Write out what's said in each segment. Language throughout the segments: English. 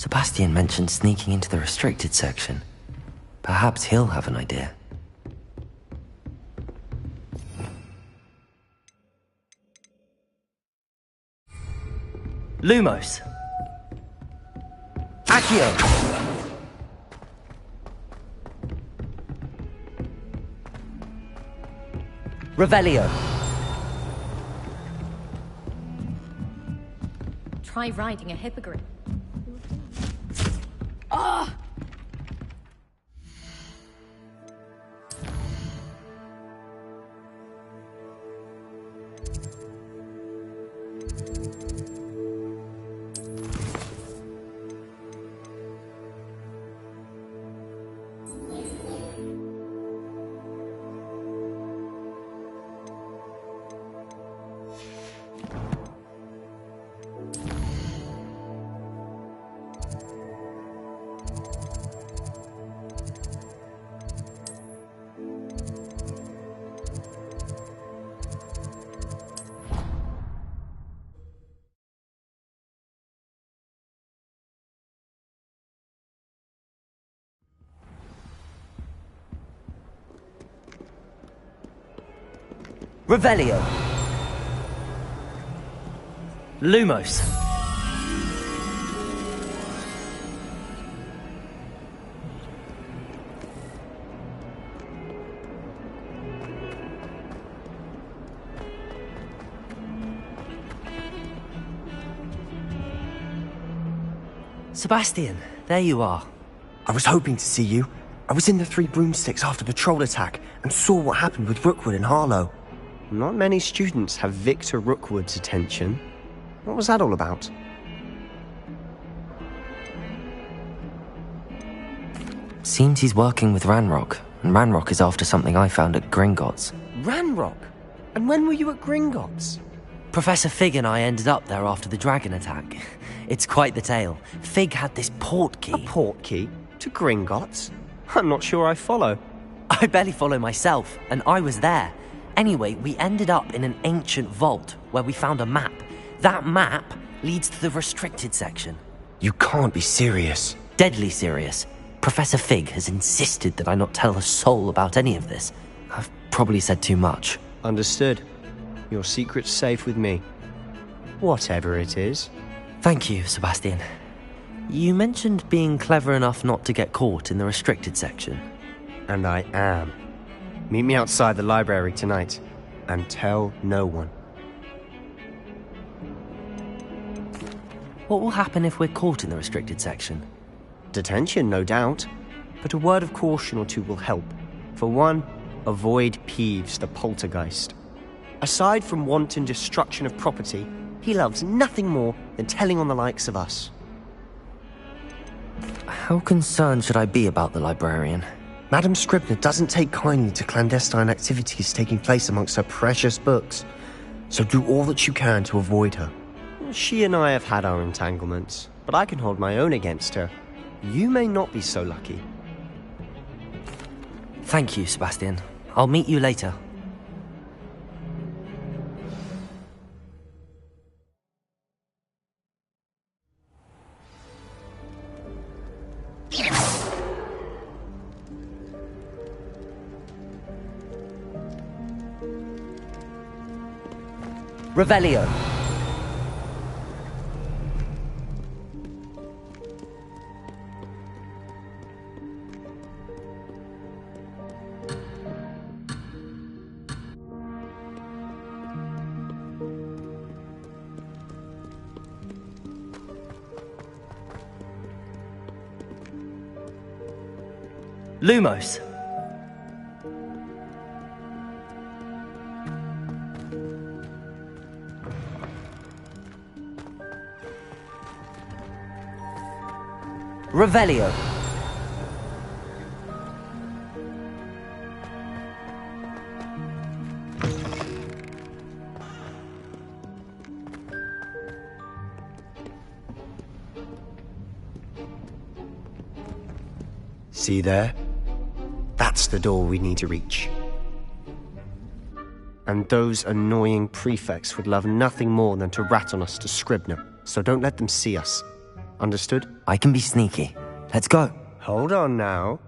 Sebastian mentioned sneaking into the restricted section. Perhaps he'll have an idea. Lumos. Accio. Revelio. Try riding a hippogriff. Ah! Revelio. Lumos. Sebastian, there you are. I was hoping to see you. I was in the Three Broomsticks after the troll attack and saw what happened with Rookwood and Harlow. Not many students have Victor Rookwood's attention. What was that all about? Seems he's working with Ranrock, and Ranrock is after something I found at Gringotts. Ranrock? And when were you at Gringotts? Professor Fig and I ended up there after the dragon attack. It's quite the tale. Fig had this portkey. A portkey? To Gringotts? I'm not sure I follow. I barely follow myself, and I was there. Anyway, we ended up in an ancient vault where we found a map. That map leads to the restricted section. You can't be serious. Deadly serious. Professor Fig has insisted that I not tell a soul about any of this. I've probably said too much. Understood. Your secret's safe with me. Whatever it is. Thank you, Sebastian. You mentioned being clever enough not to get caught in the restricted section. And I am. Meet me outside the library tonight, and tell no one. What will happen if we're caught in the restricted section? Detention, no doubt. But a word of caution or two will help. For one, avoid Peeves, the poltergeist. Aside from wanton destruction of property, he loves nothing more than telling on the likes of us. How concerned should I be about the librarian? Madam Scribner doesn't take kindly to clandestine activities taking place amongst her precious books, so do all that you can to avoid her. She and I have had our entanglements, but I can hold my own against her. You may not be so lucky. Thank you, Sebastian. I'll meet you later. Revelio. Lumos. Revelio. See there? That's the door we need to reach. And those annoying prefects would love nothing more than to rat on us to Scribner, so don't let them see us. Understood? I can be sneaky. Let's go. Hold on now.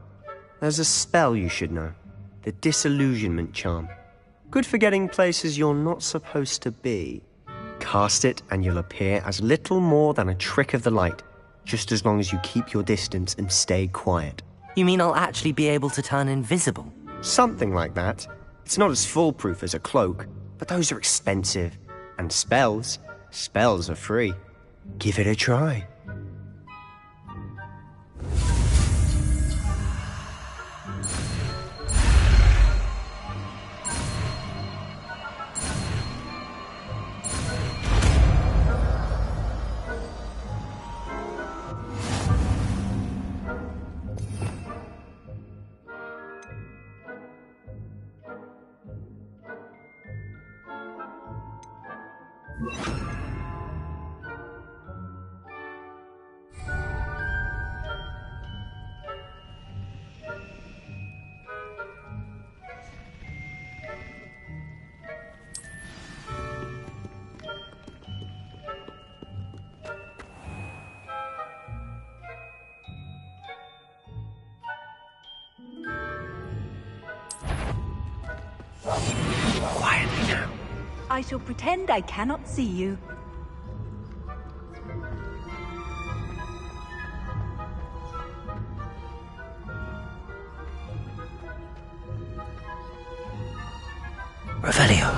There's a spell you should know. The Disillusionment Charm. Good for getting places you're not supposed to be. Cast it and you'll appear as little more than a trick of the light, just as long as you keep your distance and stay quiet. You mean I'll actually be able to turn invisible? Something like that. It's not as foolproof as a cloak, but those are expensive. And spells are free. Give it a try. Quietly now. I shall pretend I cannot see you. Revelio.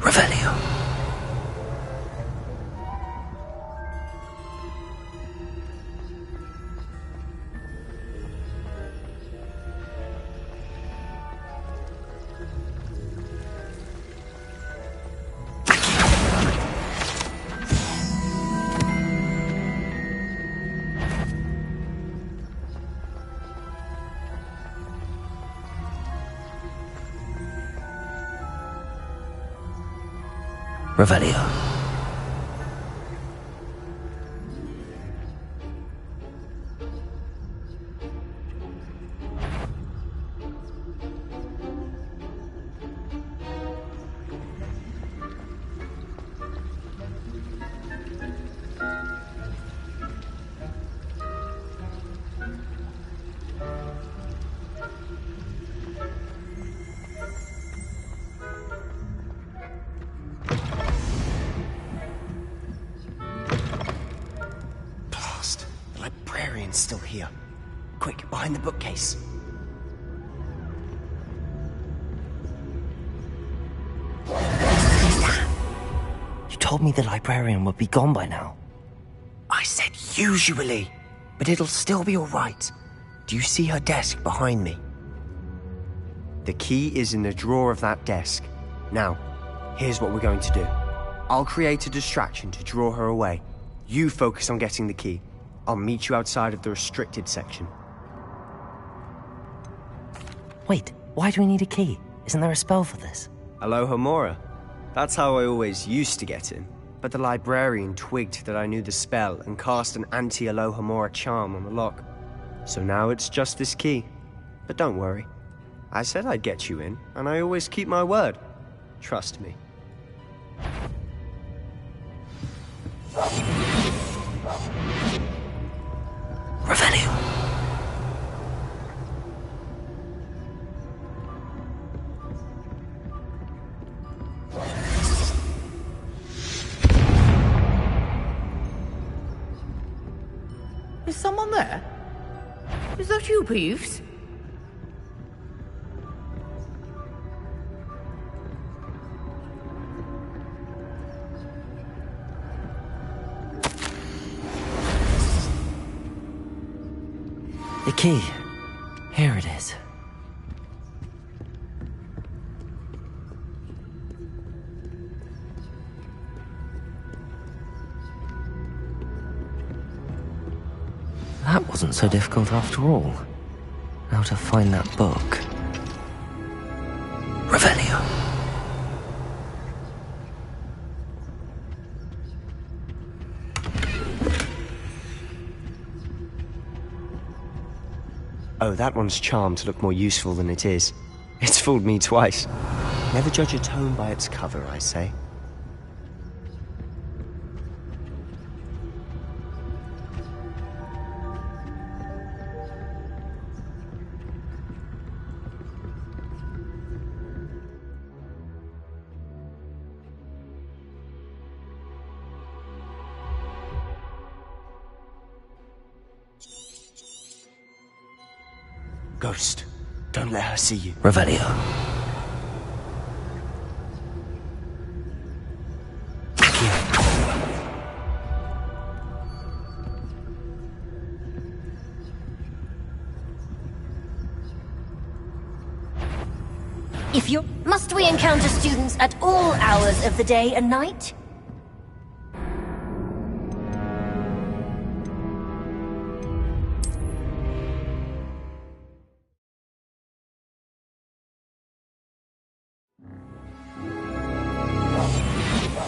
Revelio. Revelio. Still here. Quick, behind the bookcase. You told me the librarian would be gone by now. I said usually, but it'll still be all right. Do you see her desk behind me? The key is in the drawer of that desk. Now, here's what we're going to do. I'll create a distraction to draw her away. You focus on getting the key. I'll meet you outside of the restricted section. Wait, why do we need a key? Isn't there a spell for this? Alohomora. That's how I always used to get in. But the librarian twigged that I knew the spell and cast an anti-Alohomora charm on the lock. So now it's just this key. But don't worry. I said I'd get you in, and I always keep my word. Trust me. Revelio. Is someone there? Is that you, Peeves? The key. Here it is. That wasn't so difficult after all. Now to find that book. Revelio. Oh, that one's charmed to look more useful than it is. It's fooled me twice. Never judge a tome by its cover, I say. Ghost, don't let her see you. Revelio. If you must we encounter students at all hours of the day and night?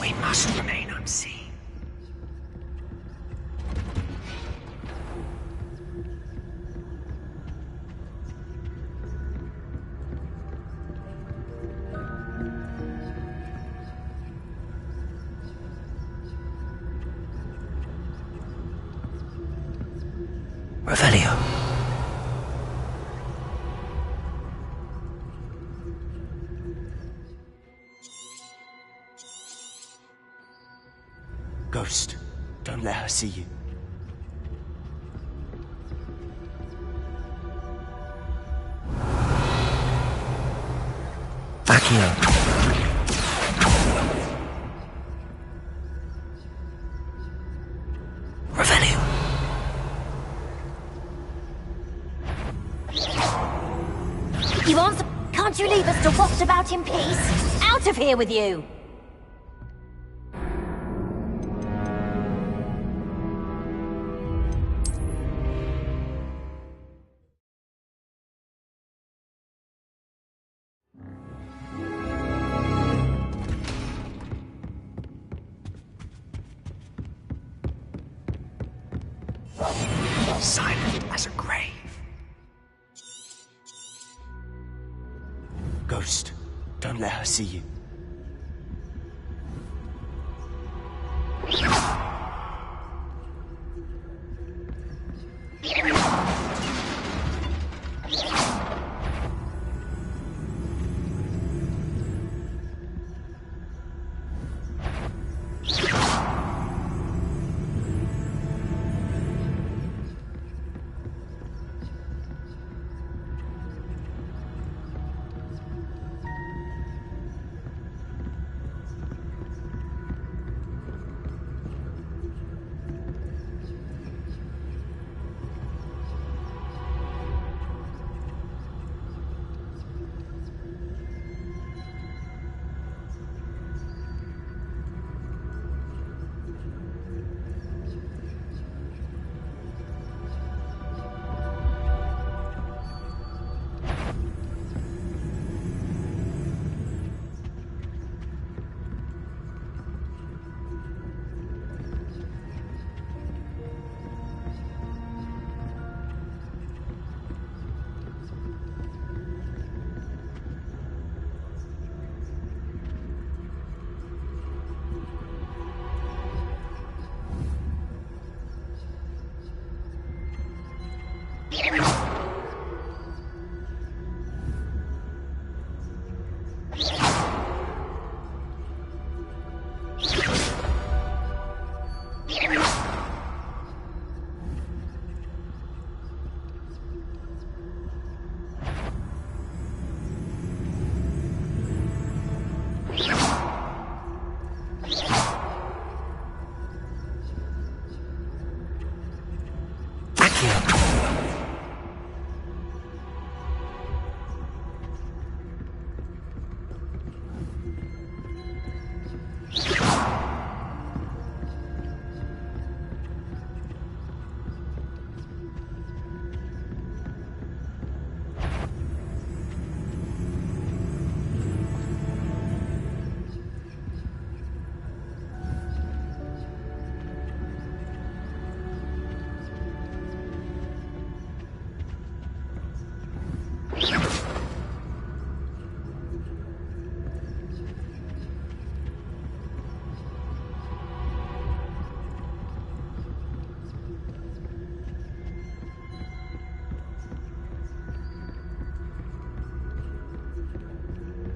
We must remain unseen. Revelio. Ghost, don't let her see you. Accio. Revelio. You answer. Can't you leave us to waft about in peace? Out of here with you! Silent as a grave. Ghost, don't let her see you.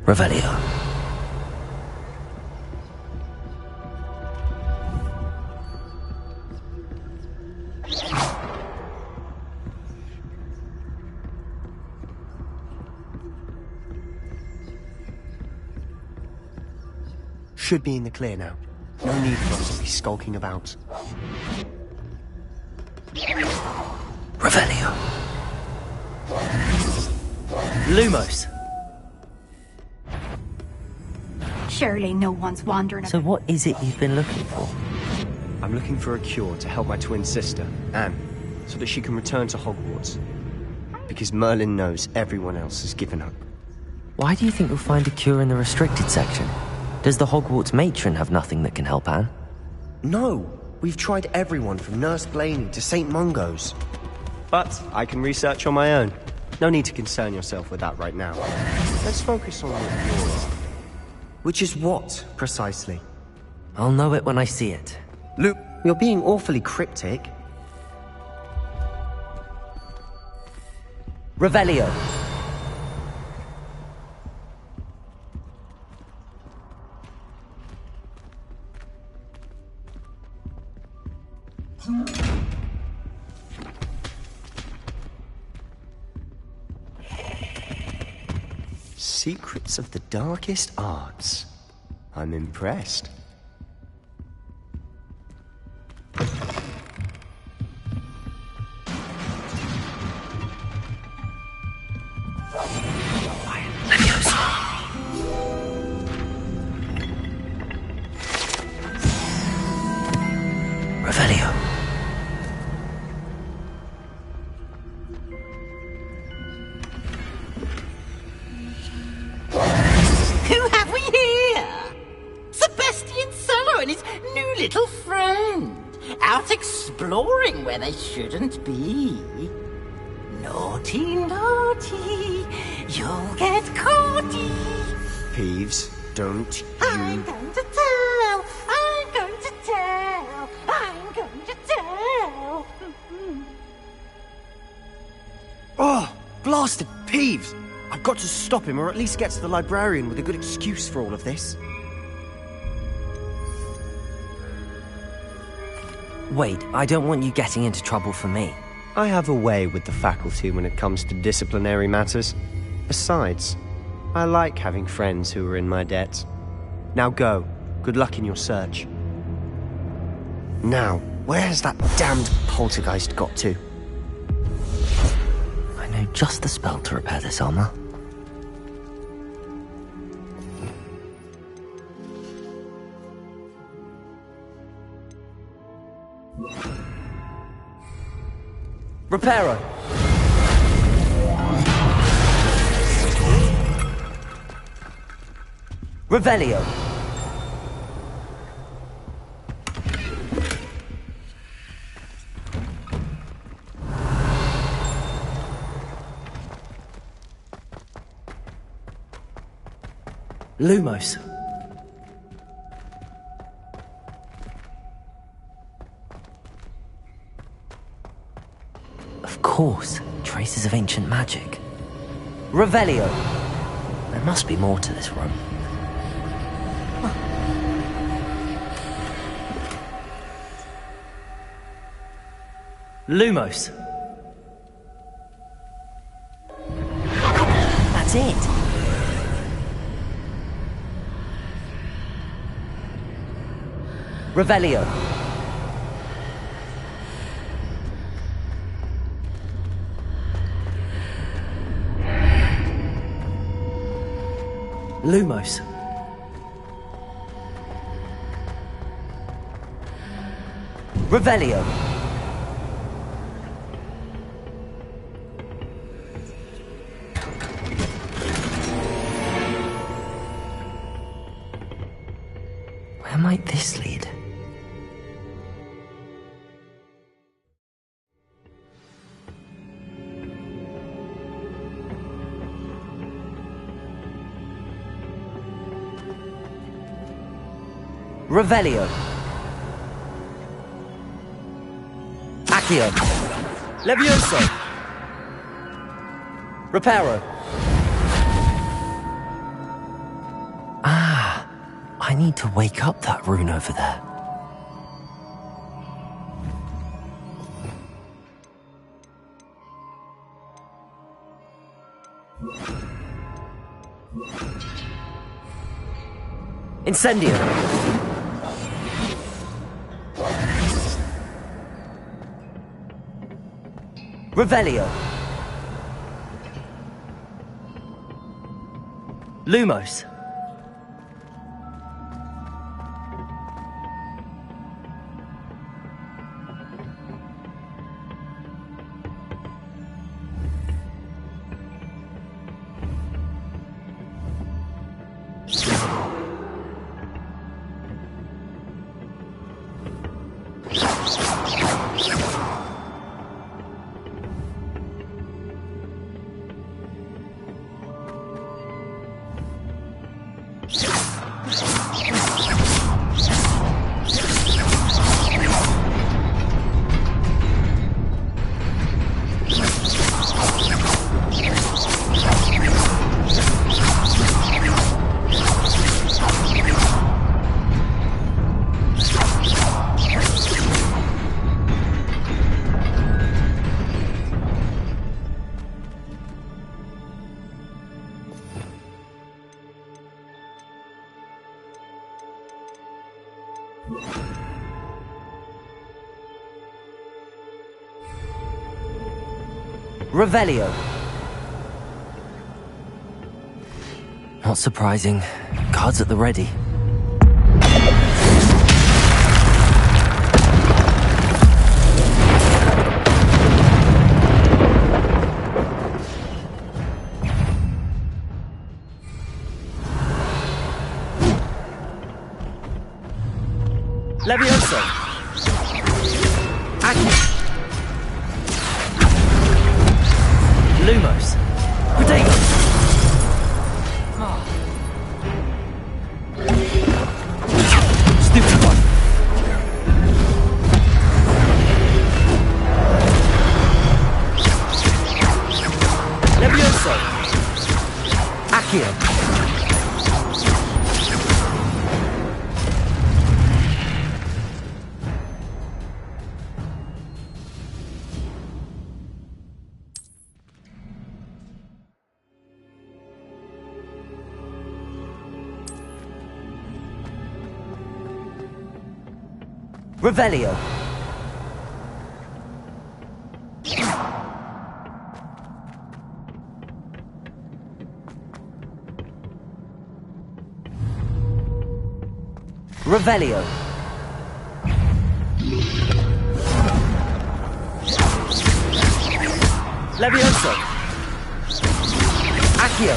Revelio. Should be in the clear now. No need for us to be skulking about. Revelio. Lumos. Surely no one's wandering So what is it you've been looking for? I'm looking for a cure to help my twin sister, Anne, so that she can return to Hogwarts. Because Merlin knows everyone else has given up. Why do you think you'll find a cure in the restricted section? Does the Hogwarts matron have nothing that can help Anne? No, we've tried everyone from Nurse Blaney to St. Mungo's. But I can research on my own. No need to concern yourself with that right now. Let's focus on what you're after. Which is what, precisely? I'll know it when I see it. Luke, you're being awfully cryptic. Revelio. Secrets of the darkest arts. I'm impressed. Revelio. Who have we here? Sebastian Sallow and his new little friend. Out exploring where they shouldn't be. Naughty, naughty. You'll get caughty. Peeves, don't I'm you... going to tell. I'm going to tell. I'm going to tell. Oh, blasted Peeves! I've got to stop him, or at least get to the librarian with a good excuse for all of this. Wait, I don't want you getting into trouble for me. I have a way with the faculty when it comes to disciplinary matters. Besides, I like having friends who are in my debt. Now go. Good luck in your search. Now, where has that damned poltergeist got to? I know just the spell to repair this armor. Reparo! Revelio! Lumos. Of course, traces of ancient magic. Revelio. There must be more to this room. Lumos. That's it. Revelio. Lumos. Revelio. Where might this lead? Revelio. Accio. Levioso. Reparo. need to wake up that rune over there. Incendio! Revelio! Lumos! Revelio. Not surprising. Guards at the ready. Levioso. Aki. Lumos. Protego. Stupid one. Levioso. Accio. Revelio. Revelio. Levioso. Accio.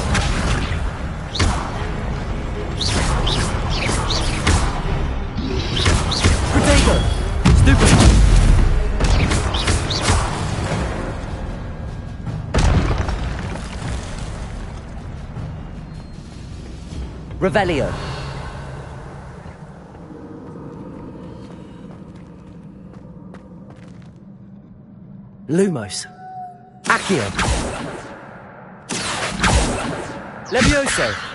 Protego. Stupid. Revelio. Lumos. Accio. Levioso.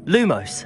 Lumos.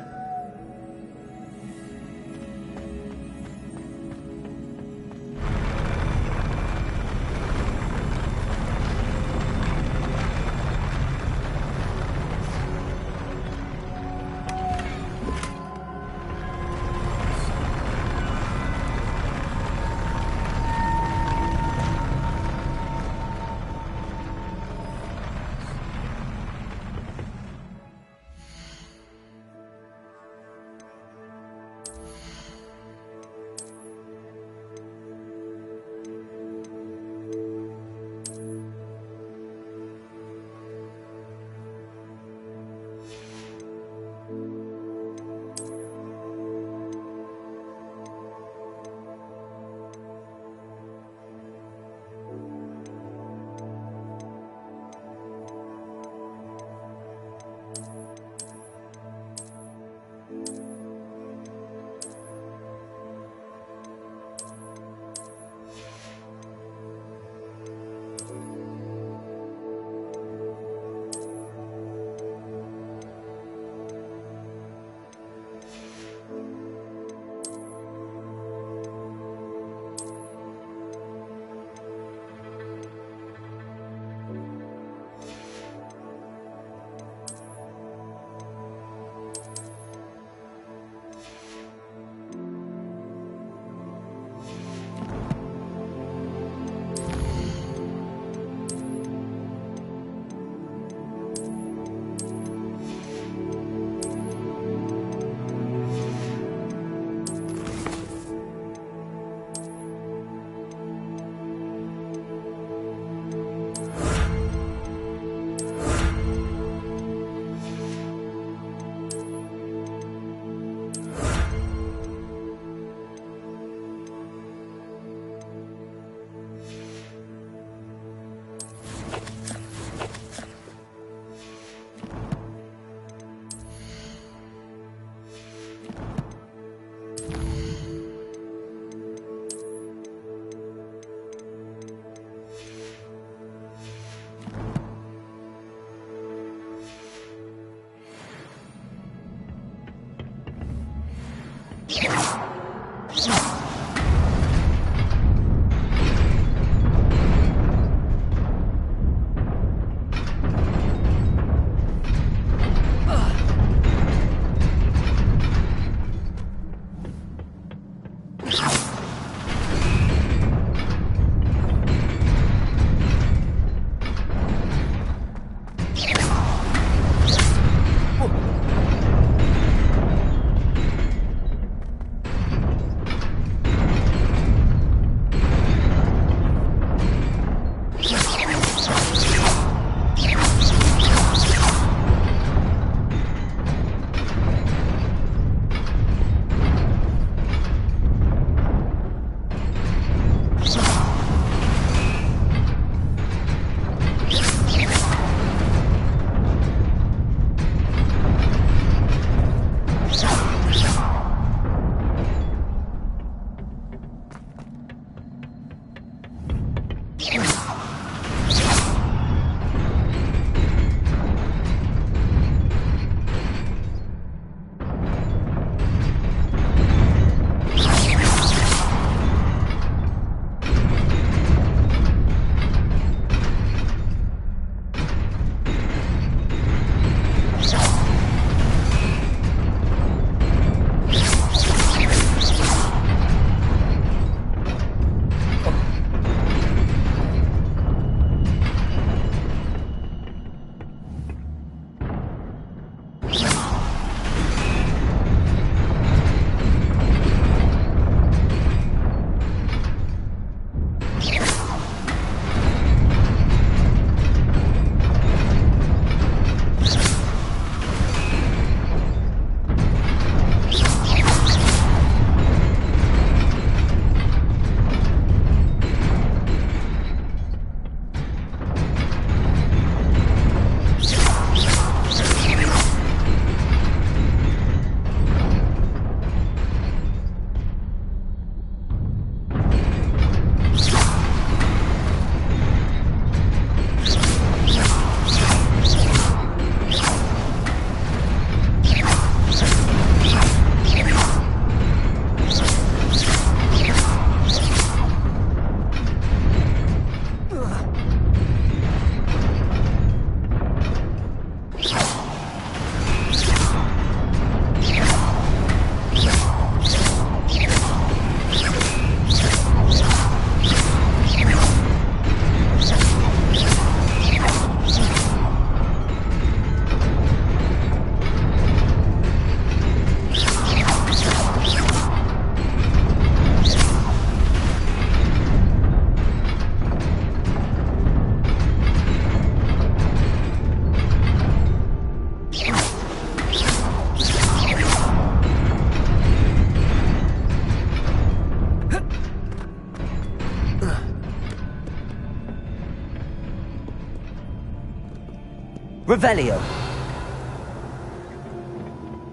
Revelio!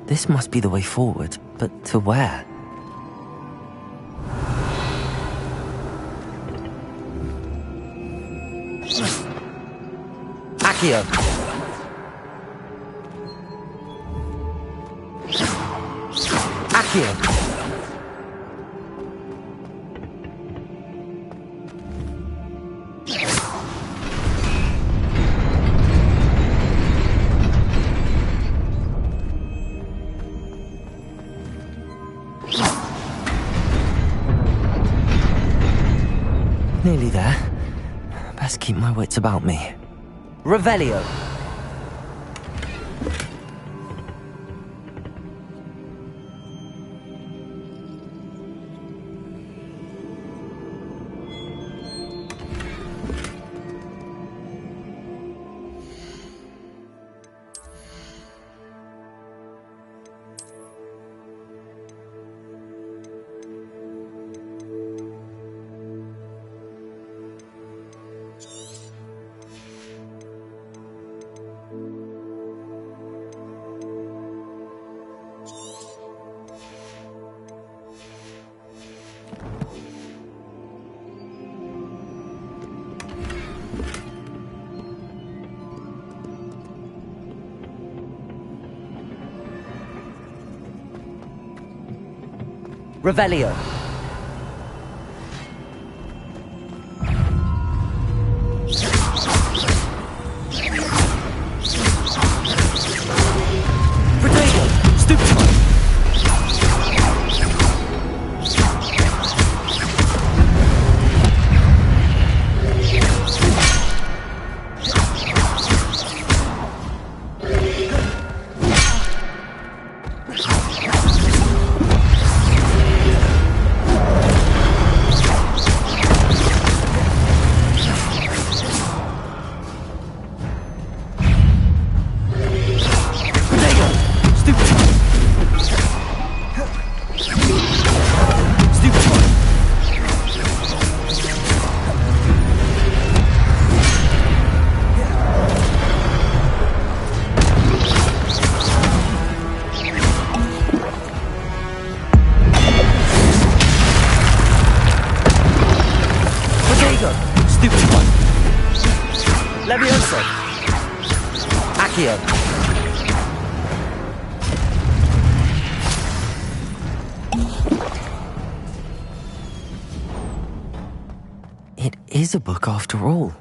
This must be the way forward, but to where? Accio! Accio! Nearly there. Best keep my wits about me. Revelio! Revelio. Protego. Stupefy. Levioso. Accio. It is a book after all.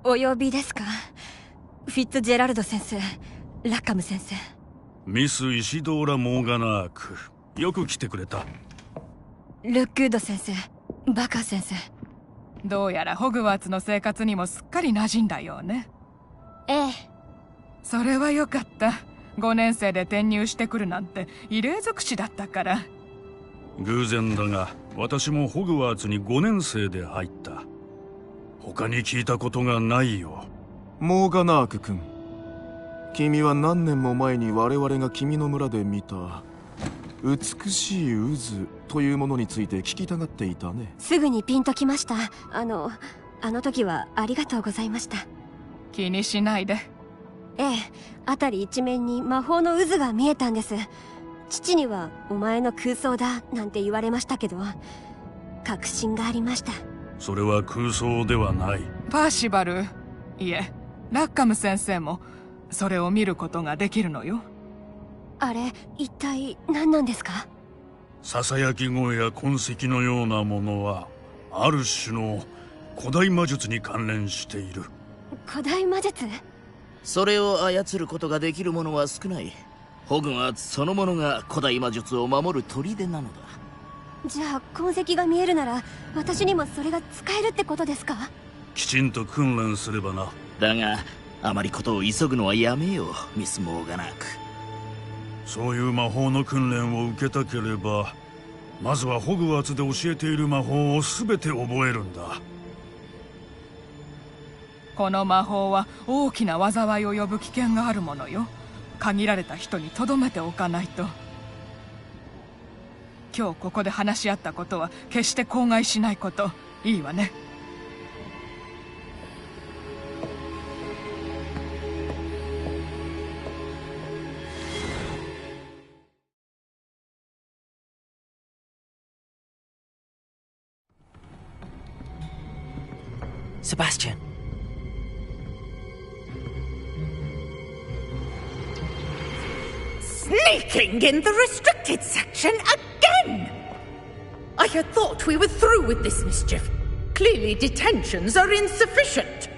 「お呼びですか？フィッツジェラルド先生、ラッカム先生。ミス・イシドーラ・モーガナーク、よく来てくれた。ルックウッド先生、バカ先生。どうやらホグワーツの生活にもすっかり馴染んだようね。ええ。それはよかった。5年生で転入してくるなんて異例尽くしだったから。偶然だが、私もホグワーツに5年生で入った。他に聞いたことがないよ。モーガナーク君、君は何年も前に我々が君の村で見た美しい渦というものについて聞きたがっていたね。すぐにピンときました。あの時はありがとうございました。気にしないで。ええ、辺り一面に魔法の渦が見えたんです。父にはお前の空想だなんて言われましたけど、確信がありました。それは空想ではない。パーシバル、いえ、ラッカム先生もそれを見ることができるのよ。あれ、一体何なんですか？ささやき声や痕跡のようなものはある種の古代魔術に関連している。古代魔術？それを操ることができる者は少ない。ホグワーツそのものが古代魔術を守る砦なのだ。じゃあ痕跡が見えるなら私にもそれが使えるってことですか？きちんと訓練すればな。だがあまりことを急ぐのはやめよう、ミス・モーガナーク。そういう魔法の訓練を受けたければ、まずはホグワーツで教えている魔法を全て覚えるんだ。この魔法は大きな災いを呼ぶ危険があるものよ。限られた人に留めておかないと。今日ここで話し合ったことは決して口外しないこと。いいわね。Sebastian. Sneaking in the restricted section again! I had thought we were through with this mischief. Clearly detentions are insufficient.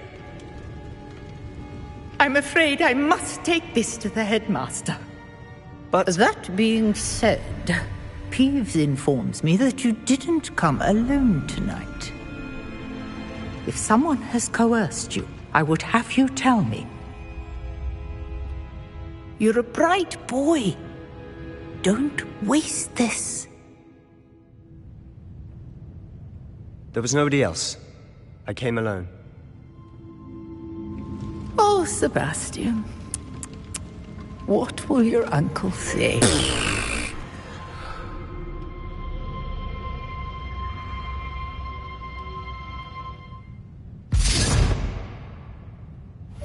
I'm afraid I must take this to the headmaster. But that being said, Peeves informs me that you didn't come alone tonight. If someone has coerced you, I would have you tell me. You're a bright boy. Don't waste this. there was nobody else. I came alone. Oh, Sebastian. What will your uncle say?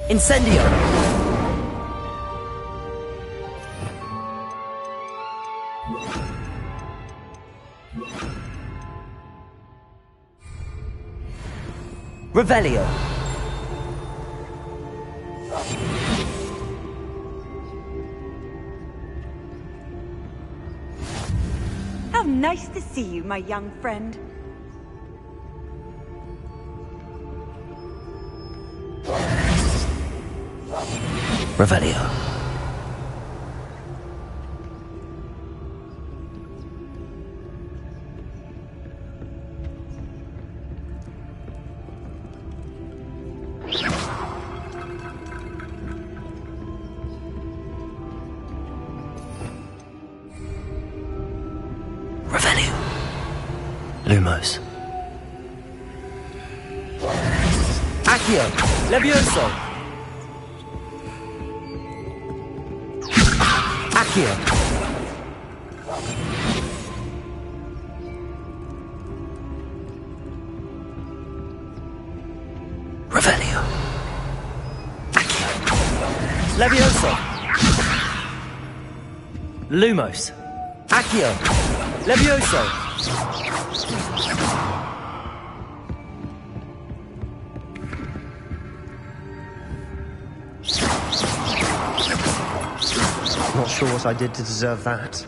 Incendio! Revelio! How nice to see you, my young friend. Revelio. Revelio. Lumos. Accio. Levioso. Accio. Revelio. Accio. Levioso. Lumos. Accio. Levioso. Not sure what I did to deserve that.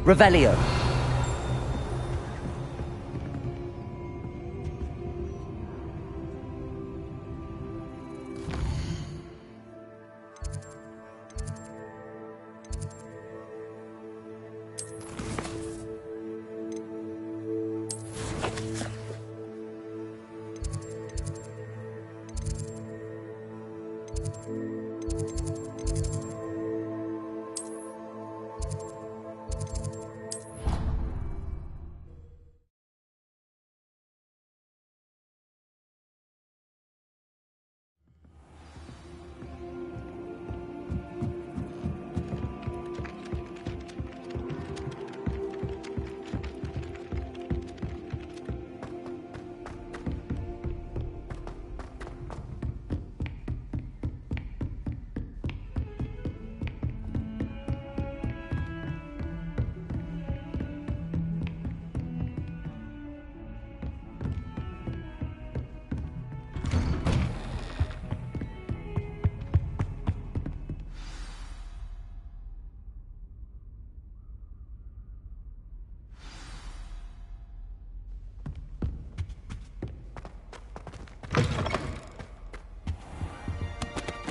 Revelio.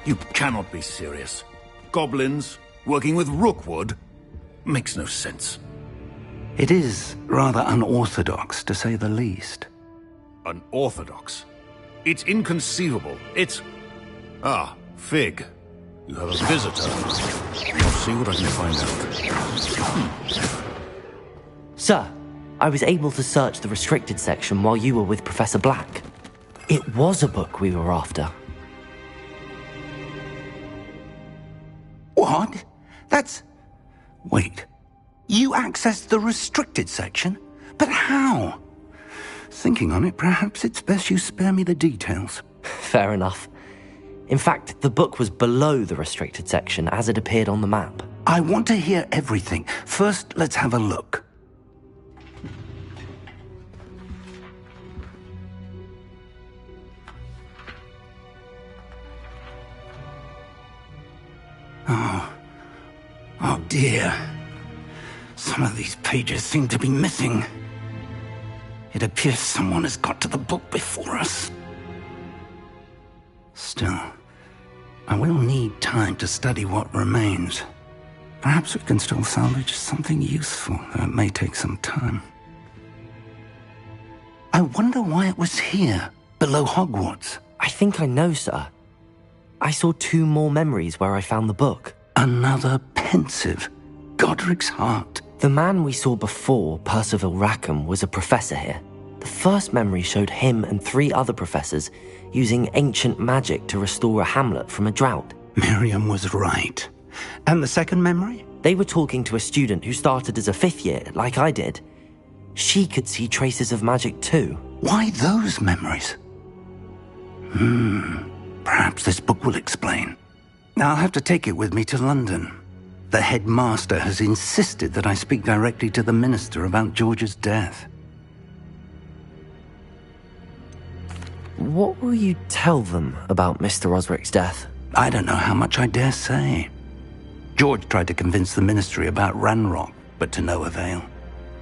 You cannot be serious. Goblins working with Rookwood? Makes no sense. It is rather unorthodox, to say the least. Unorthodox? It's inconceivable. It's... Ah, Fig. You have a visitor. I'll see what I can find out. Sir, I was able to search the restricted section while you were with Professor Black. It was a book we were after. What? That's... Wait. You accessed the restricted section? But how? Thinking on it, perhaps it's best you spare me the details. Fair enough. In fact, the book was below the restricted section as it appeared on the map. I want to hear everything. First, let's have a look. Oh dear. Some of these pages seem to be missing. It appears someone has got to the book before us. Still, I will need time to study what remains. Perhaps we can still salvage something useful, though it may take some time. I wonder why it was here, below Hogwarts. I think I know, sir. I saw 2 more memories where I found the book. Another pensive. Godric's heart. The man we saw before, Percival Rackham, was a professor here. The first memory showed him and 3 other professors using ancient magic to restore a hamlet from a drought. Miriam was right. And the second memory? They were talking to a student who started as a 5th year, like I did. She could see traces of magic too. Why those memories? Perhaps this book will explain. I'll have to take it with me to London. The headmaster has insisted that I speak directly to the minister about George's death. What will you tell them about Mr. Osric's death? I don't know how much I dare say. George tried to convince the ministry about Ranrock, but to no avail.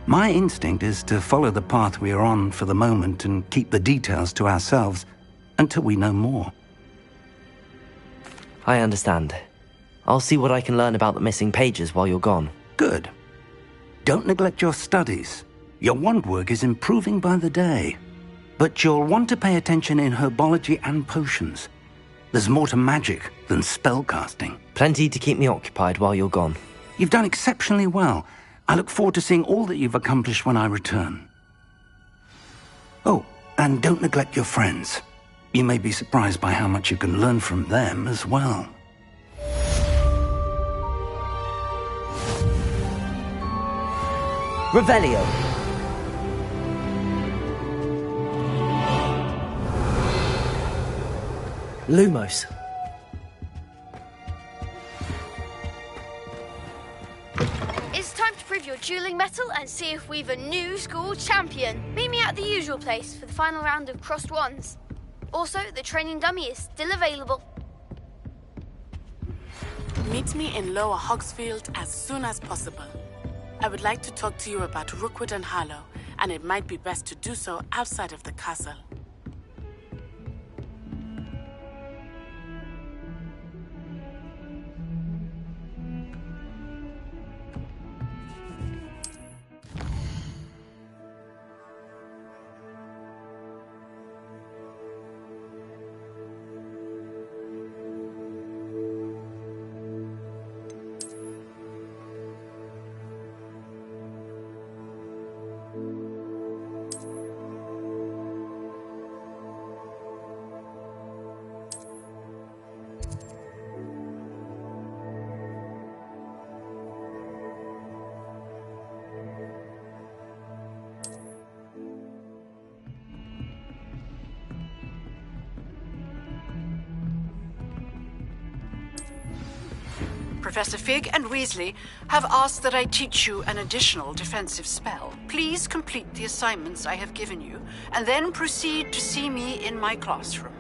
My instinct is to follow the path we are on for the moment and keep the details to ourselves until we know more. I understand. I'll see what I can learn about the missing pages while you're gone. Good. Don't neglect your studies. Your wand work is improving by the day. But you'll want to pay attention in herbology and potions. There's more to magic than spellcasting. Plenty to keep me occupied while you're gone. You've done exceptionally well. I look forward to seeing all that you've accomplished when I return. Oh, and don't neglect your friends. You may be surprised by how much you can learn from them as well. Revelio. Lumos. It's time to prove your dueling mettle and see if we've a new school champion. Meet me at the usual place for the final round of crossed wands. Also, the training dummy is still available. Meet me in Lower Hogsfield as soon as possible. I would like to talk to you about Rookwood and Harlow, and it might be best to do so outside of the castle. Professor Fig and Weasley have asked that I teach you an additional defensive spell. Please complete the assignments I have given you, and then proceed to see me in my classroom.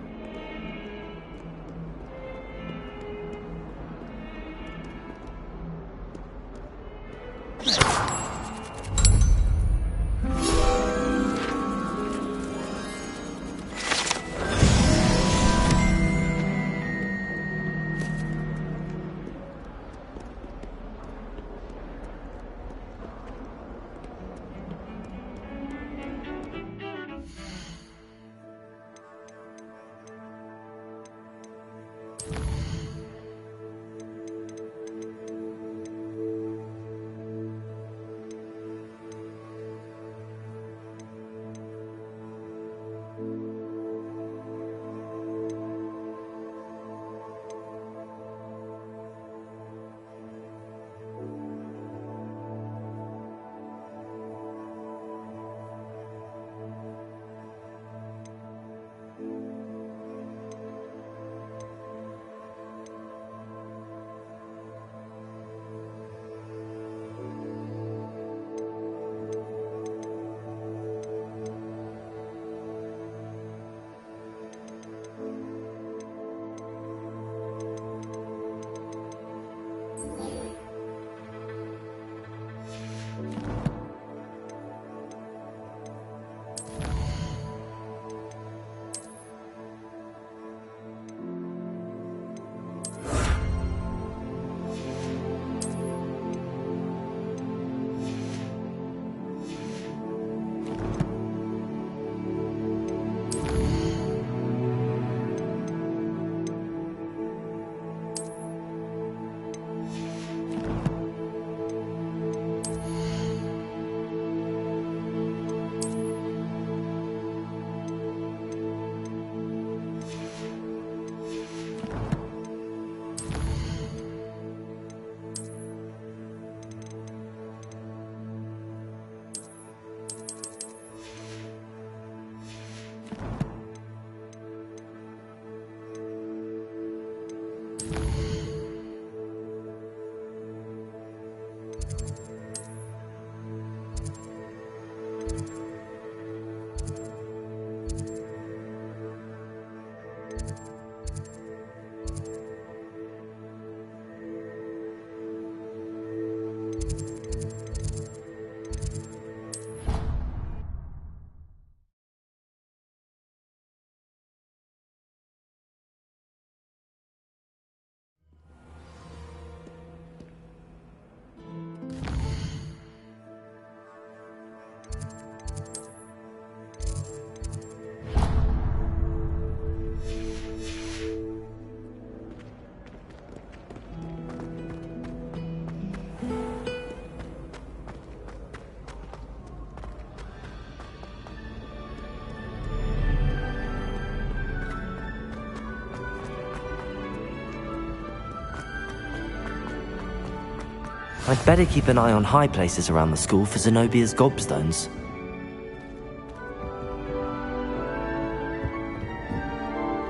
I'd better keep an eye on high places around the school for Zenobia's gobstones.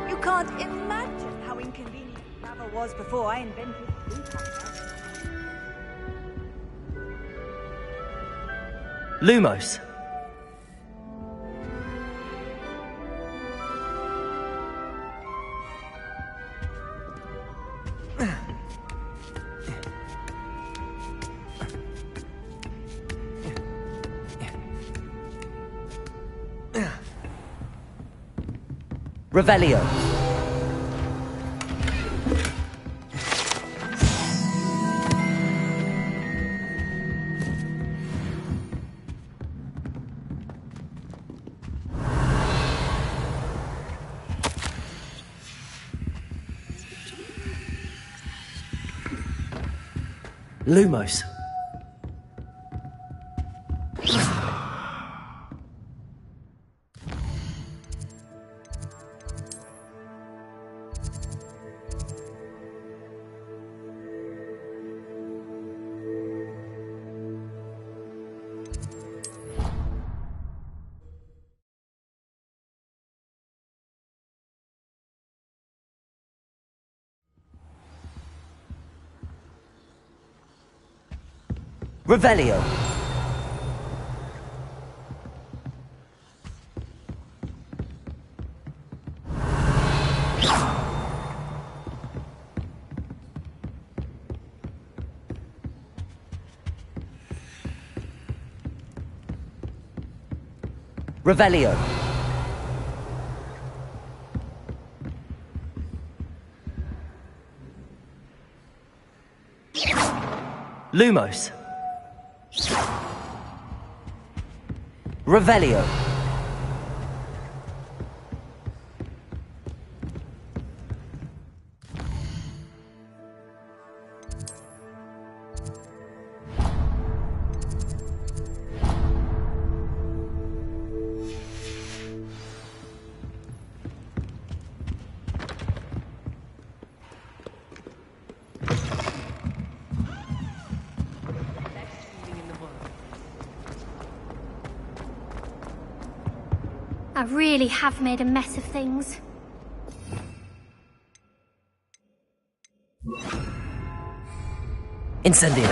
You can't imagine how inconvenient travel was before I invented Lumos. Revelio. Lumos. Revelio. Revelio. Lumos. Revelio. I really have made a mess of things. Incendio.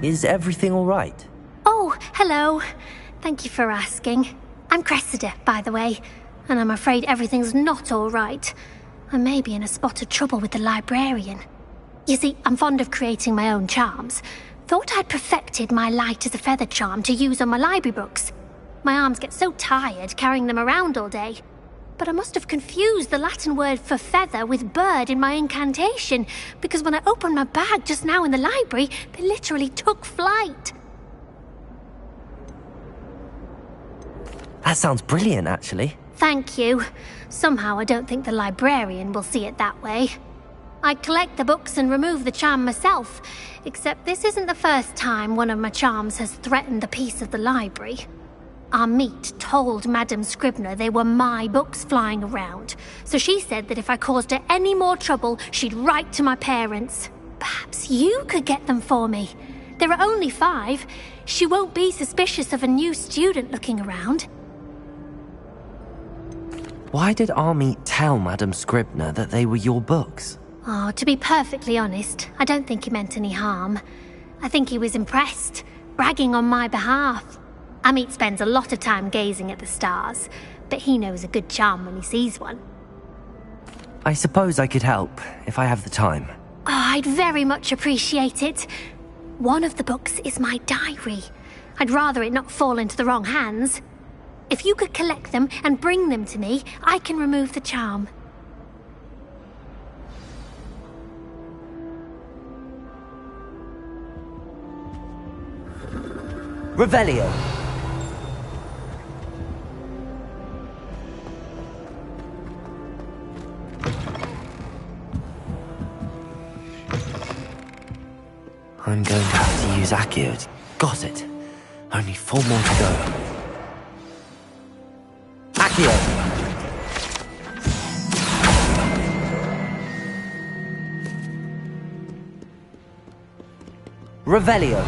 Is everything all right? Oh, hello. Thank you for asking. I'm Cressida, by the way, and I'm afraid everything's not all right. I may be in a spot of trouble with the librarian. You see, I'm fond of creating my own charms. Thought I'd perfected my light as a feather charm to use on my library books. My arms get so tired carrying them around all day. But I must have confused the Latin word for feather with bird in my incantation, because when I opened my bag just now in the library, they literally took flight. That sounds brilliant, actually. Thank you. Somehow I don't think the librarian will see it that way. I collect the books and remove the charm myself, except this isn't the first time one of my charms has threatened the peace of the library. Our meet told Madame Scribner they were my books flying around, so she said that if I caused her any more trouble, she'd write to my parents. Perhaps you could get them for me. There are only 5. She won't be suspicious of a new student looking around. Why did our meet tell Madame Scribner that they were your books? Oh, to be perfectly honest, I don't think he meant any harm. I think he was impressed, bragging on my behalf. Amit spends a lot of time gazing at the stars, but he knows a good charm when he sees one. I suppose I could help, if I have the time. Oh, I'd very much appreciate it. One of the books is my diary. I'd rather it not fall into the wrong hands. If you could collect them and bring them to me, I can remove the charm. Revelio. I'm going to have to use Accio. Got it. Only 4 more to go. Accio. Revelio.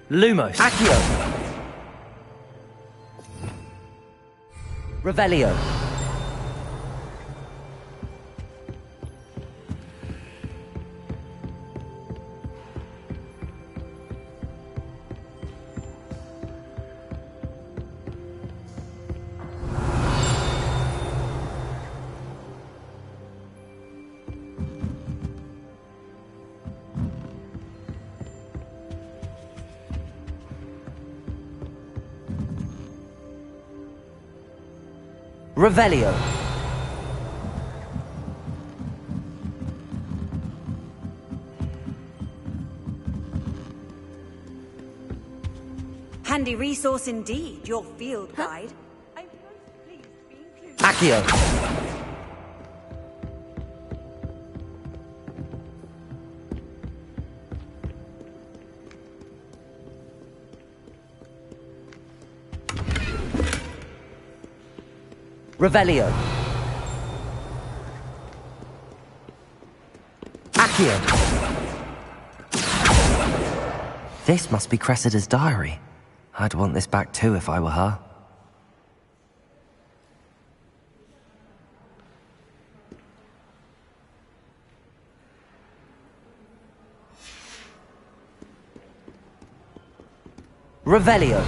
Lumos. Accio. Revelio. Revelio. Handy resource indeed, your field guide. I'm most pleased to be included. Accio. Revelio. Accio. This must be Cressida's diary. I'd want this back too if I were her. Revelio.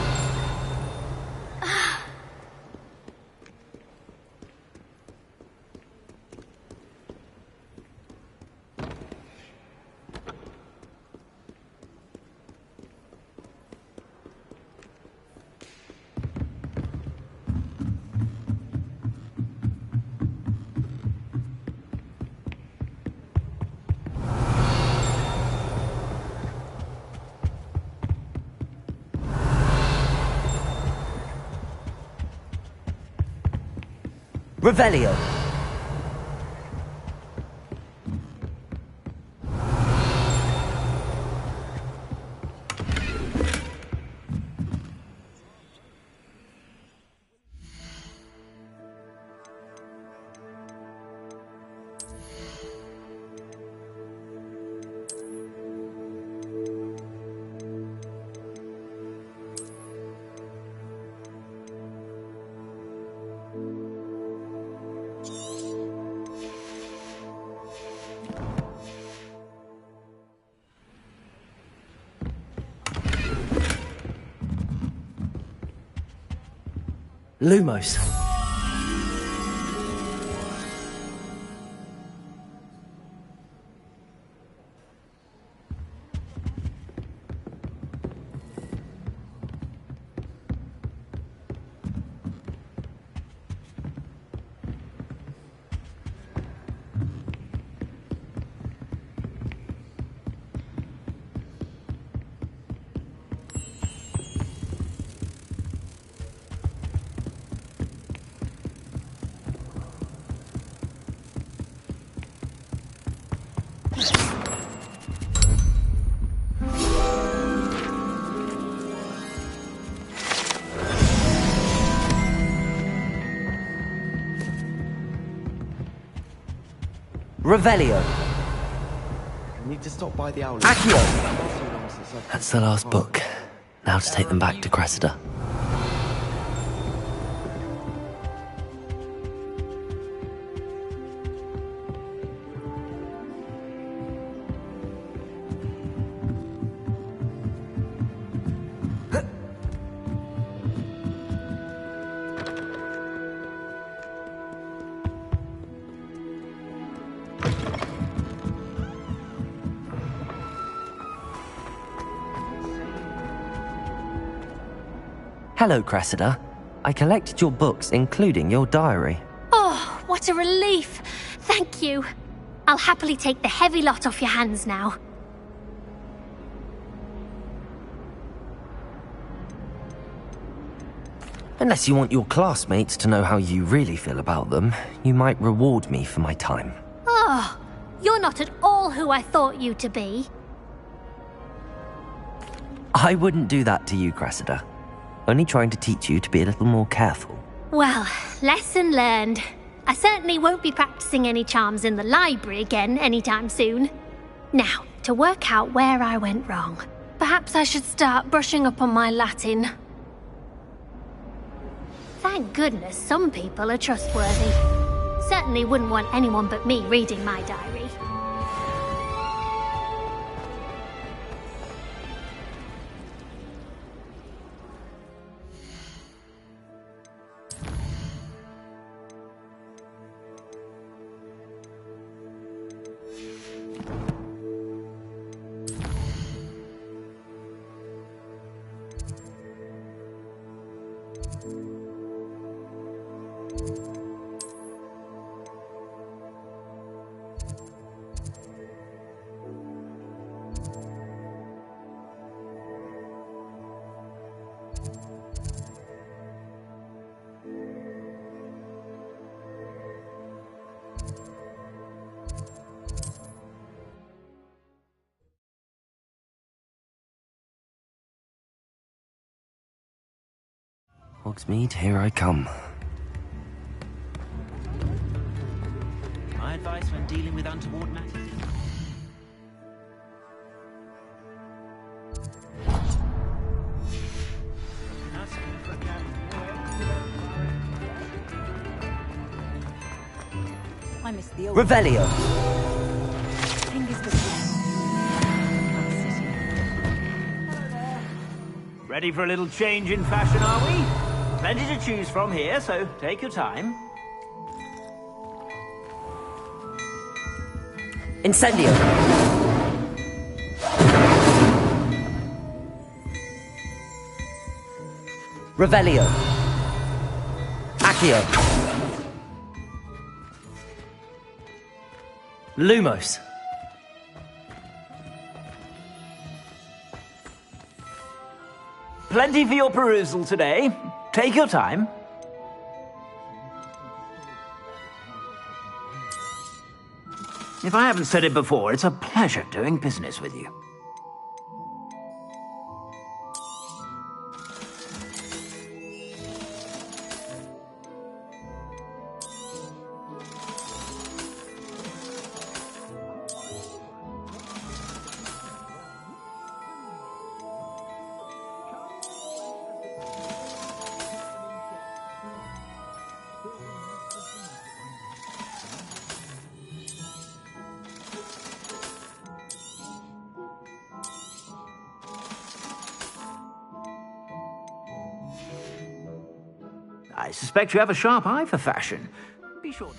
Revelio. Lumos. Revelio. I need to stop by the owl. Accio. That's the last book. Now to take them back to Cressida. Hello, Cressida. I collected your books, including your diary. Oh, what a relief. Thank you. I'll happily take the heavy lot off your hands now. Unless you want your classmates to know how you really feel about them, you might reward me for my time. Oh, you're not at all who I thought you to be. I wouldn't do that to you, Cressida. Only trying to teach you to be a little more careful. Well, lesson learned. I certainly won't be practicing any charms in the library again anytime soon. Now, to work out where I went wrong. Perhaps I should start brushing up on my Latin. Thank goodness some people are trustworthy. Certainly wouldn't want anyone but me reading my diary. Hogsmeade, here I come. My advice when dealing with untoward matters is... I missed the old Revelio! Ready for a little change in fashion, are we? Plenty to choose from here, so take your time. Incendio! Revelio! Accio! Lumos! Plenty for your perusal today. Take your time. If I haven't said it before, it's a pleasure doing business with you. I suspect you have a sharp eye for fashion. Be sure...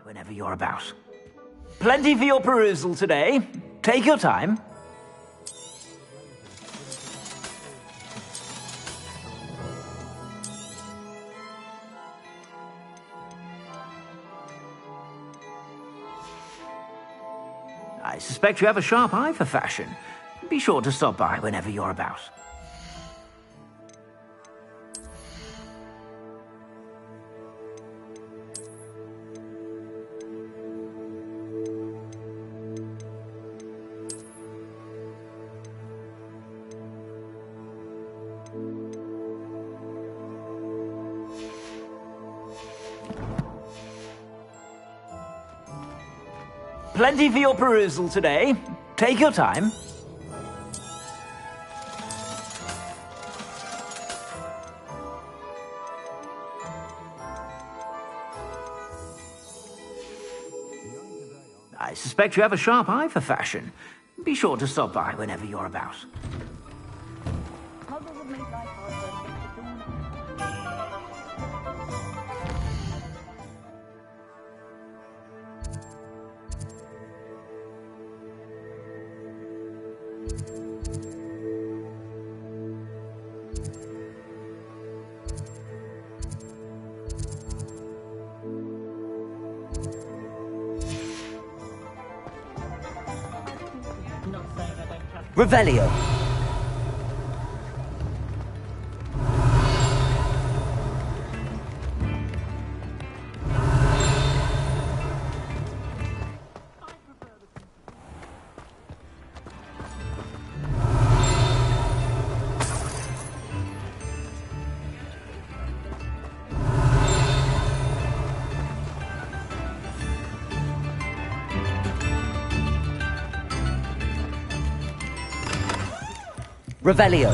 Whenever you're about. Plenty for your perusal today. Take your time. I suspect you have a sharp eye for fashion. Be sure to stop by whenever you're about. Plenty for your perusal today. Take your time. I suspect you have a sharp eye for fashion. Be sure to stop by whenever you're about. Revelio. Revelio.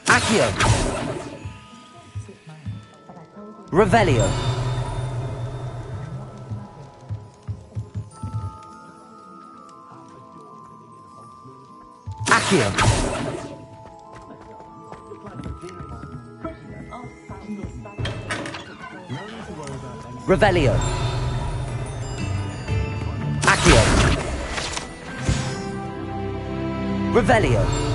Accio. Revelio. Accio. Revelio. Accio. Revelio.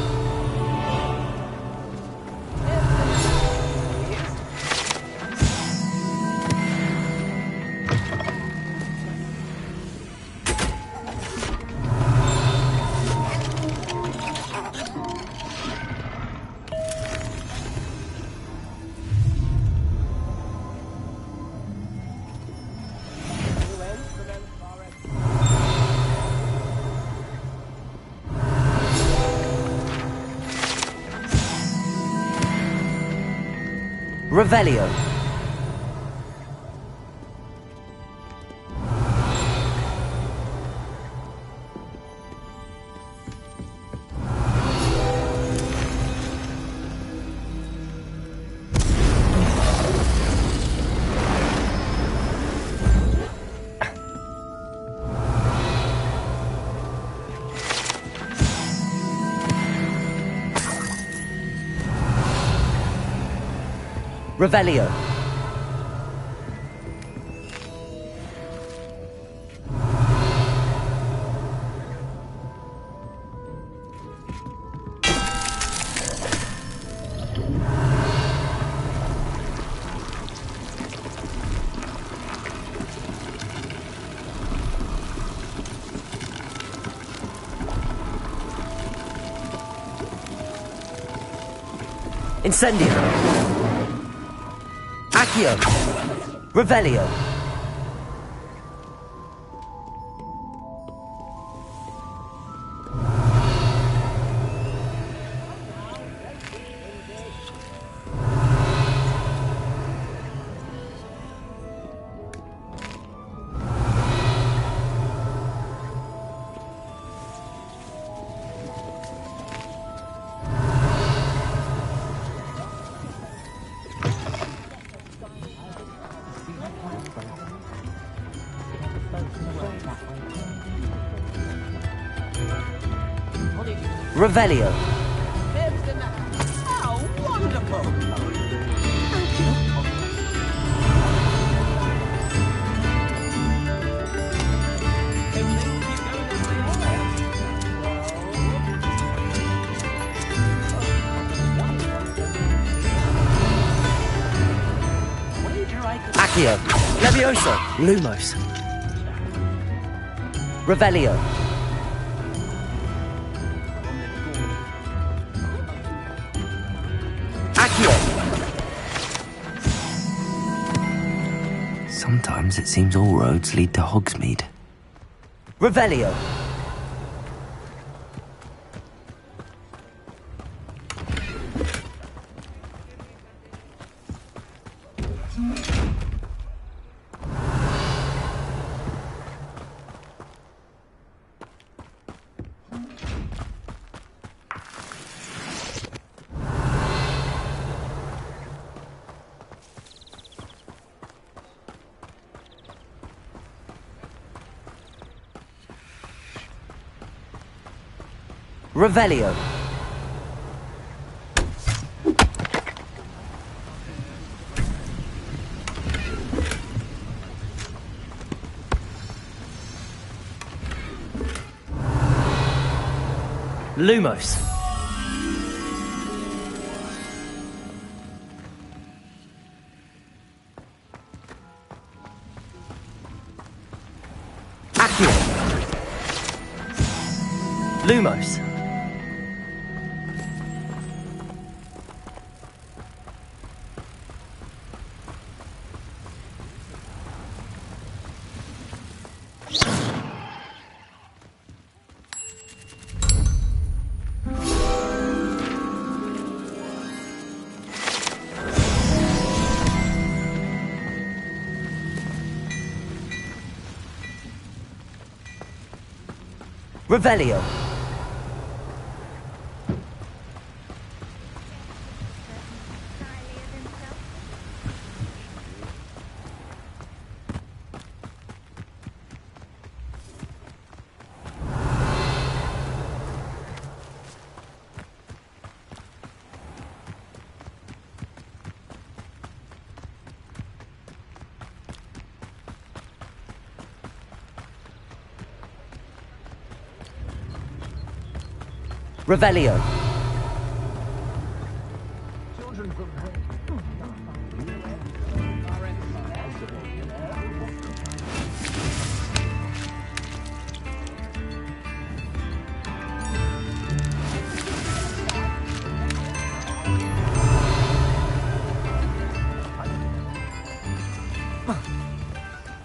Revelio. Revelio. Incendio. Accio. Revelio. Revelio. Oh, wonderful! Accio. Levioso. Lumos. Revelio. Sometimes it seems all roads lead to Hogsmeade. Revelio. Revelio. Lumos. Accio. Lumos. Revelio. Revelio.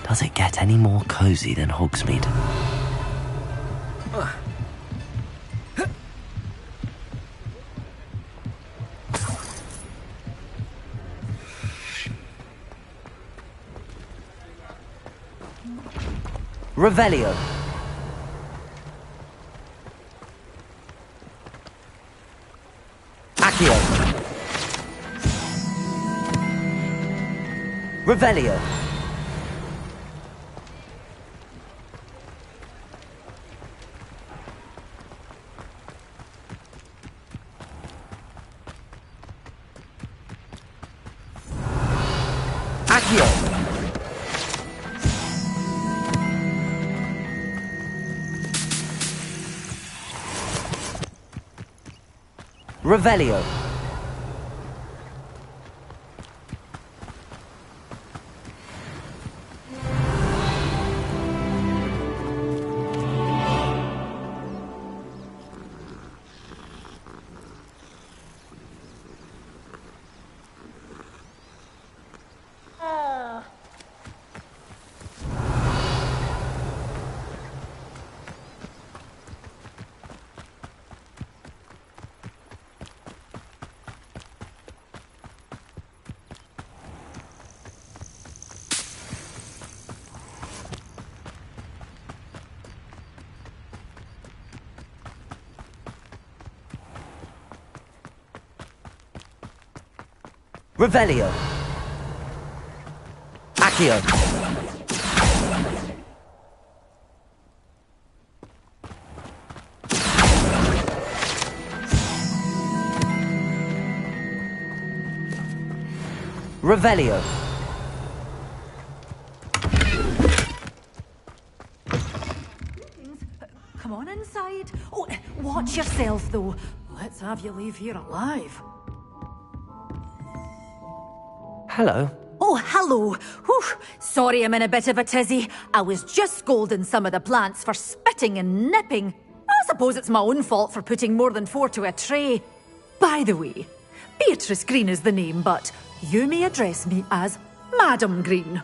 Does it get any more cozy than Hogsmeade? Revelio. Accio. Revelio. Accio. Revelio. Revelio. Accio. Revelio. Come on inside. Oh, watch yourself, though. Let's have you leave here alive. Hello. Oh, hello. Whew. Sorry I'm in a bit of a tizzy. I was just scolding some of the plants for spitting and nipping. I suppose it's my own fault for putting more than 4 to a tray. By the way, Beatrice Green is the name, but you may address me as Madam Green.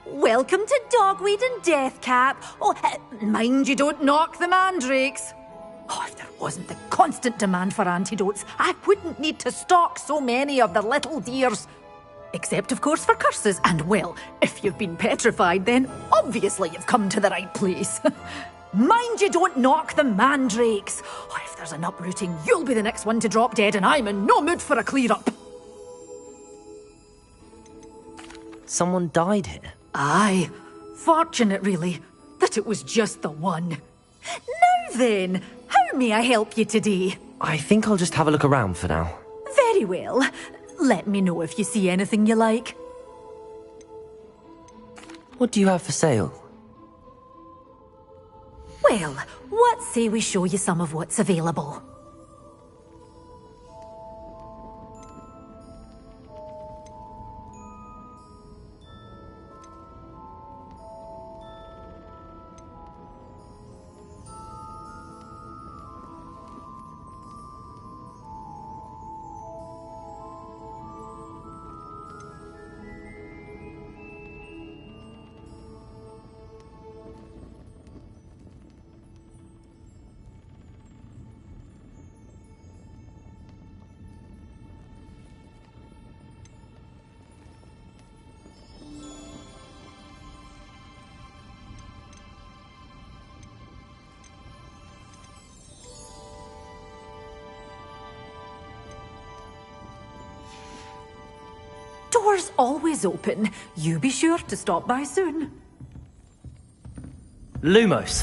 Welcome to Dogweed and Deathcap. Oh, mind you don't knock the mandrakes. Oh, if there wasn't the constant demand for antidotes, I wouldn't need to stock so many of the little dears. Except, of course, for curses. And, well, if you've been petrified, then obviously you've come to the right place. Mind you don't knock the mandrakes. Oh, if there's an uprooting, you'll be the next one to drop dead, and I'm in no mood for a clear-up. Someone died here? Aye. Fortunate, really, that it was just the one. Now then, how may I help you today? I think I'll just have a look around for now. Very well. Let me know if you see anything you like. What do you have for sale? Well, what say we show you some of what's available? Doors always open. You be sure to stop by soon. Lumos.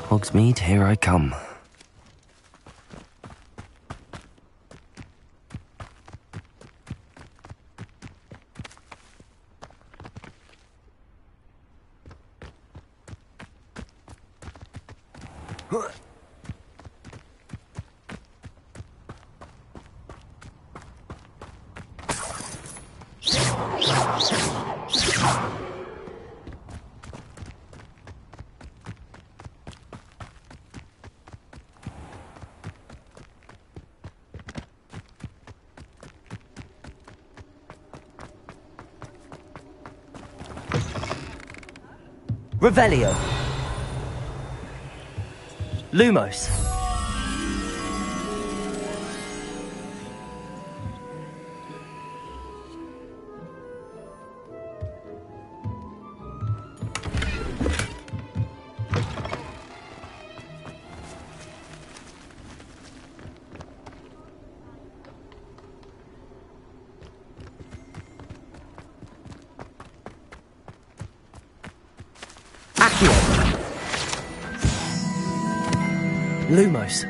Hogsmeade, here I come. Revelio. Lumos. Lumos.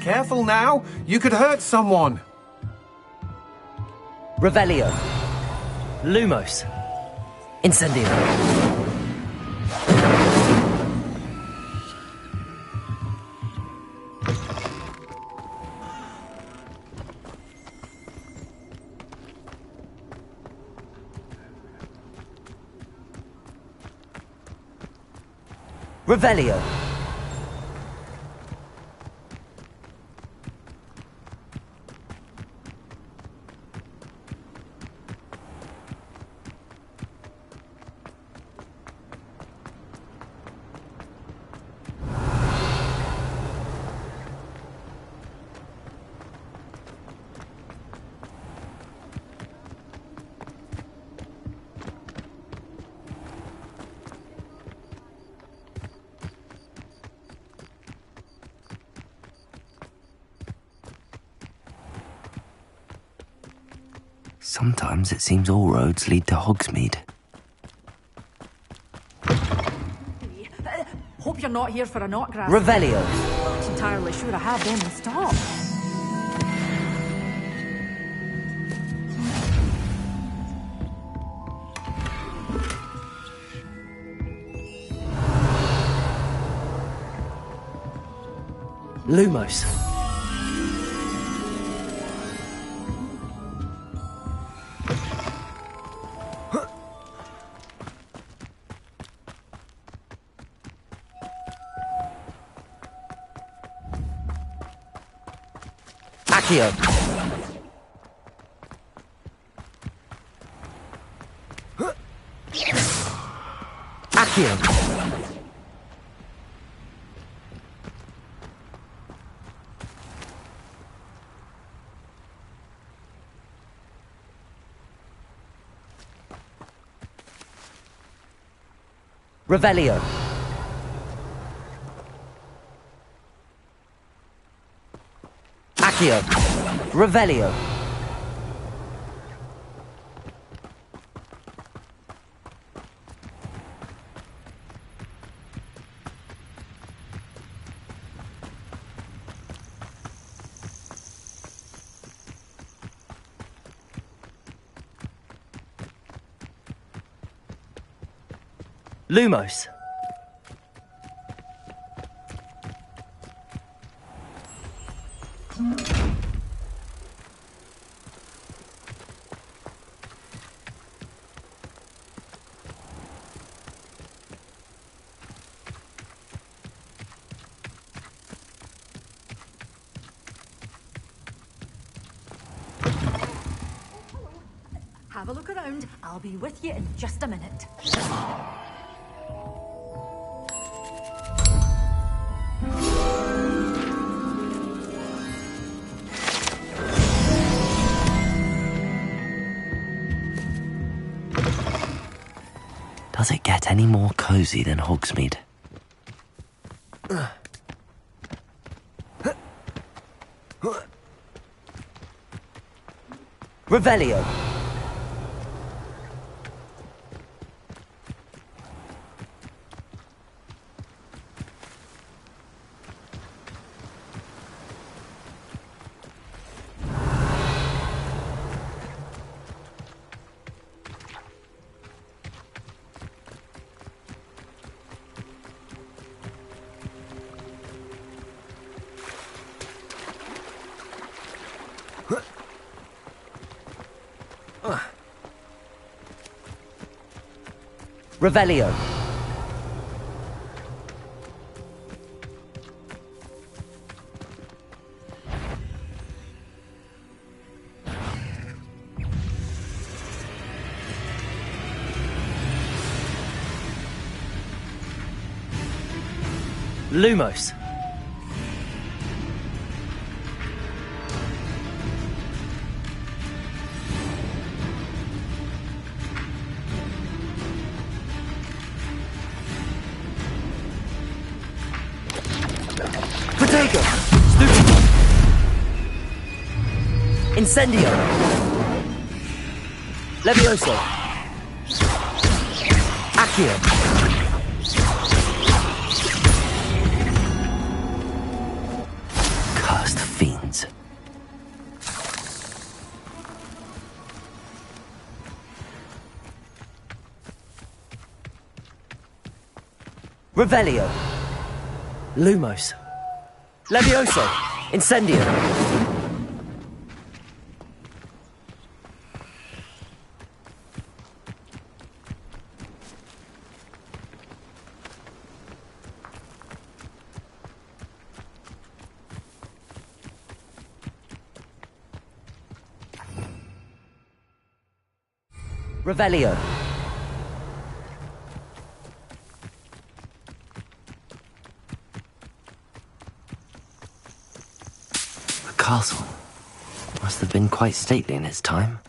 Careful now! You could hurt someone! Revelio. Lumos. Incendio. Revelio. Sometimes it seems all roads lead to Hogsmeade. Hope you're not here for an autograph. Revelio. Not entirely sure I have them in stock. Lumos. Accio. Accio. Revelio. Accio. Revelio. Lumos. Have a look around. I'll be with you in just a minute. Does it get any more cozy than Hogsmeade? Revelio. Revelio. Lumos. Protego. Stupid. Incendio. Levioso. Accio. Cursed fiends. Revelio. Lumos. Levioso. Incendio. Revelio. The castle must have been quite stately in its time.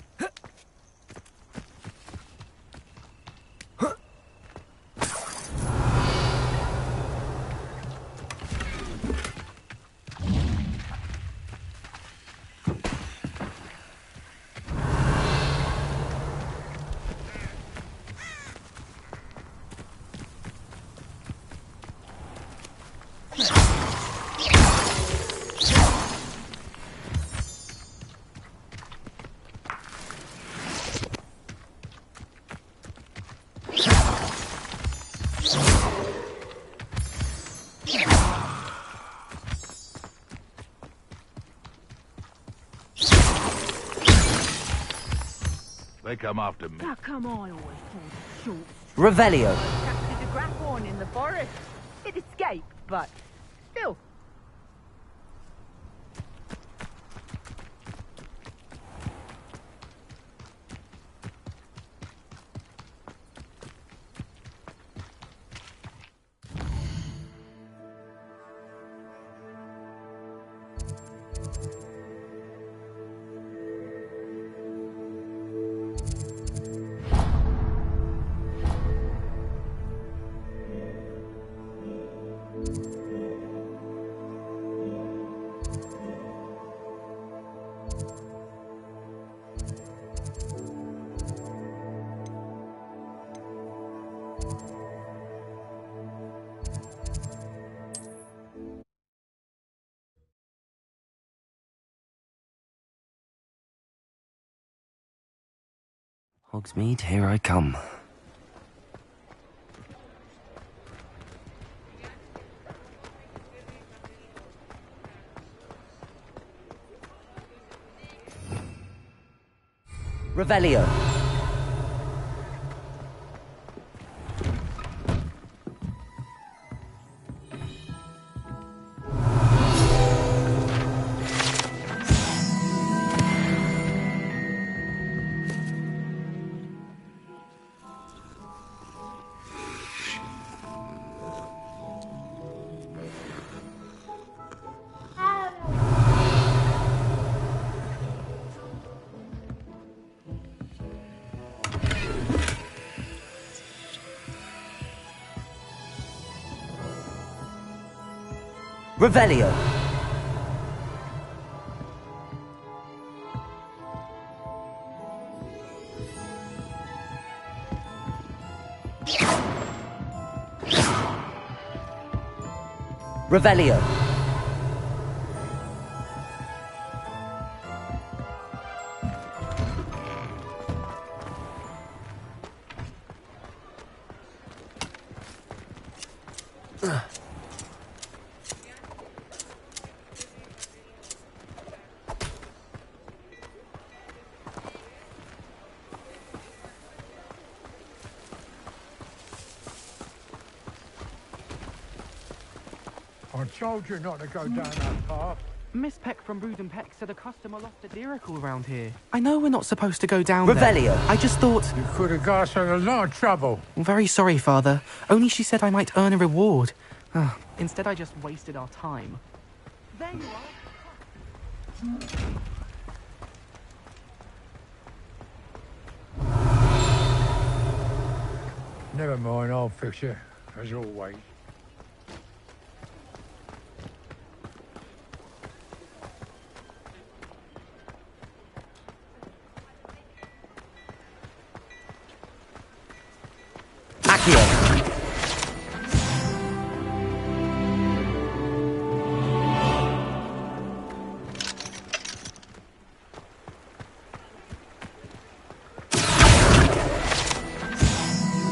They come after me. How come I always fall short? Revelio. Captured a grapphorn in the forest. It escaped, but still. Hogsmeade, here I come. Revelio. Revelio. Revelio. I told you not to go down that path. Miss Peck from Brood and Peck said a customer lost a deeracle around here. I know we're not supposed to go down Revelio. there. I just thought... You could have got us in a lot of trouble. I'm very sorry, Father. Only she said I might earn a reward. Instead, I just wasted our time. There you are. Never mind, I'll fix it, as always.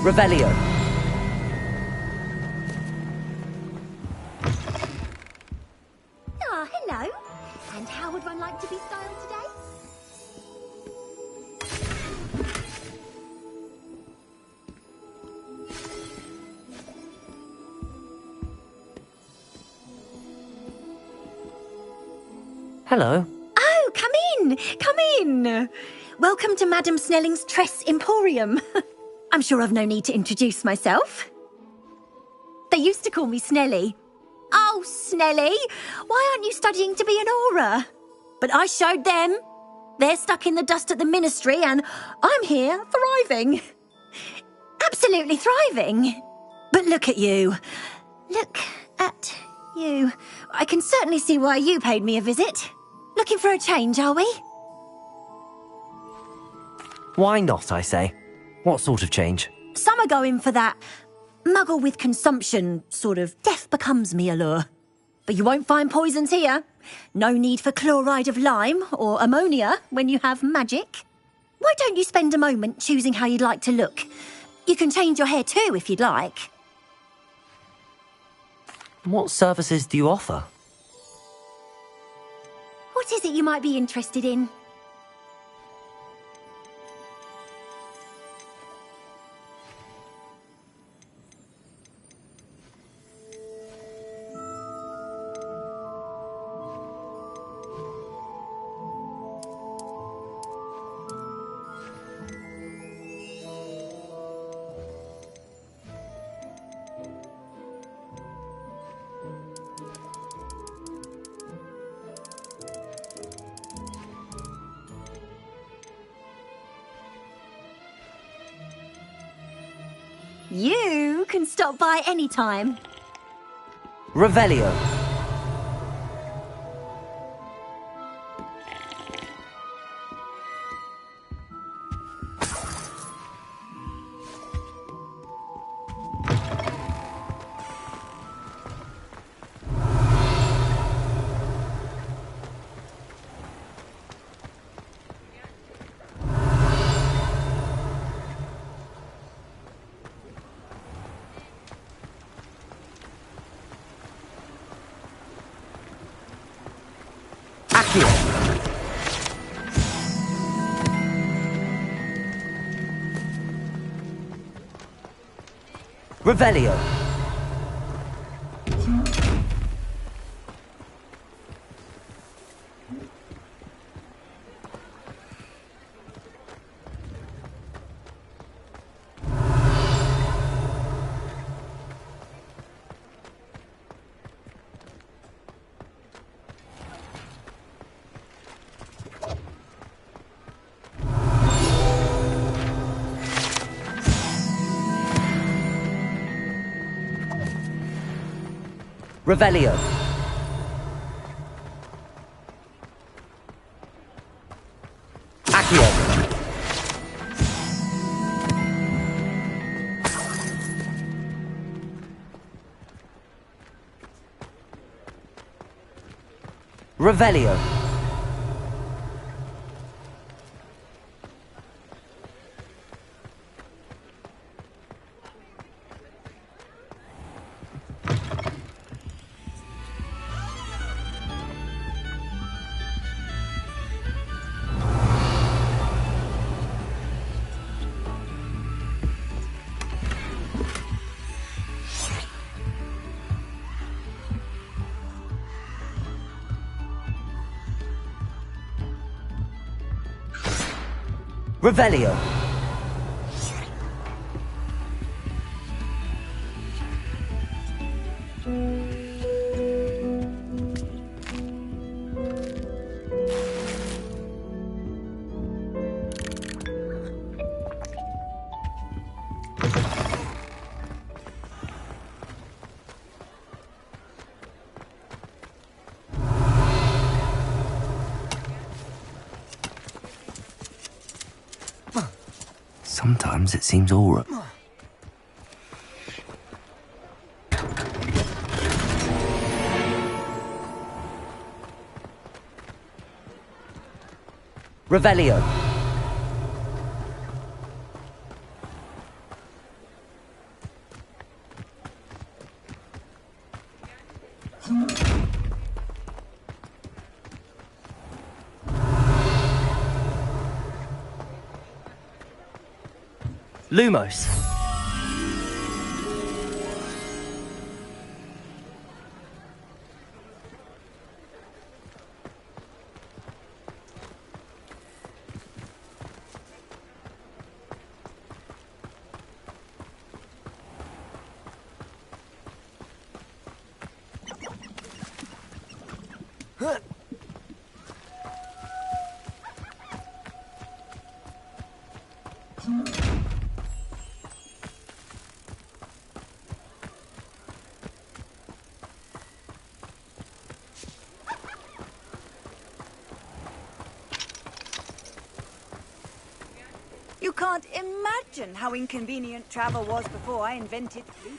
Revelio. Ah, hello. And how would one like to be styled today? Hello. Oh, come in. Come in. Welcome to Madam Snelling's Tress Emporium. I'm sure I've no need to introduce myself. They used to call me Snelly. Oh, Snelly, why aren't you studying to be an aura? But I showed them. They're stuck in the dust at the ministry and I'm here thriving. Absolutely thriving. But look at you. Look at you. I can certainly see why you paid me a visit. Looking for a change, are we? Why not, I say? What sort of change? Some are going for that muggle with consumption, sort of death becomes me allure. But you won't find poisons here. No need for chloride of lime or ammonia when you have magic. Why don't you spend a moment choosing how you'd like to look? You can change your hair too if you'd like. What services do you offer? What is it you might be interested in? You can stop by any time. Revelio. Revelio. Revelio. Accio. Revelio. Revelio. Sometimes it seems all right. Revelio. Lumos. You can't imagine how inconvenient travel was before I invented fleet.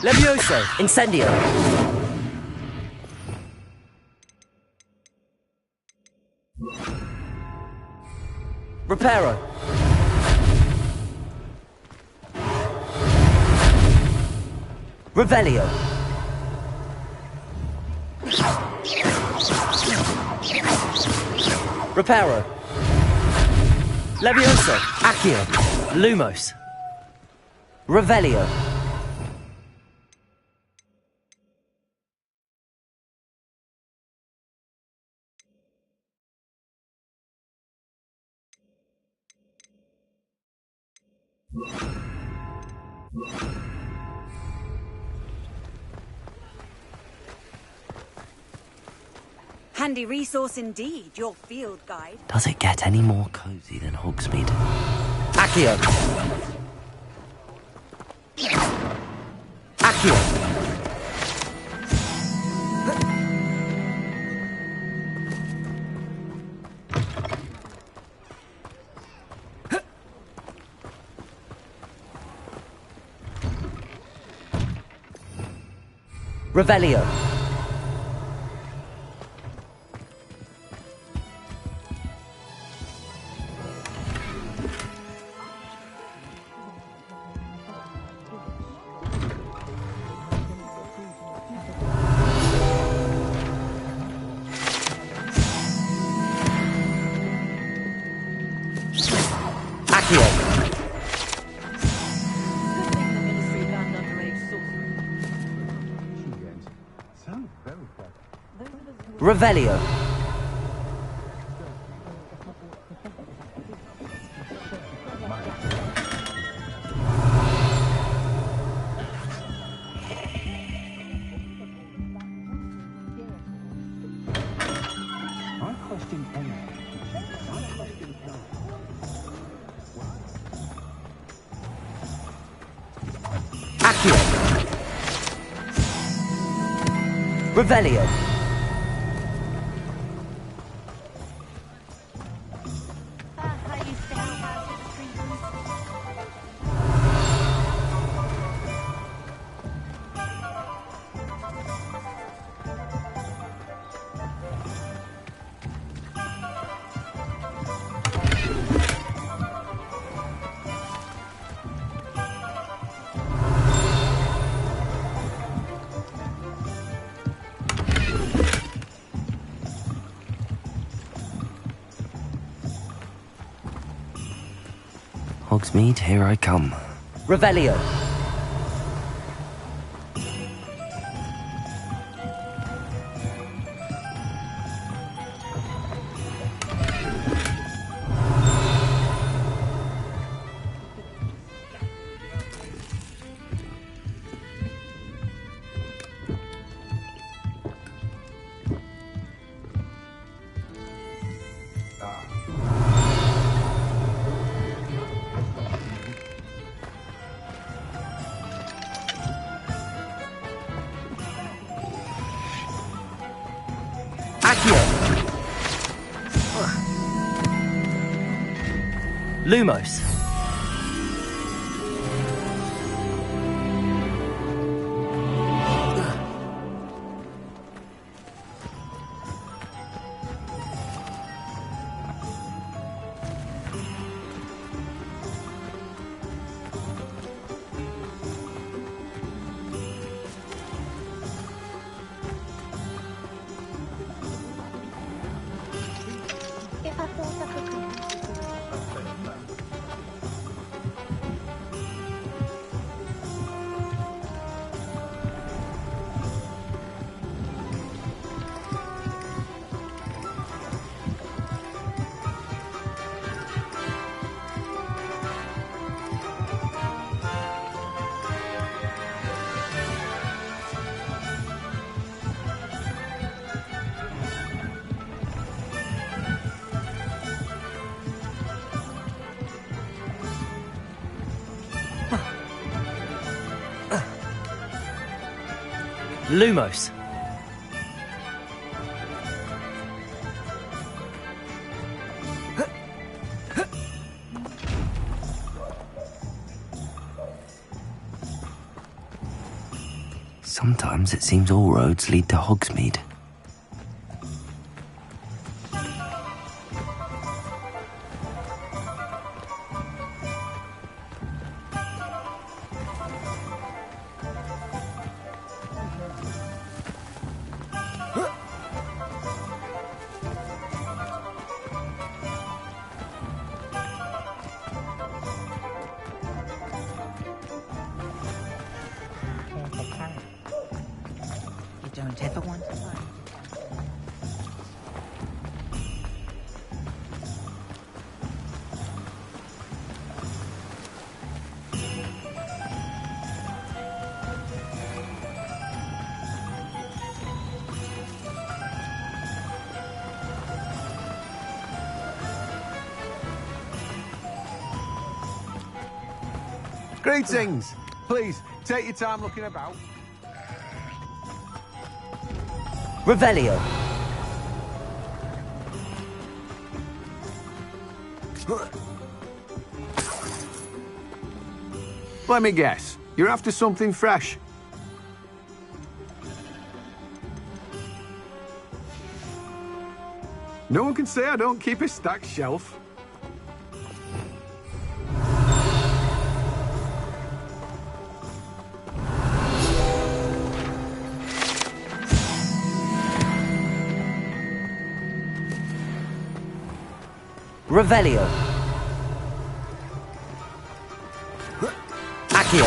Levioso, Incendio. Reparo. Revelio. Reparo. Levioso, Accio, Lumos. Revelio. Handy resource indeed, your field guide. Does it get any more cozy than Hogsmeade? Accio. Accio. Revelio. Revelio. Accio. Revelio. Hogsmeade, here I come. Revelio. Lumos. Lumos. Sometimes it seems all roads lead to Hogsmeade. Don't ever want to find. Greetings. Please, take your time looking about. Revelio. Let me guess. You're after something fresh. No one can say I don't keep a stacked shelf. Revelio. Accio.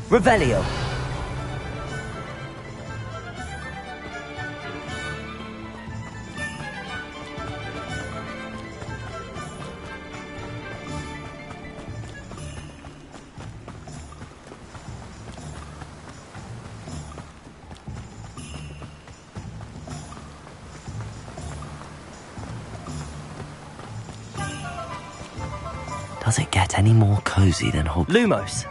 Revelio. Does it get any more cozy than Lumos?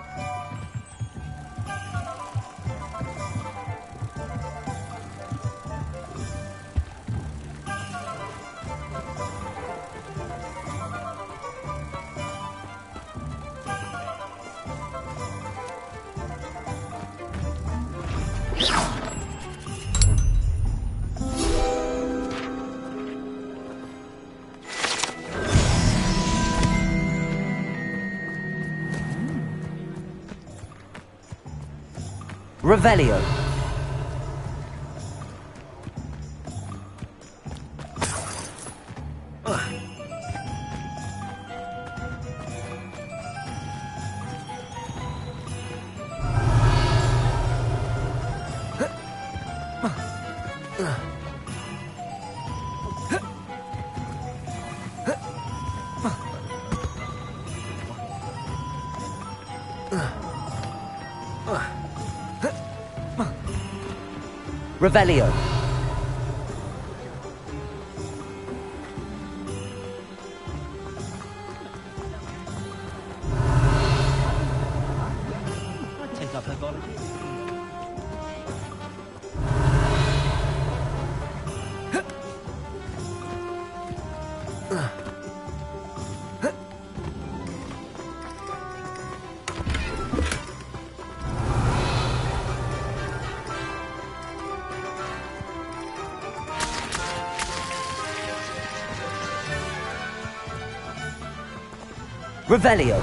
Revelio. Revelio. Take up pathology. Revelio.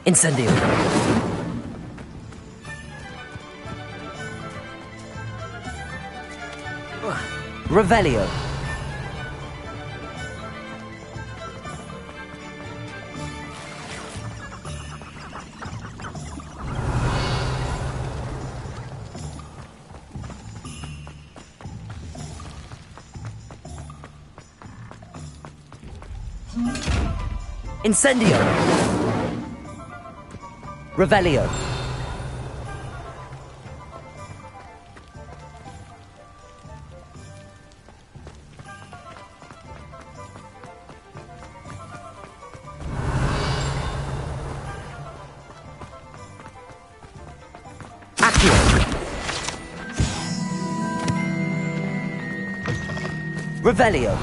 Incendio. Revelio. Incendio. Revelio. Accio. Revelio.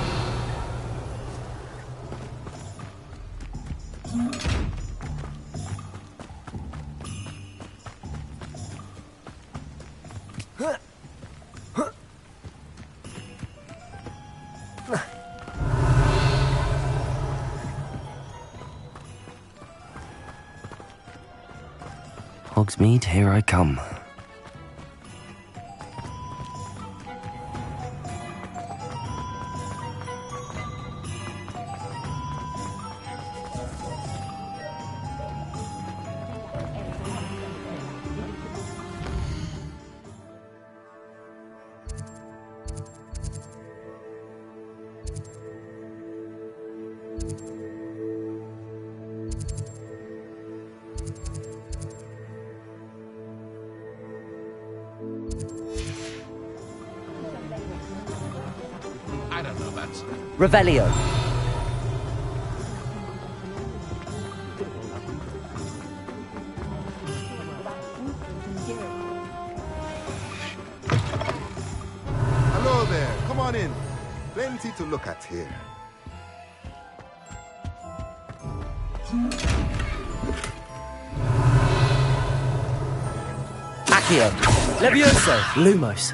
Hogsmeade, here I come. I don't know, that's... Revelio. on in. Plenty to look at here. Accio, Levioso, Lumos.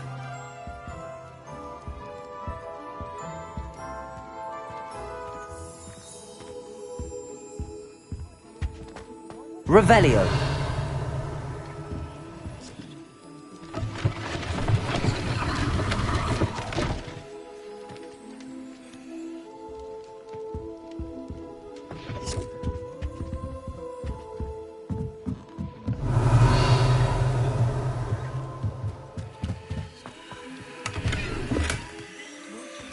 Revelio.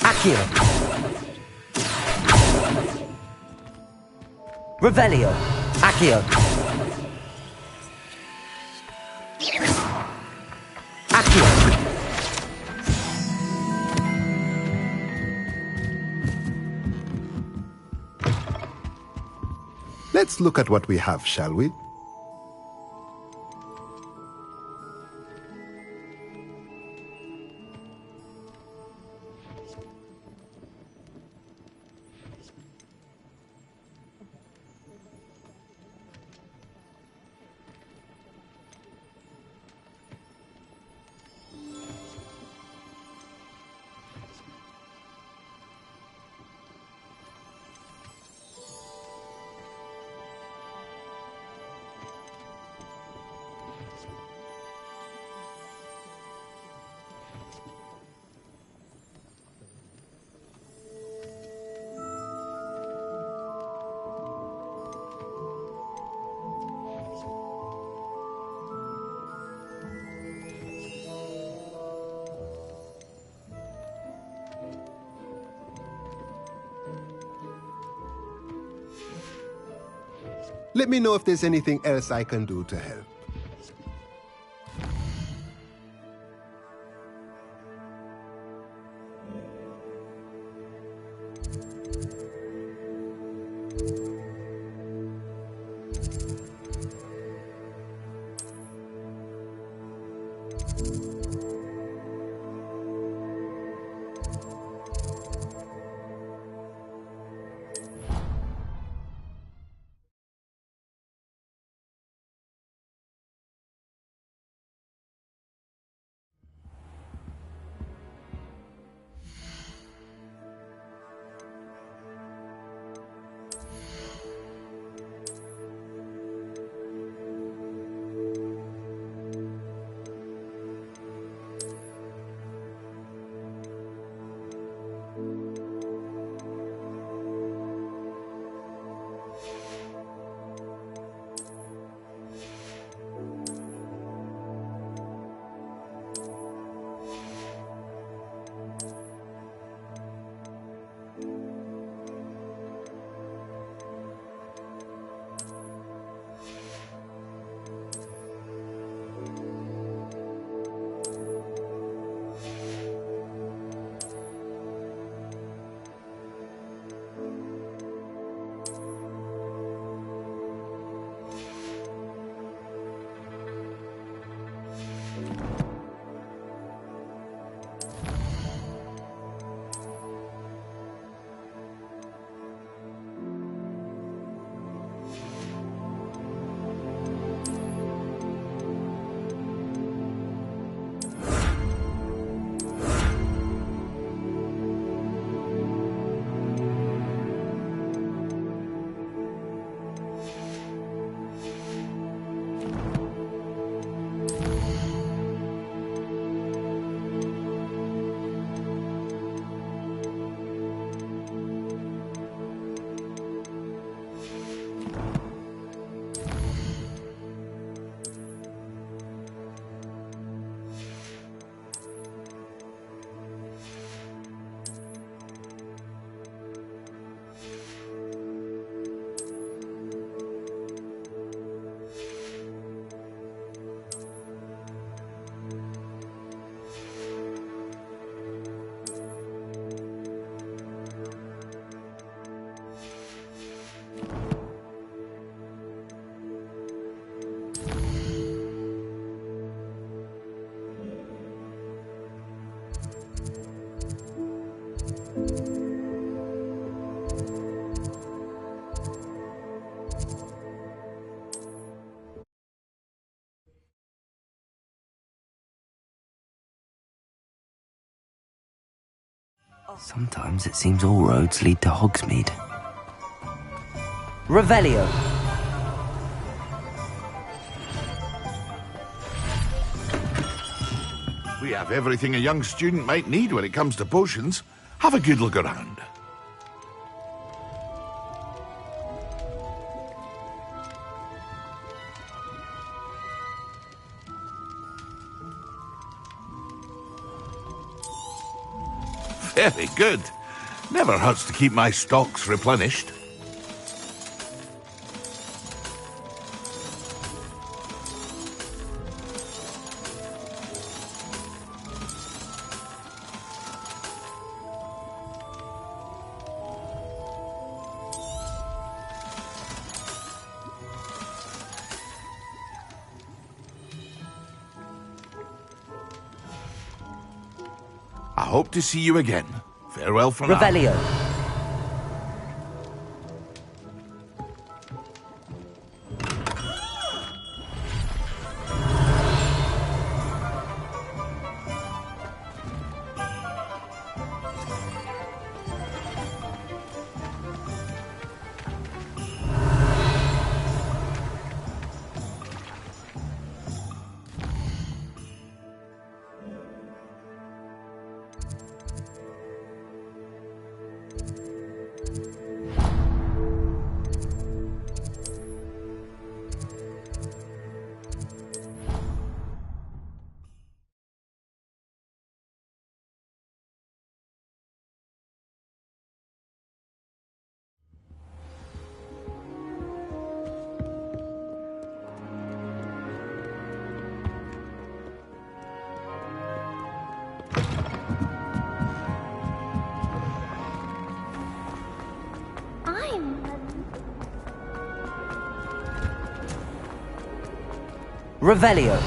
Accio. Revelio. Accio. Accio. Let's look at what we have, shall we? Let me know if there's anything else I can do to help. Sometimes it seems all roads lead to Hogsmeade. Revelio. We have everything a young student might need when it comes to potions. Have a good look around. Very good. Never hurts to keep my stocks replenished. I hope to see you again. Farewell for now. Revelio. Revelio.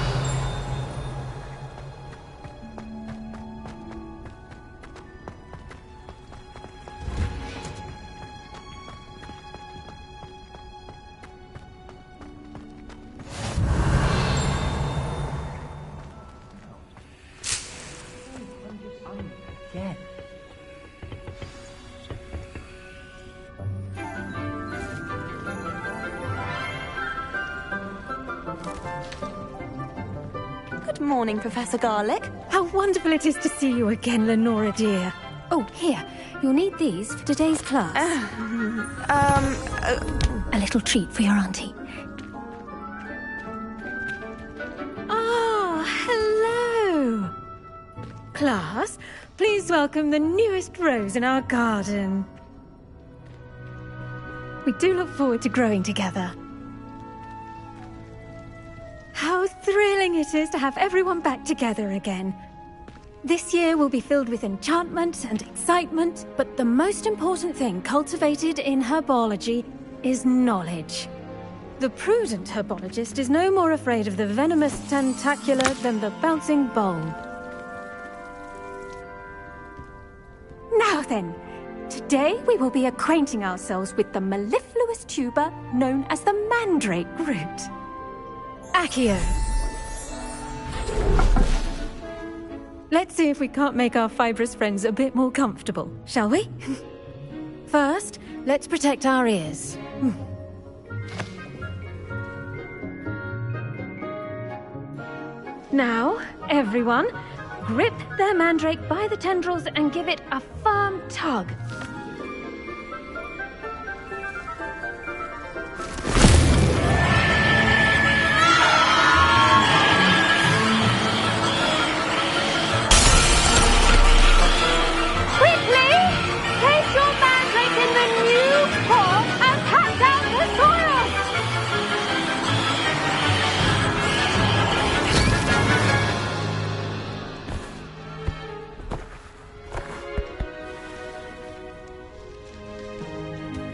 Yeah. Good morning, Professor Garlick. How wonderful it is to see you again, Lenora dear. Oh, here. You'll need these for today's class. A little treat for your auntie. Ah, hello. Class, please welcome the newest rose in our garden. We do look forward to growing together. How thrilling it is to have everyone back together again. This year will be filled with enchantment and excitement, but the most important thing cultivated in herbology is knowledge. The prudent herbologist is no more afraid of the venomous tentacula than the bouncing bulb. Now then, today we will be acquainting ourselves with the mellifluous tuber known as the mandrake root. Accio. Let's see if we can't make our fibrous friends a bit more comfortable, shall we? First, let's protect our ears. Now, everyone, grip their mandrake by the tendrils and give it a firm tug.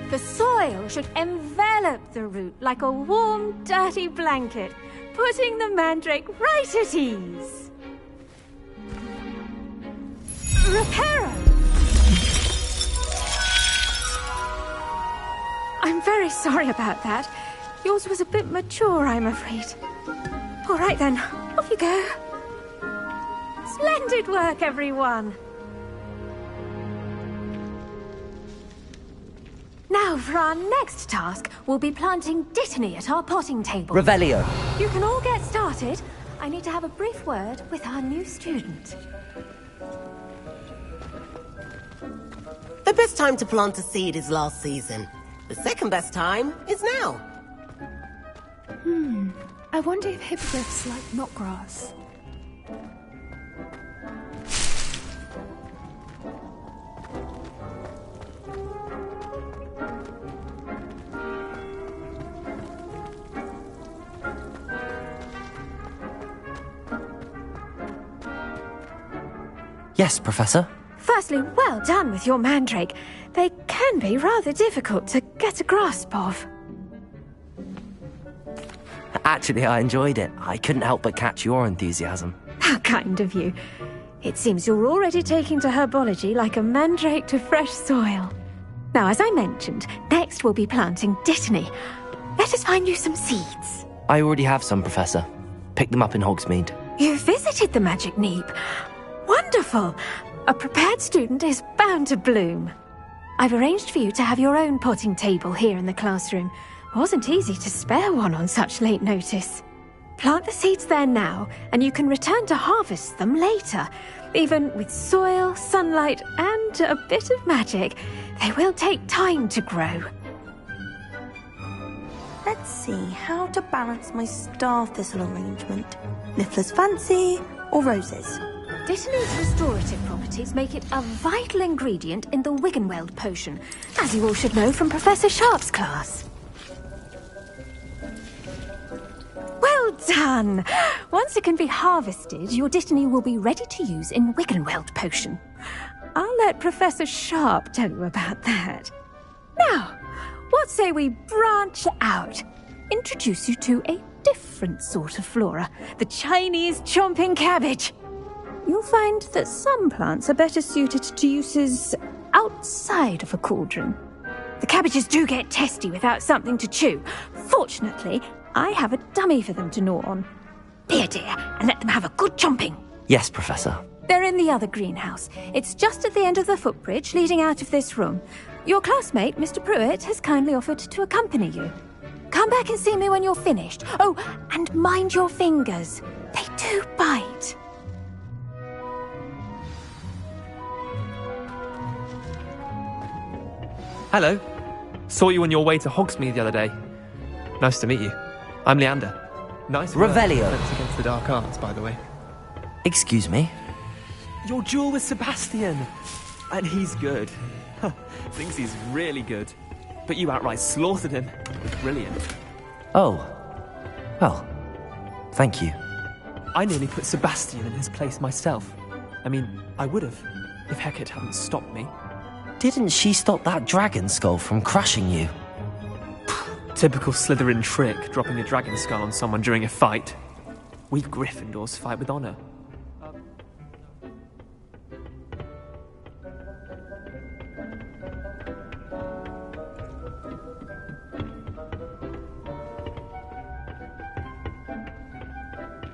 The soil should envelop the root like a warm, dirty blanket, putting the mandrake right at ease. Reparo! I'm very sorry about that. Yours was a bit mature, I'm afraid. All right then, off you go. Splendid work, everyone. Now, for our next task, we'll be planting Dittany at our potting table. Revelio. You can all get started. I need to have a brief word with our new student. The best time to plant a seed is last season. The second best time is now. I wonder if hippogriffs like knotgrass. Yes, Professor. Firstly, well done with your mandrake. They can be rather difficult to get a grasp of. Actually, I enjoyed it. I couldn't help but catch your enthusiasm. How kind of you. It seems you're already taking to herbology like a mandrake to fresh soil. Now, as I mentioned, next we'll be planting Dittany. Let us find you some seeds. I already have some, Professor. Picked them up in Hogsmeade. You visited the Magic Neep. Wonderful! A prepared student is bound to bloom. I've arranged for you to have your own potting table here in the classroom. Wasn't easy to spare one on such late notice. Plant the seeds there now, and you can return to harvest them later. Even with soil, sunlight, and a bit of magic, they will take time to grow. Let's see how to balance my star thistle arrangement. Niffler's fancy or roses? Dittany's restorative properties make it a vital ingredient in the Wiggenweld potion, as you all should know from Professor Sharp's class. Well done! Once it can be harvested, your Dittany will be ready to use in Wiggenweld potion. I'll let Professor Sharp tell you about that. Now, what say we branch out? Introduce you to a different sort of flora, the Chinese chomping cabbage. You'll find that some plants are better suited to uses outside of a cauldron. The cabbages do get testy without something to chew. Fortunately, I have a dummy for them to gnaw on. Be a dear and let them have a good chomping. Yes, Professor. They're in the other greenhouse. It's just at the end of the footbridge leading out of this room. Your classmate, Mr. Pruitt, has kindly offered to accompany you. Come back and see me when you're finished. Oh, and mind your fingers. They do bite. Hello. Saw you on your way to Hogsmeade the other day. Nice to meet you. I'm Leander. Nice Revelio. Defense against the dark arts, by the way. Excuse me? Your duel with Sebastian. And he's good. Thinks he's really good. But you outright slaughtered him. Brilliant. Oh. Well, thank you. I nearly put Sebastian in his place myself. I mean, I would have, if Hecate hadn't stopped me. Didn't she stop that dragon skull from crushing you? Typical Slytherin trick, dropping a dragon skull on someone during a fight. We Gryffindors fight with honor.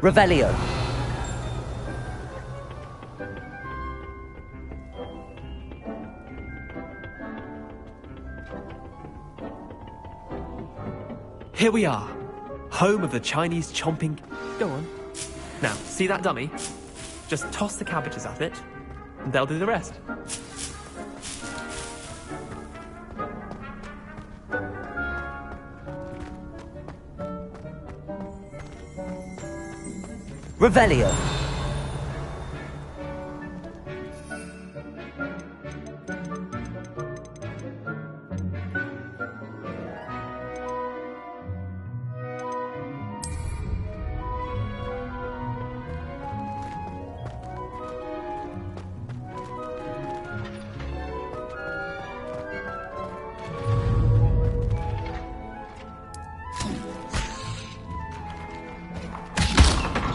Revelio. Here we are, home of the Chinese chomping... Go on. Now, see that dummy? Just toss the cabbages at it, and they'll do the rest. Revelio.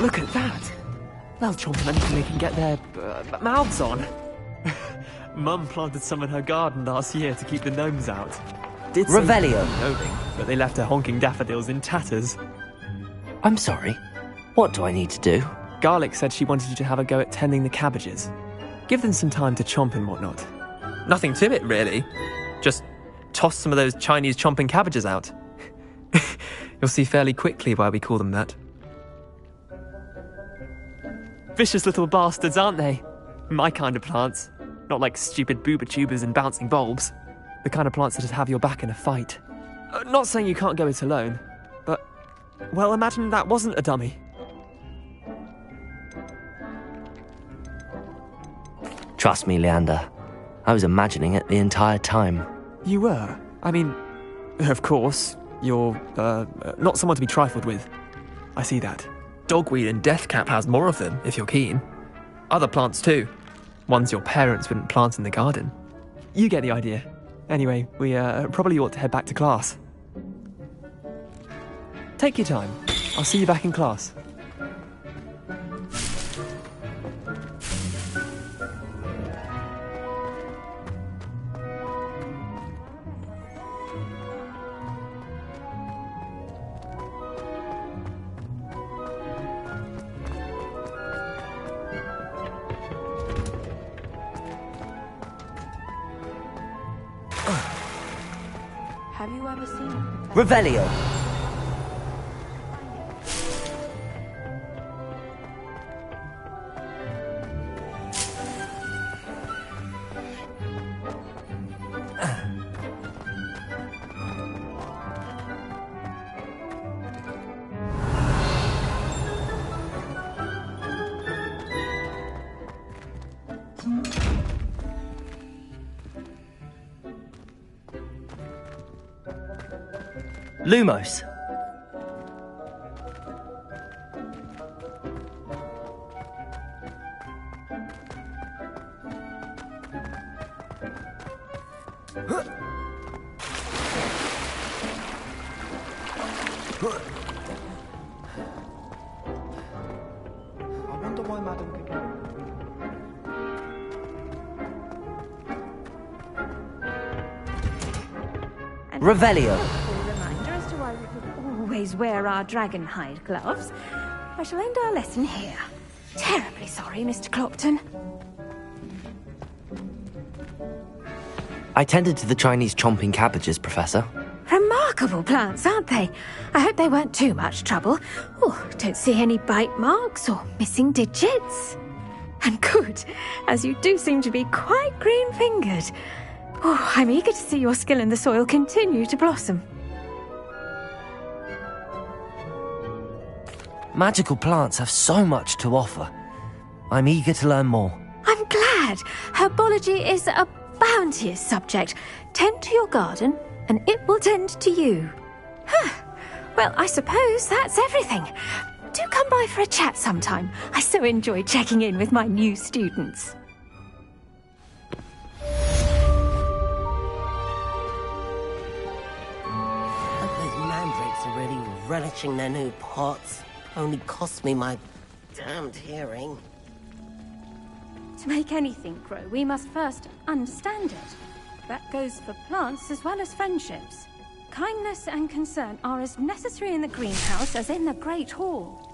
Look at that! They'll chomp on anything they can get their mouths on. Mum planted some in her garden last year to keep the gnomes out. Did Revelio. Gnoming, but they left her honking daffodils in tatters. I'm sorry. What do I need to do? Garlic said she wanted you to have a go at tending the cabbages. Give them some time to chomp and whatnot. Nothing to it, really. Just toss some of those Chinese chomping cabbages out. You'll see fairly quickly why we call them that. Vicious little bastards, aren't they? My kind of plants. Not like stupid booba tubers and bouncing bulbs. The kind of plants that just have your back in a fight. Not saying you can't go it alone, but, well, imagine that wasn't a dummy. Trust me, Leander. I was imagining it the entire time. You were? I mean, of course, you're, not someone to be trifled with. I see that. Dogweed and deathcap has more of them, if you're keen. Other plants too. Ones your parents wouldn't plant in the garden. You get the idea. Anyway, we probably ought to head back to class. Take your time. I'll see you back in class. Have you ever seen Revelio. Lumos. I wonder why Madam could get... Revelio. Reminder as to why we could always wear our dragon hide gloves. I shall end our lesson here. Terribly sorry, Mr. Clopton. I tended to the Chinese chomping cabbages, Professor. Remarkable plants, aren't they? I hope they weren't too much trouble. Oh, don't see any bite marks or missing digits. And good, as you do seem to be quite green-fingered. Oh, I'm eager to see your skill in the soil continue to blossom. Magical plants have so much to offer. I'm eager to learn more. I'm glad. Herbology is a bounteous subject. Tend to your garden, and it will tend to you. Well, I suppose that's everything. Do come by for a chat sometime. I so enjoy checking in with my new students. Those mandrakes are really relishing their new pots. Only cost me my damned hearing. To make anything grow, we must first understand it. That goes for plants as well as friendships. Kindness and concern are as necessary in the greenhouse as in the Great Hall.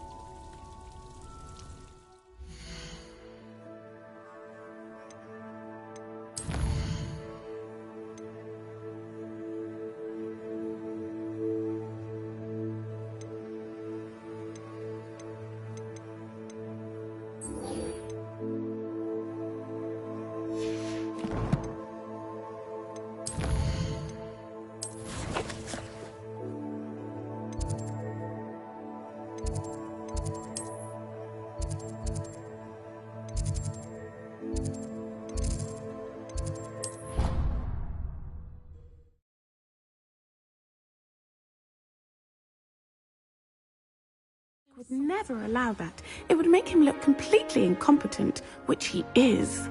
Would never allow that. It would make him look completely incompetent, which he is.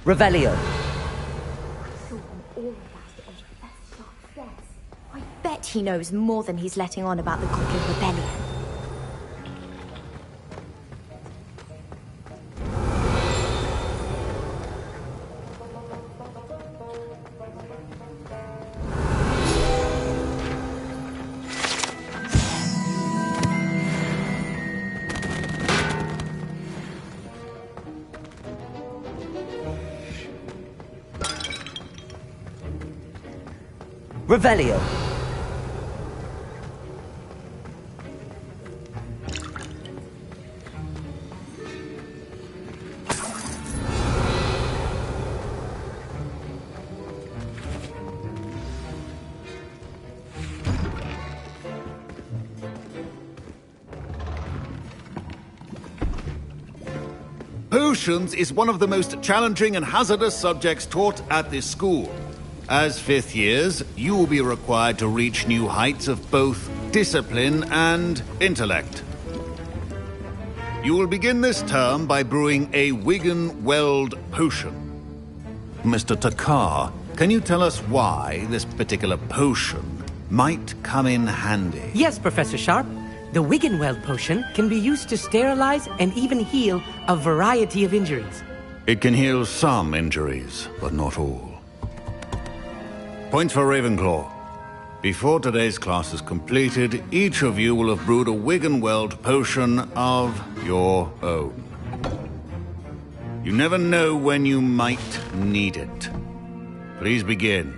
Revelio. I bet he knows more than he's letting on about the Goblin Rebellion. Revelio. Potions is one of the most challenging and hazardous subjects taught at this school. As fifth years, you will be required to reach new heights of both discipline and intellect. You will begin this term by brewing a Wigan-Weld potion. Mr. Takar, can you tell us why this particular potion might come in handy? Yes, Professor Sharp. The Wigan-Weld potion can be used to sterilize and even heal a variety of injuries. It can heal some injuries, but not all. Points for Ravenclaw. Before today's class is completed, each of you will have brewed a Wigan-Weld potion of your own. You never know when you might need it. Please begin.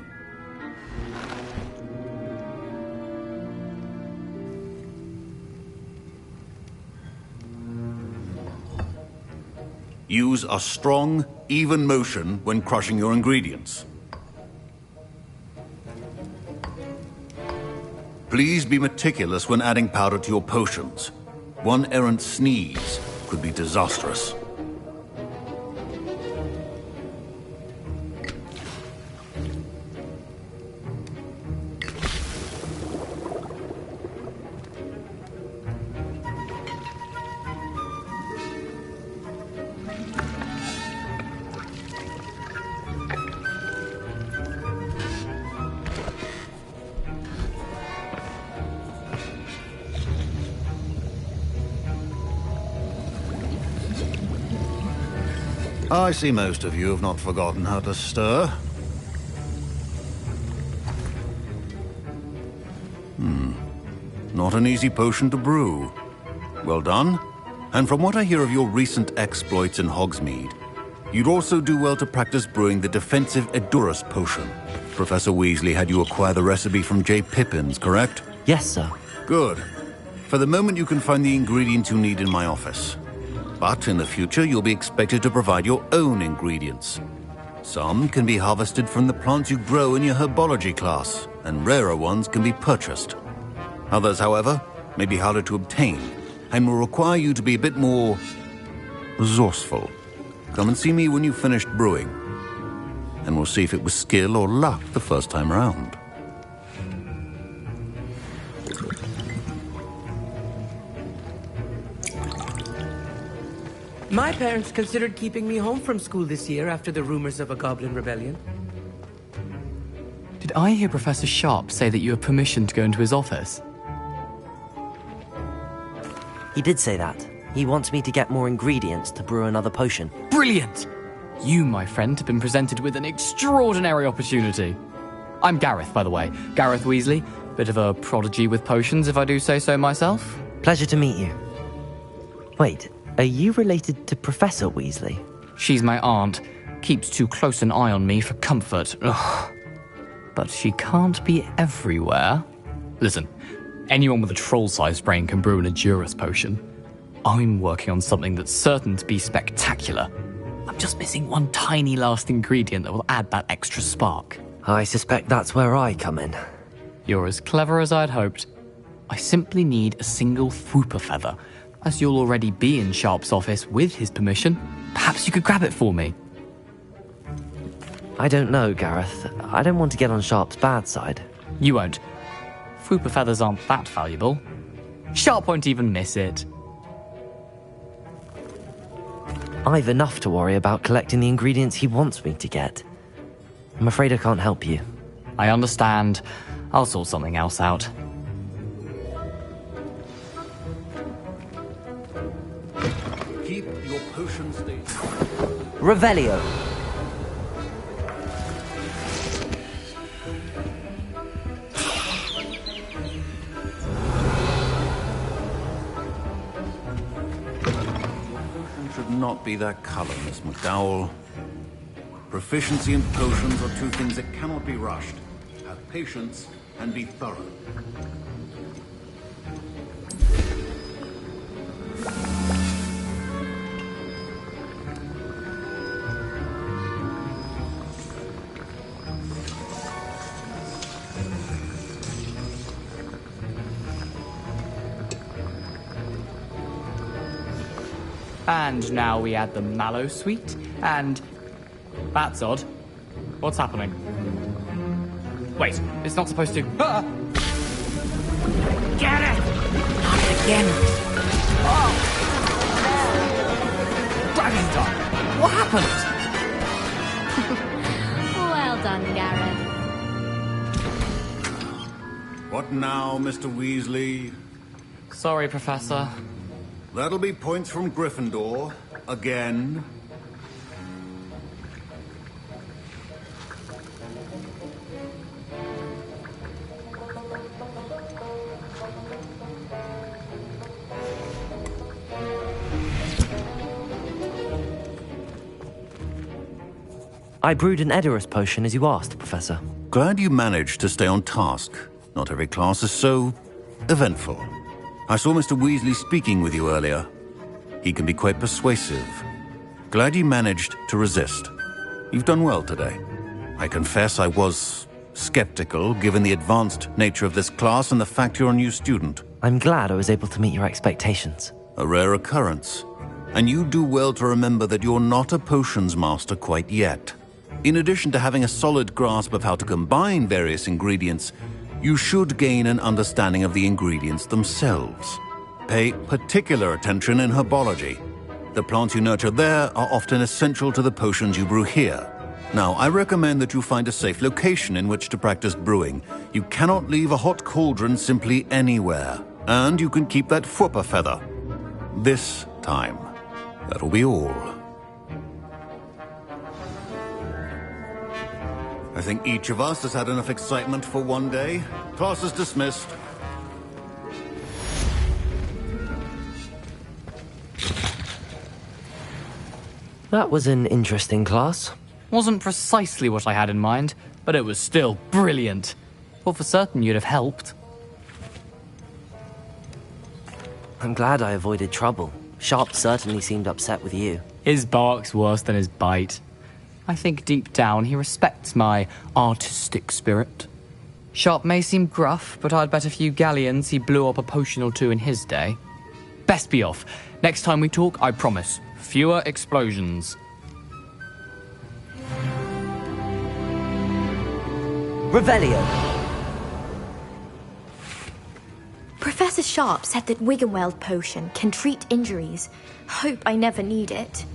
Use a strong, even motion when crushing your ingredients. Please be meticulous when adding powder to your potions. One errant sneeze could be disastrous. I see most of you have not forgotten how to stir. Not an easy potion to brew. Well done. And from what I hear of your recent exploits in Hogsmeade, you'd also do well to practice brewing the defensive Edurus potion. Professor Weasley had you acquire the recipe from J. Pippins, correct? Yes, sir. Good. For the moment, you can find the ingredients you need in my office. But in the future, you'll be expected to provide your own ingredients. Some can be harvested from the plants you grow in your herbology class, and rarer ones can be purchased. Others, however, may be harder to obtain, and will require you to be a bit more resourceful. Come and see me when you've finished brewing, and we'll see if it was skill or luck the first time round. My parents considered keeping me home from school this year after the rumors of a Goblin Rebellion. Did I hear Professor Sharp say that you have permission to go into his office? He did say that. He wants me to get more ingredients to brew another potion. Brilliant! You, my friend, have been presented with an extraordinary opportunity. I'm Gareth, by the way. Gareth Weasley. Bit of a prodigy with potions, if I do say so myself. Pleasure to meet you. Wait, are you related to Professor Weasley? She's my aunt. Keeps too close an eye on me for comfort. Ugh. But she can't be everywhere. Listen, anyone with a troll-sized brain can brew an Edurus potion. I'm working on something that's certain to be spectacular. I'm just missing one tiny last ingredient that will add that extra spark. I suspect that's where I come in. You're as clever as I'd hoped. I simply need a single Fwooper feather. As you'll already be in Sharp's office with his permission, perhaps you could grab it for me. I don't know, Gareth. I don't want to get on Sharp's bad side. You won't. Fwooper feathers aren't that valuable. Sharp won't even miss it. I've enough to worry about collecting the ingredients he wants me to get. I'm afraid I can't help you. I understand. I'll sort something else out. Keep your potion state. Revelio. Should not be that color, Miss McDowell. Proficiency in potions are two things that cannot be rushed. Have patience and be thorough. And now we add the mallow sweet, and... That's odd. What's happening? Wait, it's not supposed to... Ah! Get it! Not again! Oh! Dragonstar! What happened? Well done, Gareth. What now, Mr. Weasley? Sorry, Professor. That'll be points from Gryffindor. Again. I brewed an Edorus potion as you asked, Professor. Glad you managed to stay on task. Not every class is so eventful. I saw Mr. Weasley speaking with you earlier. He can be quite persuasive. Glad you managed to resist. You've done well today. I confess I was skeptical, given the advanced nature of this class and the fact you're a new student. I'm glad I was able to meet your expectations. A rare occurrence. And you do well to remember that you're not a potions master quite yet. In addition to having a solid grasp of how to combine various ingredients, you should gain an understanding of the ingredients themselves. Pay particular attention in herbology. The plants you nurture there are often essential to the potions you brew here. Now, I recommend that you find a safe location in which to practice brewing. You cannot leave a hot cauldron simply anywhere. And you can keep that Fwooper feather. This time. That'll be all. I think each of us has had enough excitement for one day. Class is dismissed. That was an interesting class. Wasn't precisely what I had in mind, but it was still brilliant. Thought for certain you'd have helped. I'm glad I avoided trouble. Sharp certainly seemed upset with you. His bark's worse than his bite. I think deep down he respects my artistic spirit. Sharp may seem gruff, but I'd bet a few galleons he blew up a potion or two in his day. Best be off. Next time we talk, I promise, fewer explosions. Revelio. Professor Sharp said that Wiggenweld potion can treat injuries. Hope I never need it.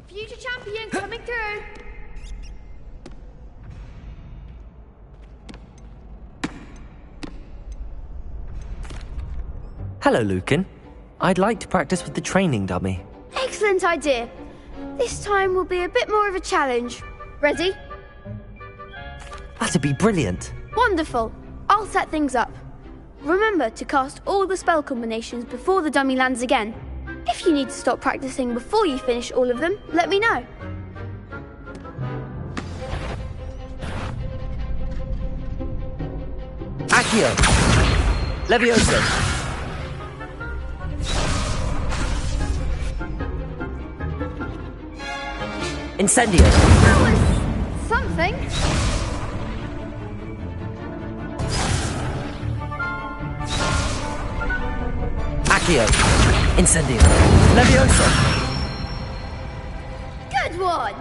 Future champion coming through. Hello, Lucan. I'd like to practice with the training dummy. Excellent idea. This time will be a bit more of a challenge. Ready? That'd be brilliant. Wonderful. I'll set things up. Remember to cast all the spell combinations before the dummy lands again. If you need to stop practicing before you finish all of them, let me know. Accio. Levioso. Incendio. That was something. Accio. Incendio. Levioso. Good one.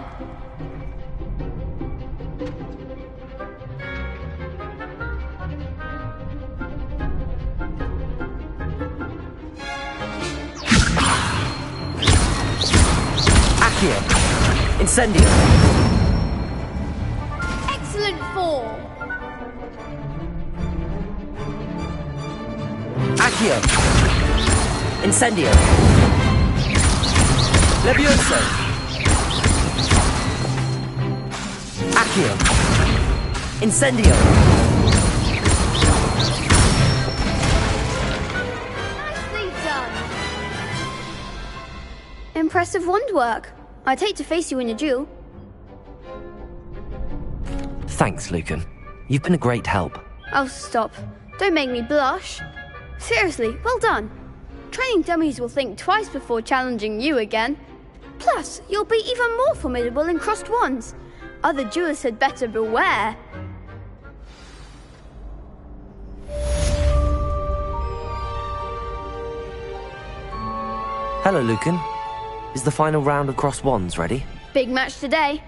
Accio. Incendio. Excellent form. Accio. Incendio. Levioso. Accio. Incendio. Nicely done. Impressive wand work. I'd hate to face you in a duel. Thanks, Lucan. You've been a great help. Oh, stop. Don't make me blush. Seriously, well done. Training dummies will think twice before challenging you again. Plus, you'll be even more formidable in crossed wands. Other duelists had better beware. Hello, Lucan. Is the final round of crossed wands ready? Big match today.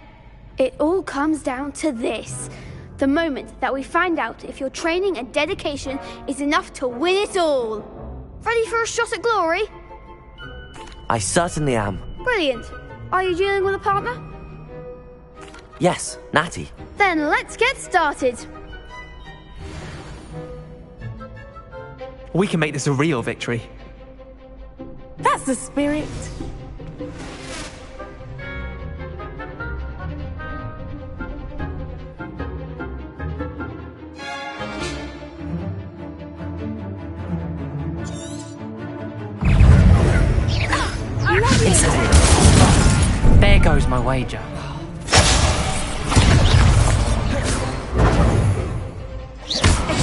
It all comes down to this. The moment that we find out if your training and dedication is enough to win it all. Ready for a shot at glory? I certainly am. Brilliant. Are you dealing with a partner? Yes, Natty. Then let's get started. We can make this a real victory. That's the spirit. There goes my wager.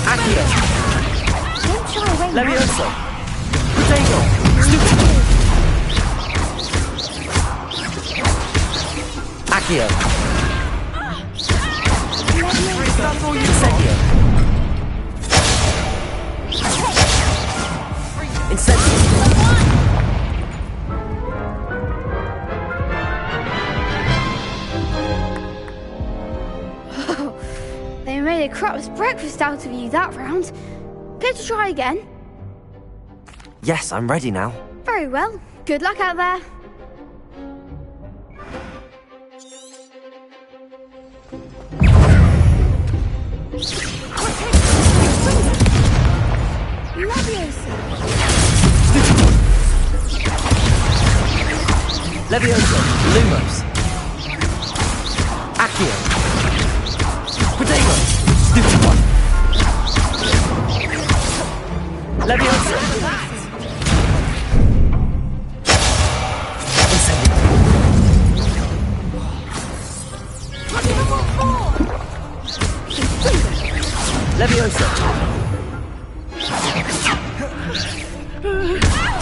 Accio. Don't shy away now. Levioso. Protego. Stupid. Accio. Incendio. Incendio. They made a crap's breakfast out of you that round. Care to try again? Yes, I'm ready now. Very well. Good luck out there. Levioso. Lumos. Accio. Protego. Stupid one. Levioso. Incendio. Levioso.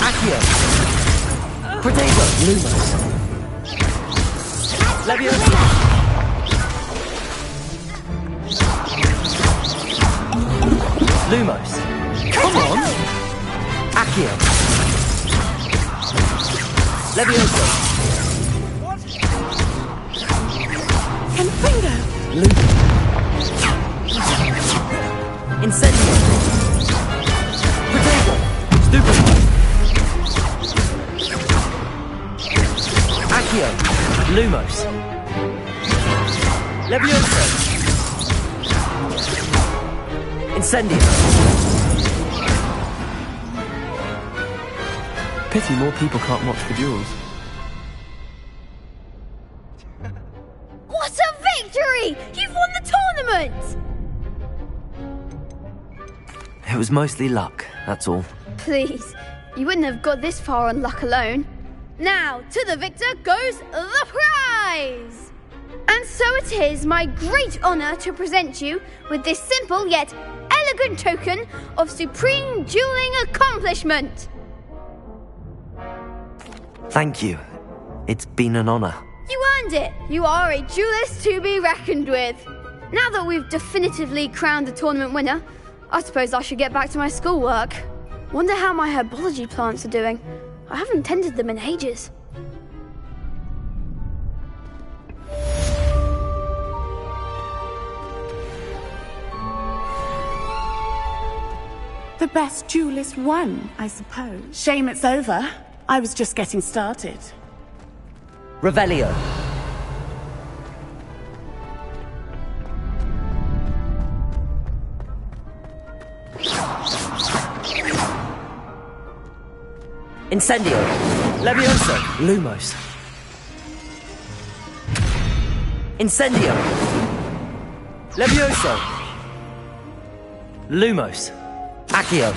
Accio. Protego. Lumos. Levioso. Lumos. Come on. Accio. Levioso. Confringo. Lumos. Incendio. Protego. Stupid one. Accio. Lumos. Levioso. Incendio. Pity more people can't watch the duels. What a victory! You've won the tournament! It was mostly luck, that's all. Please, you wouldn't have got this far on luck alone. Now, to the victor goes the prize! And so it is my great honour to present you with this simple yet elegant token of supreme dueling accomplishment. Thank you. It's been an honour. You earned it. You are a duelist to be reckoned with. Now that we've definitively crowned the tournament winner, I suppose I should get back to my schoolwork. Wonder how my herbology plants are doing. I haven't tended them in ages. The best duelist won, I suppose. Shame it's over. I was just getting started. Revelio. Incendio. Levioso. Lumos. Incendio. Levioso. Lumos. Accio.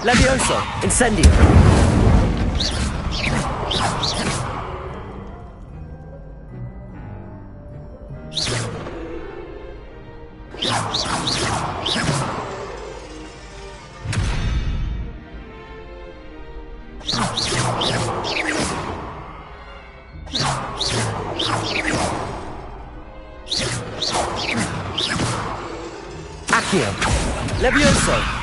Levioso. Incendio. Accio. Levioso.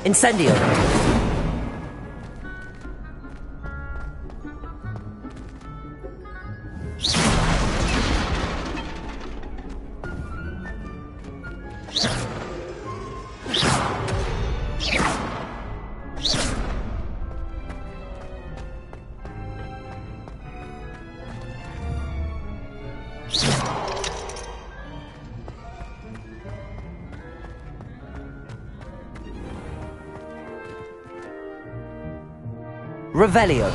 Incendio. Revelio.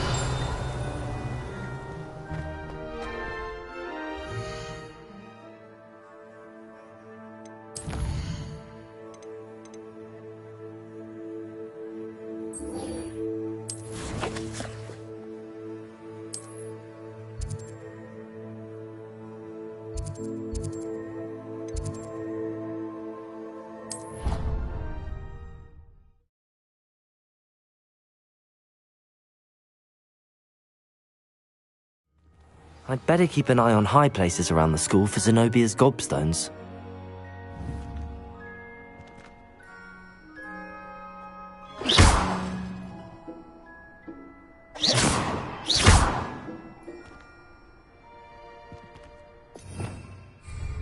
I'd better keep an eye on high places around the school for Zenobia's gobstones.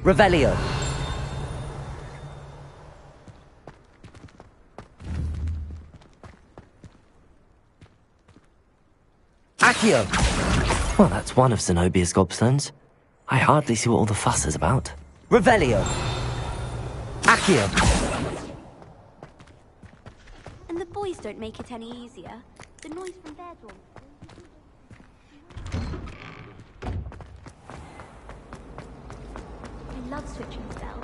Revelio. Accio. Well, that's one of Zenobia's gobstones. I hardly see what all the fuss is about. Revelio. Accio. And the boys don't make it any easier. The noise from their door. I love switching spells.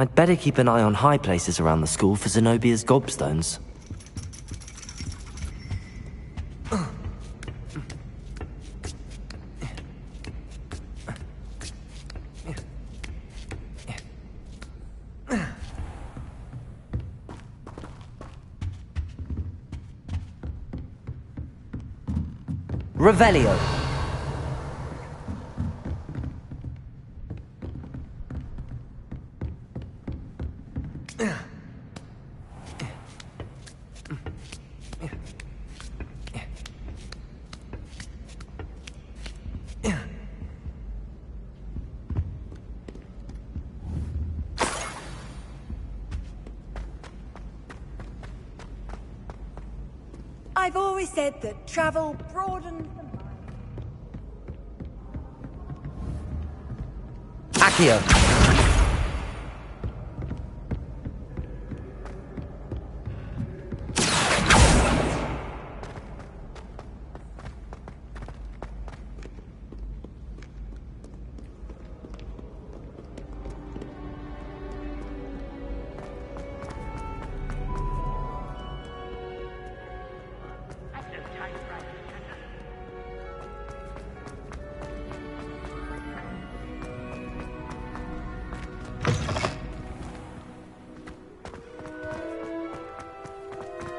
I'd better keep an eye on high places around the school for Zenobia's gobstones. Revelio. I've always said that travel broadens the mind. Accio.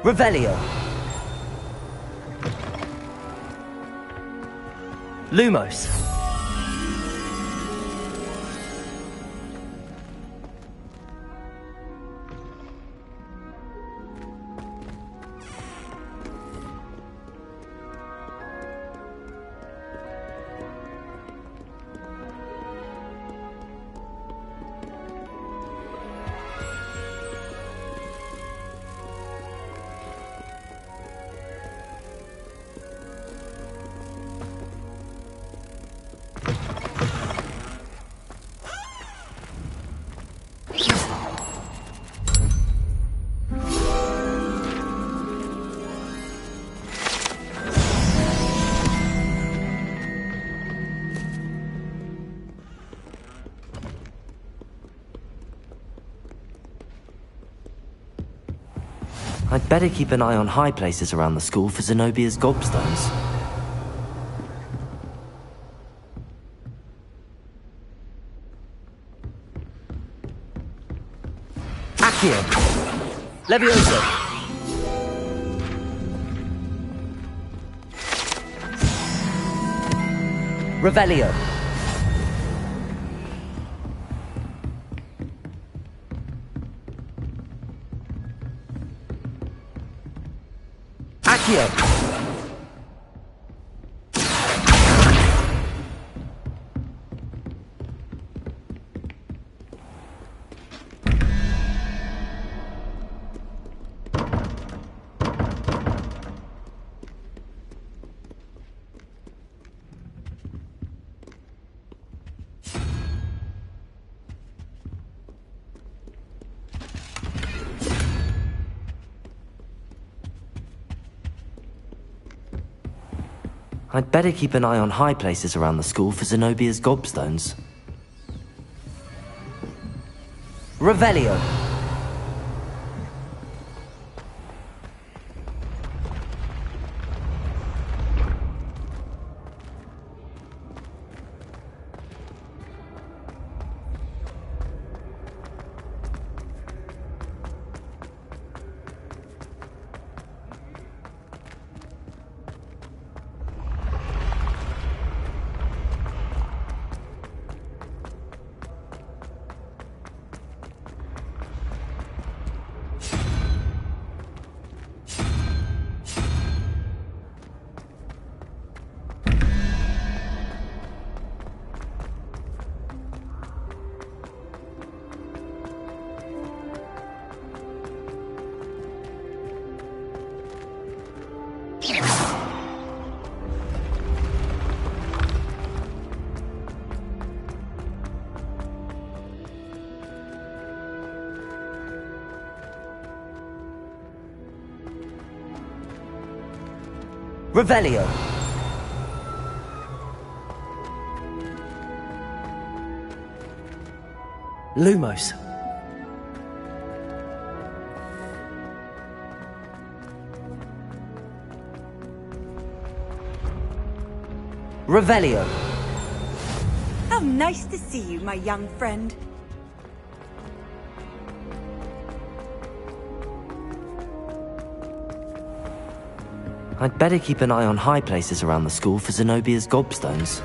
Revelio. Lumos. I'd better keep an eye on high places around the school for Zenobia's gobstones. Accio. Levioso. Revelio. Accio. I'd better keep an eye on high places around the school for Zenobia's gobstones. Revelio. Revelio. Lumos. Revelio. How nice to see you, my young friend. I'd better keep an eye on high places around the school for Zenobia's gobstones.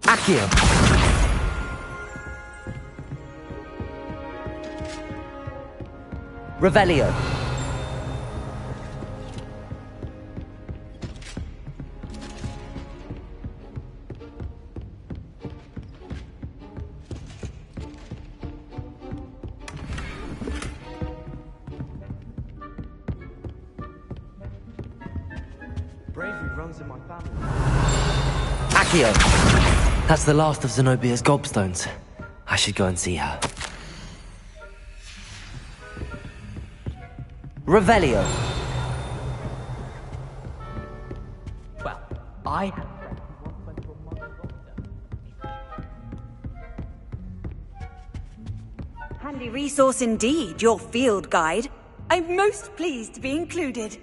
Accio! Revelio. Bravery runs in my family. Accio! That's the last of Zenobia's gobstones. I should go and see her. Revelio. Well, I... Handy resource indeed, your field guide. I'm most pleased to be included.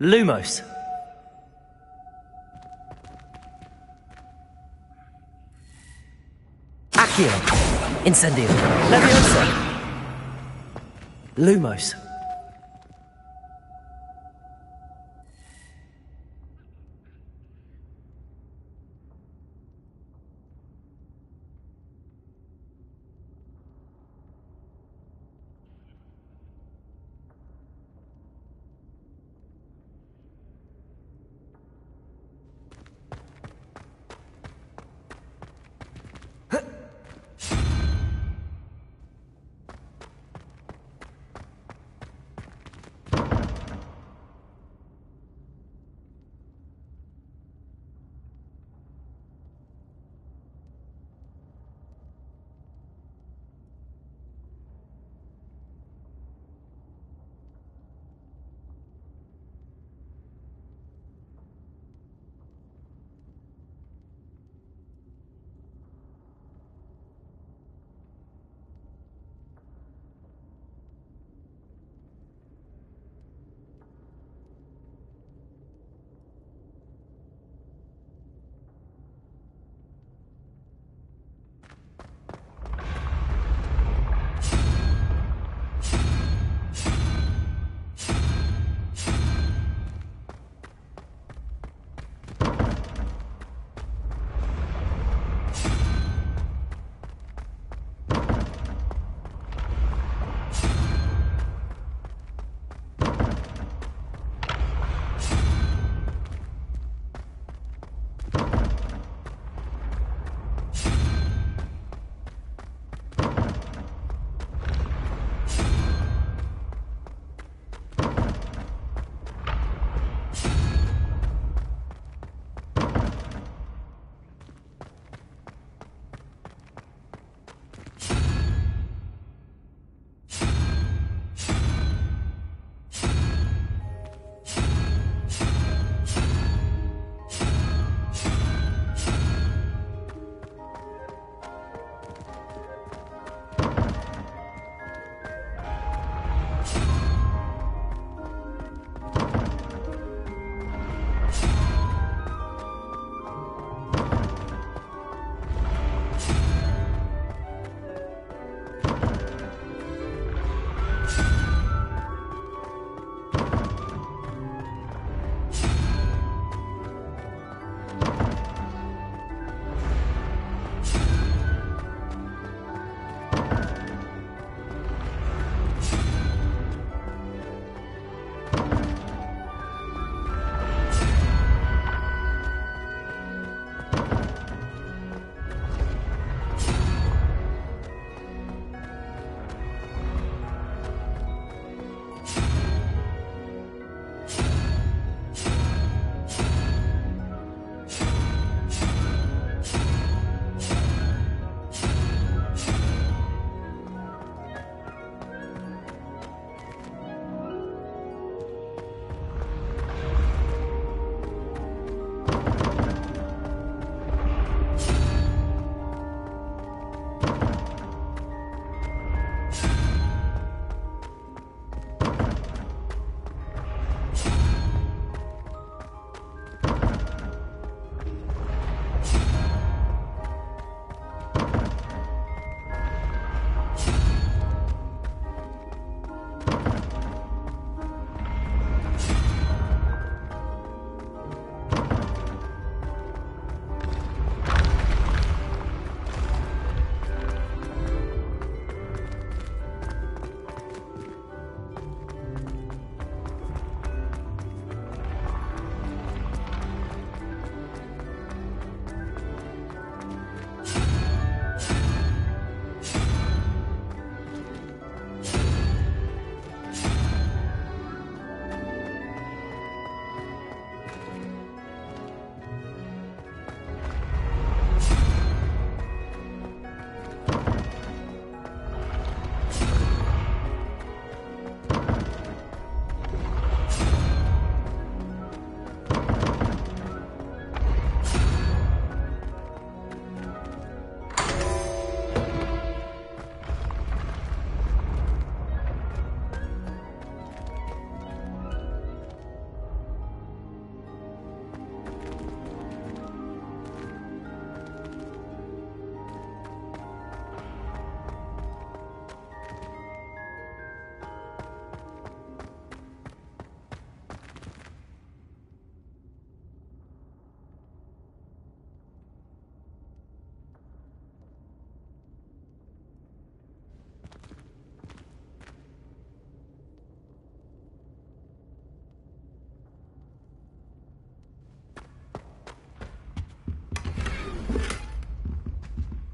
Lumos. Accio. Incendio. Leviosa. Lumos.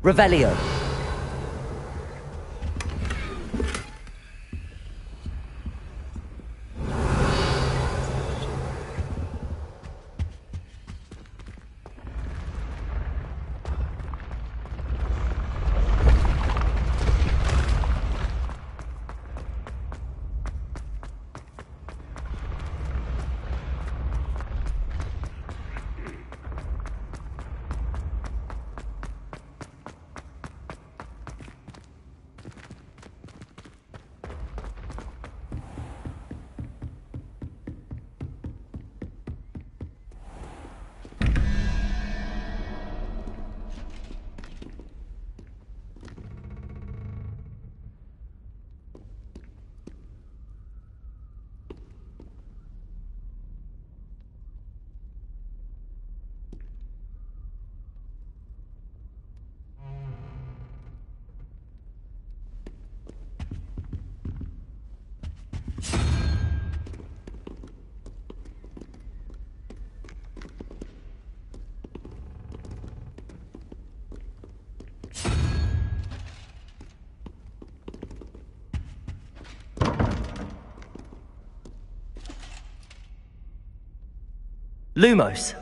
Revelio. Lumos.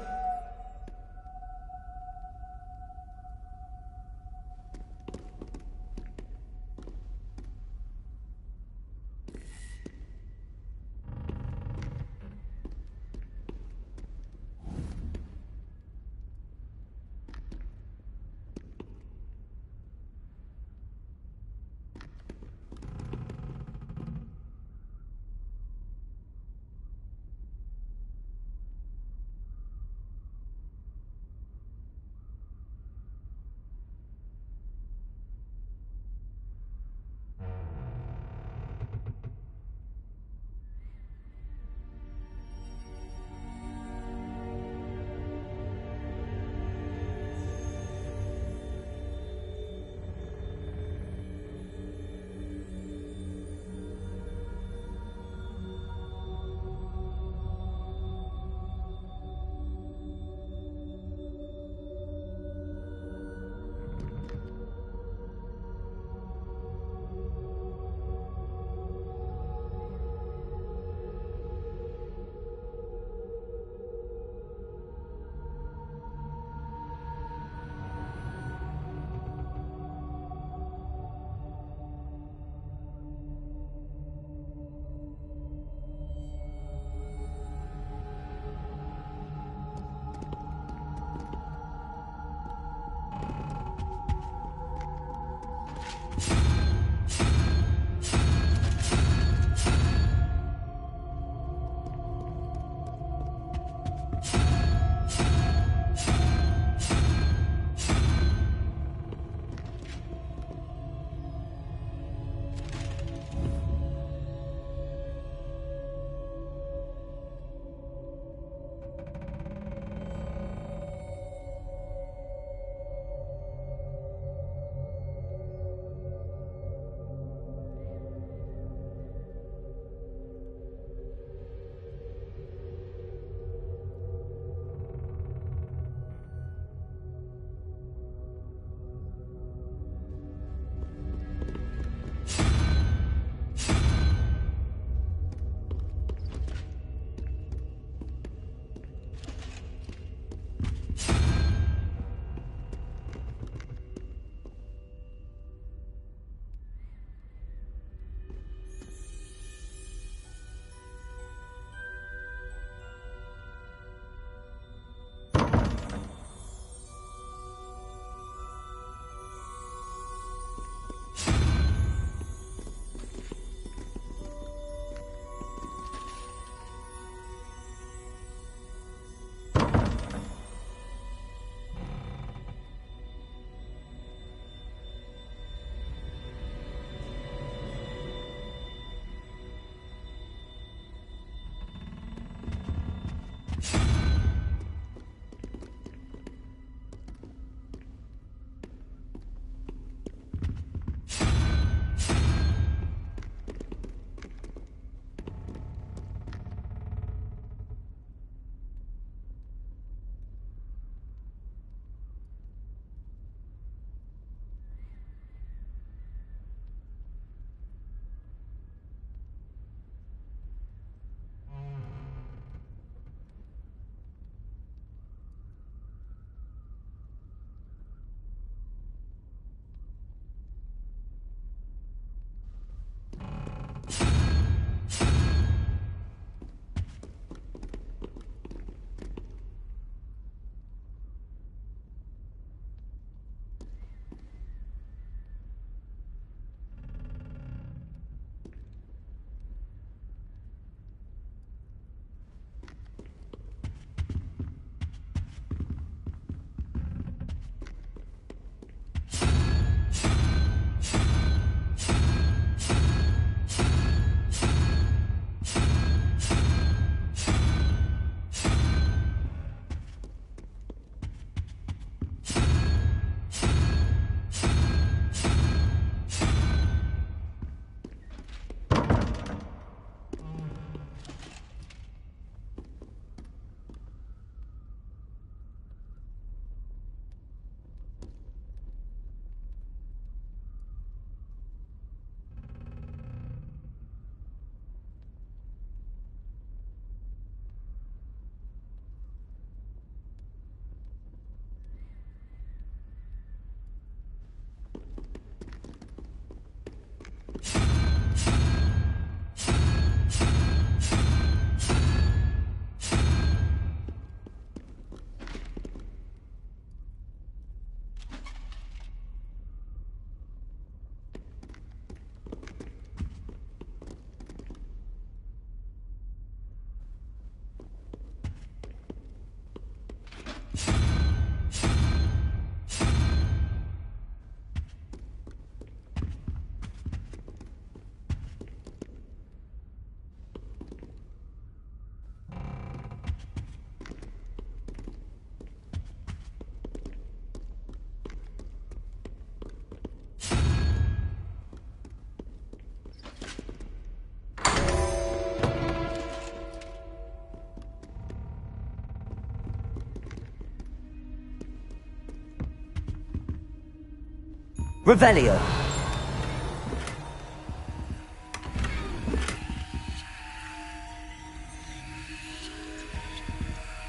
Revelio.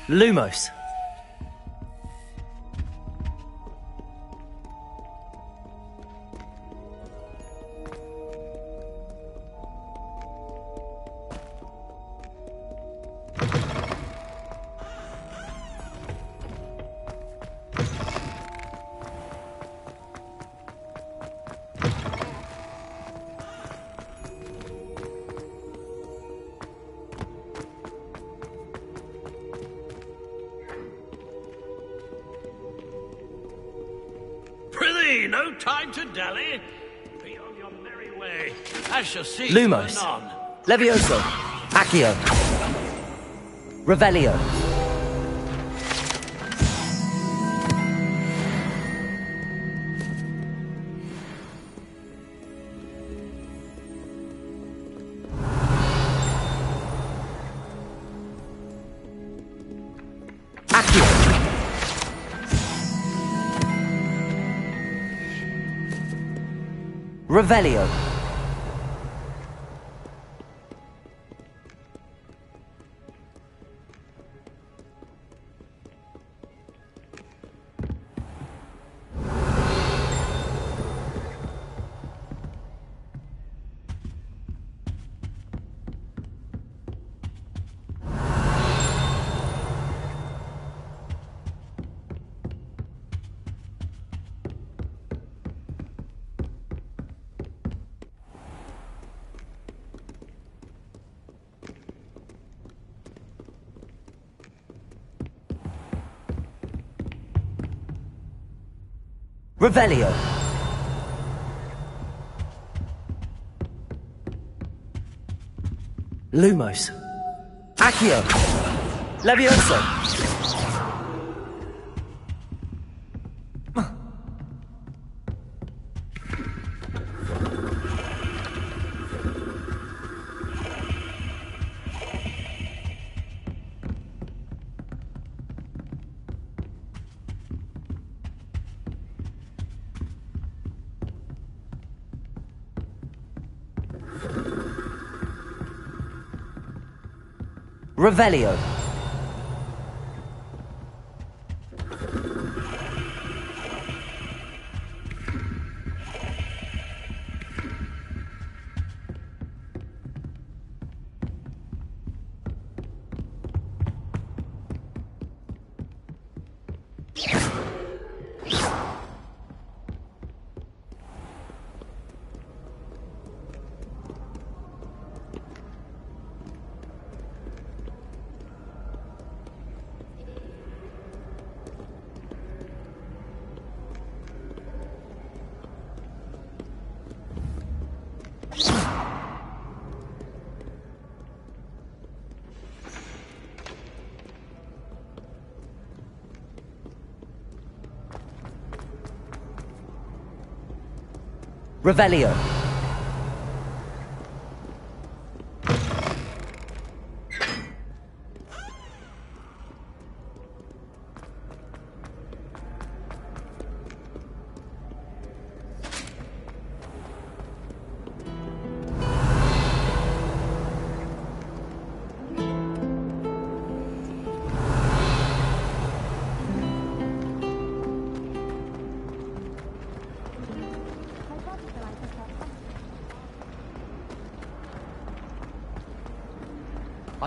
Lumos. Prithee, no time to dally. Be on your merry way. I shall see Lumos. you anon. Levioso. Accio. Revelio. Accio. Revelio. Revelio. Lumos. Accio. Levioso. Revelio. Revelio.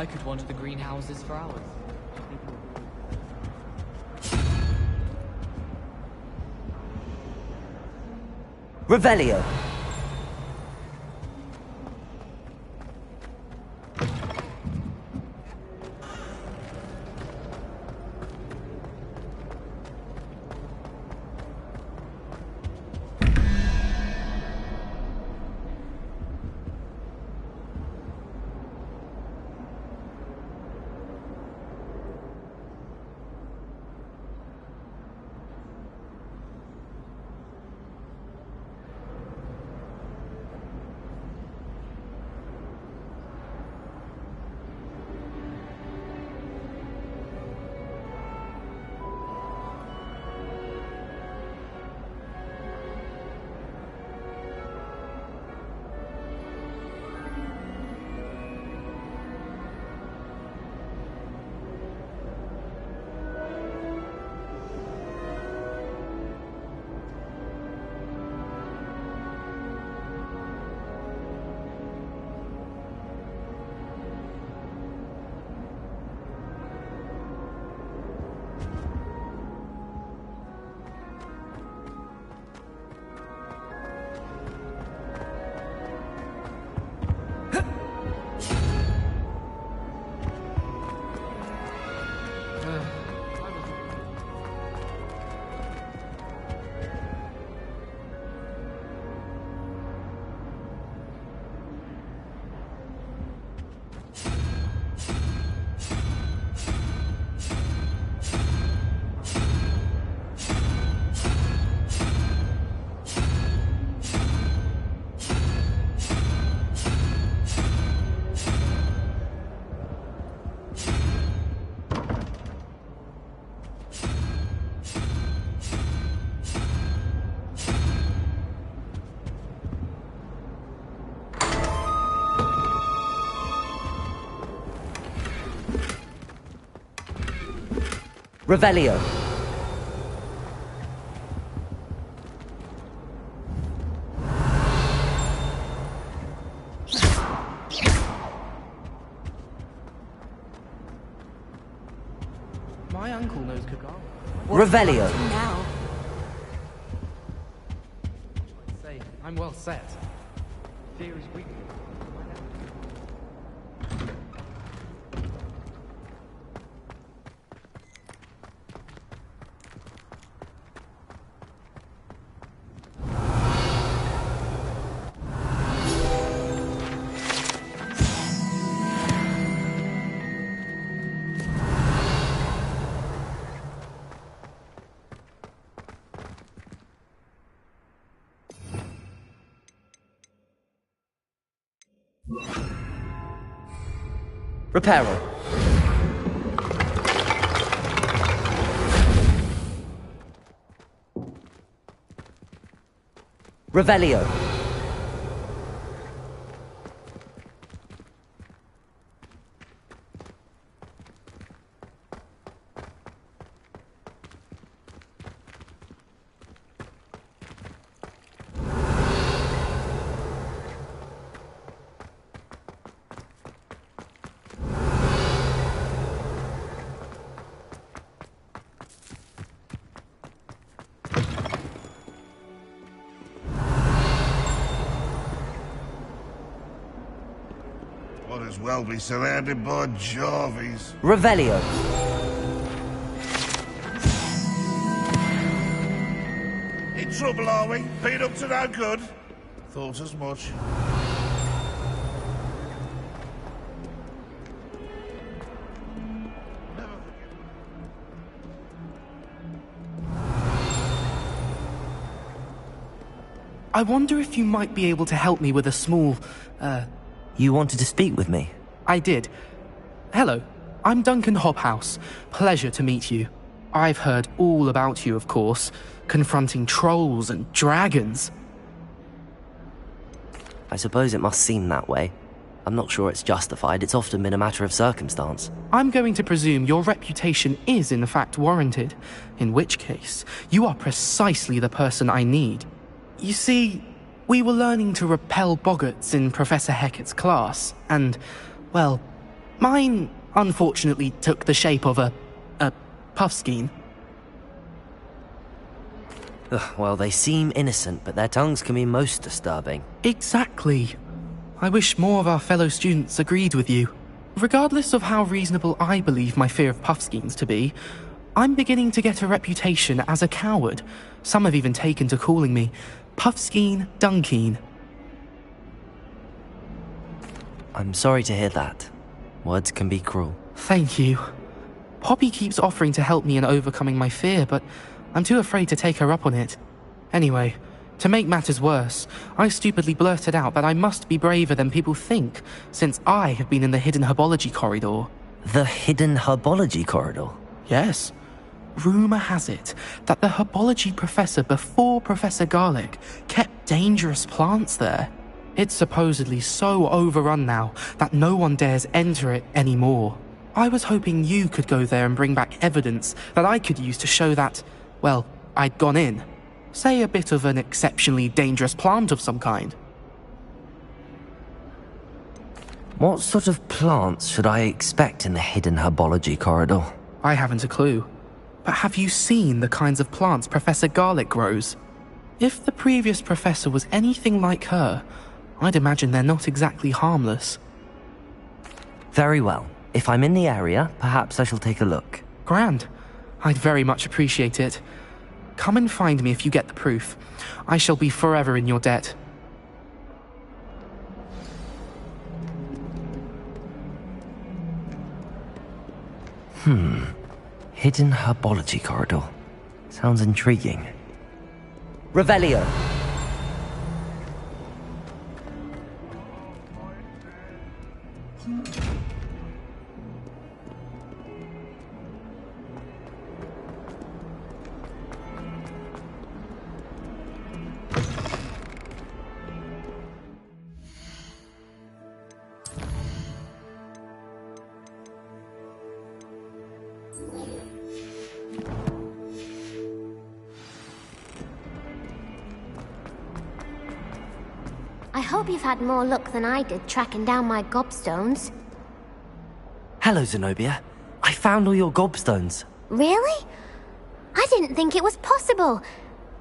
I could wander the greenhouses for hours. Revelio. Revelio. My uncle knows Kagami. Revelio. Now. Say, I'm well set. Fear is weak. Reparo. Revelio. Might as well be surrounded by Jarvies. Revelio. In trouble, are we? Been up to no good? Thought as much. I wonder if you might be able to help me with a small, You wanted to speak with me? I did. Hello, I'm Duncan Hobhouse. Pleasure to meet you. I've heard all about you, of course, confronting trolls and dragons. I suppose it must seem that way. I'm not sure it's justified. It's often been a matter of circumstance. I'm going to presume your reputation is in fact warranted, in which case, you are precisely the person I need. You see, we were learning to repel boggarts in Professor Hecat's class, and, well, mine unfortunately took the shape of a puffskein. Well, they seem innocent, but their tongues can be most disturbing. Exactly. I wish more of our fellow students agreed with you. Regardless of how reasonable I believe my fear of puffskeins to be, I'm beginning to get a reputation as a coward. Some have even taken to calling me Puffskein Dunkeen. I'm sorry to hear that. Words can be cruel. Thank you. Poppy keeps offering to help me in overcoming my fear, but I'm too afraid to take her up on it. Anyway, to make matters worse, I stupidly blurted out that I must be braver than people think, since I have been in the hidden herbology corridor. The hidden herbology corridor? Yes. Rumour has it that the herbology professor before Professor Garlic kept dangerous plants there. It's supposedly so overrun now that no one dares enter it anymore. I was hoping you could go there and bring back evidence that I could use to show that, well, I'd gone in. Say a bit of an exceptionally dangerous plant of some kind. What sort of plants should I expect in the hidden herbology corridor? I haven't a clue. But have you seen the kinds of plants Professor Garlic grows? If the previous professor was anything like her, I'd imagine they're not exactly harmless. Very well. If I'm in the area, perhaps I shall take a look. Grand. I'd very much appreciate it. Come and find me if you get the proof. I shall be forever in your debt. Hidden herbology corridor. Sounds intriguing. Revelio. I hope you've had more luck than I did tracking down my gobstones. Hello, Zenobia. I found all your gobstones. Really? I didn't think it was possible.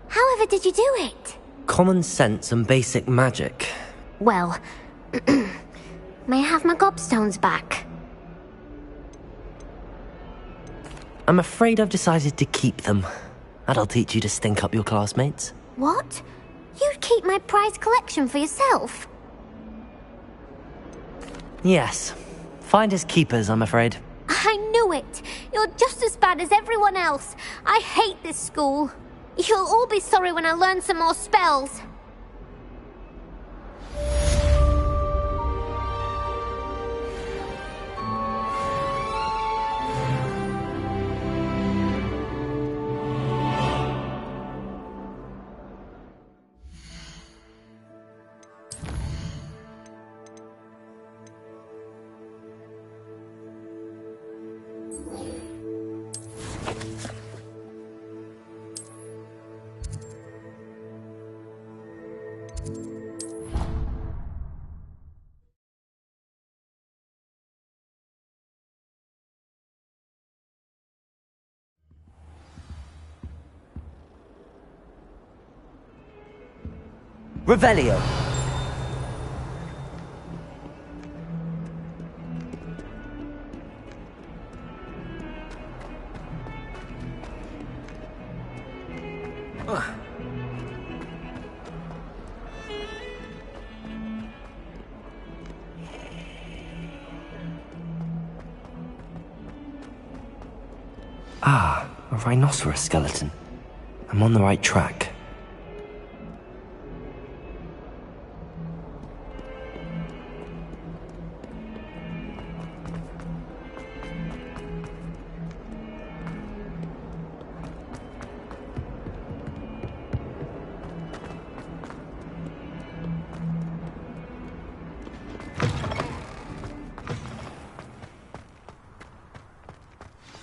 However did you do it? Common sense and basic magic. Well, may I have my gobstones back? I'm afraid I've decided to keep them. That'll teach you to stink up your classmates. What? You'd keep my prized collection for yourself? Yes. Finders keepers, I'm afraid. I knew it! You're just as bad as everyone else. I hate this school. You'll all be sorry when I learn some more spells. Revelio. Ah, a rhinoceros skeleton. I'm on the right track.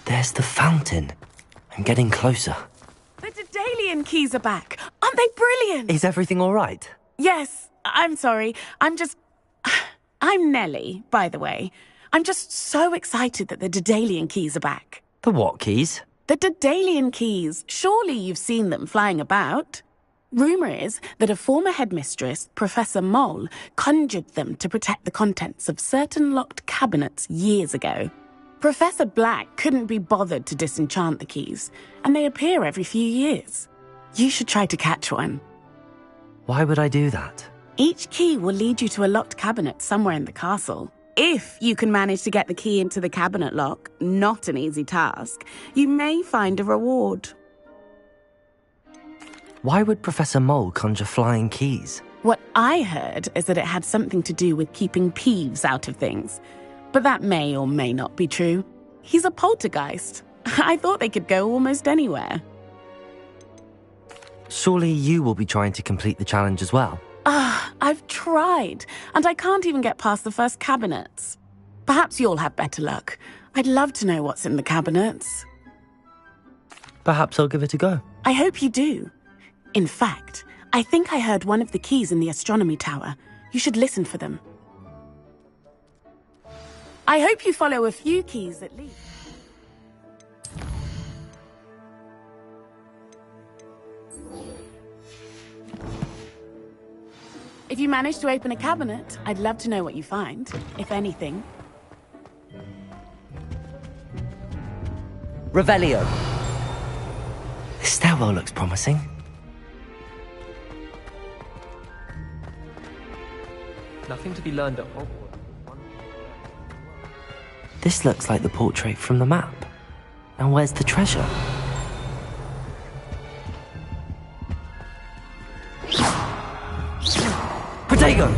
There's the fountain. I'm getting closer. The Daedalian keys are back. Aren't they brilliant? Is everything all right? Yes, I'm sorry. I'm Nellie, by the way. I'm just so excited that the Daedalian keys are back. The what keys? The Daedalian keys. Surely you've seen them flying about. Rumour is that a former headmistress, Professor Mole, conjured them to protect the contents of certain locked cabinets years ago. Professor Black couldn't be bothered to disenchant the keys, and they appear every few years. You should try to catch one. Why would I do that? Each key will lead you to a locked cabinet somewhere in the castle. If you can manage to get the key into the cabinet lock, not an easy task, you may find a reward. Why would Professor Mole conjure flying keys? What I heard is that it had something to do with keeping Peeves out of things. But that may or may not be true. He's a poltergeist. I thought they could go almost anywhere. Surely you will be trying to complete the challenge as well. I've tried, and I can't even get past the first cabinets. Perhaps you'll have better luck. I'd love to know what's in the cabinets. Perhaps I'll give it a go. I hope you do. In fact, I think I heard one of the keys in the astronomy tower. You should listen for them. I hope you follow a few keys at least. If you manage to open a cabinet, I'd love to know what you find, if anything. Revelio. This stairwell looks promising. Nothing to be learned at Hogwarts. This looks like the portrait from the map. Now where's the treasure? Protego!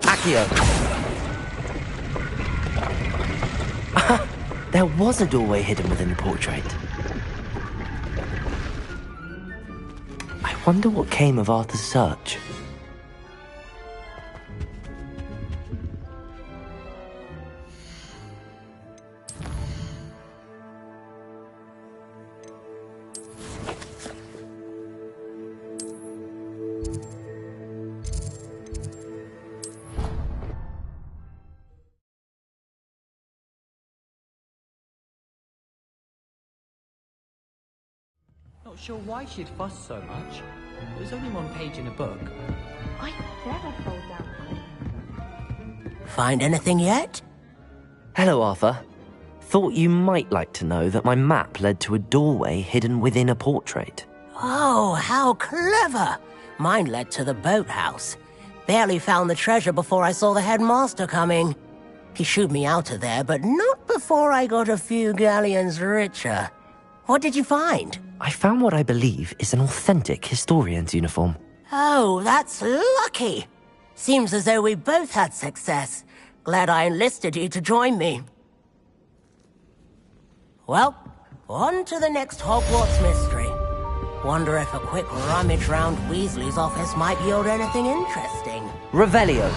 Accio! There was a doorway hidden within the portrait. I wonder what came of Arthur's search. Not sure why she'd fuss so much. It was only one page in a book. I never fall down. Find anything yet? Hello, Arthur. Thought you might like to know that my map led to a doorway hidden within a portrait. Oh, how clever! Mine led to the boathouse. Barely found the treasure before I saw the headmaster coming. He shooed me out of there, but not before I got a few galleons richer. What did you find? I found what I believe is an authentic historian's uniform. Oh, that's lucky. Seems as though we both had success. Glad I enlisted you to join me. Well, on to the next Hogwarts mystery. Wonder if a quick rummage round Weasley's office might yield anything interesting. Revelio.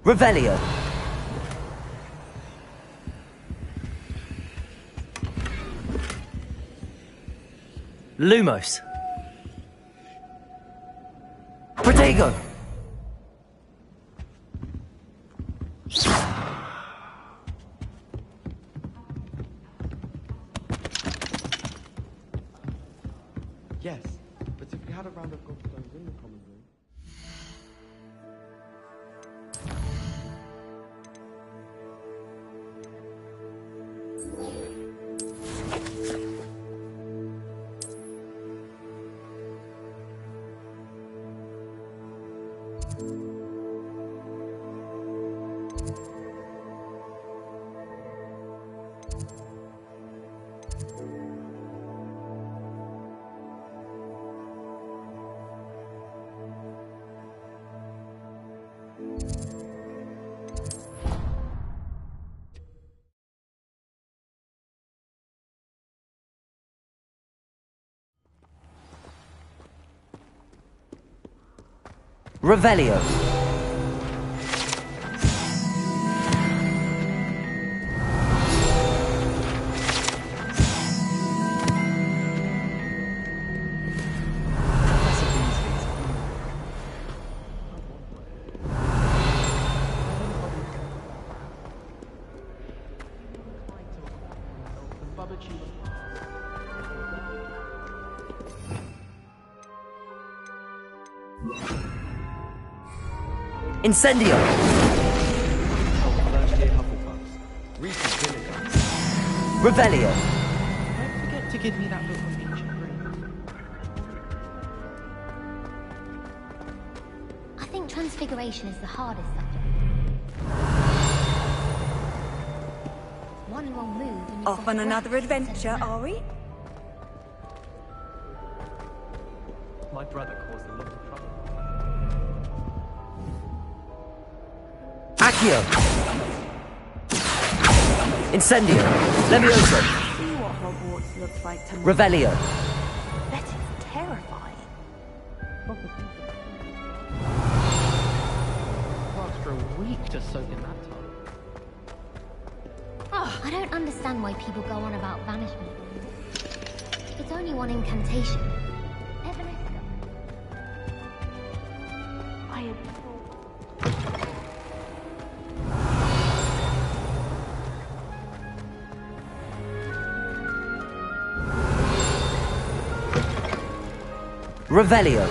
Revelio. Lumos. Protego. Yes, but if we had a round of gobstones in the common room... Revelio. Incendio! Revelio! Don't forget to give me that book on ancient Greek. I think Transfiguration is the hardest subject. One wrong move and you've Off on another adventure, are we? My brother caused a lot of trouble. Accio! Incendio! Levioso! See what Hogwarts looks like tomorrow. Revelio! That is terrifying. After a week to soak in that time. I don't understand why people go on about banishment. It's only one incantation. I am... Revelio.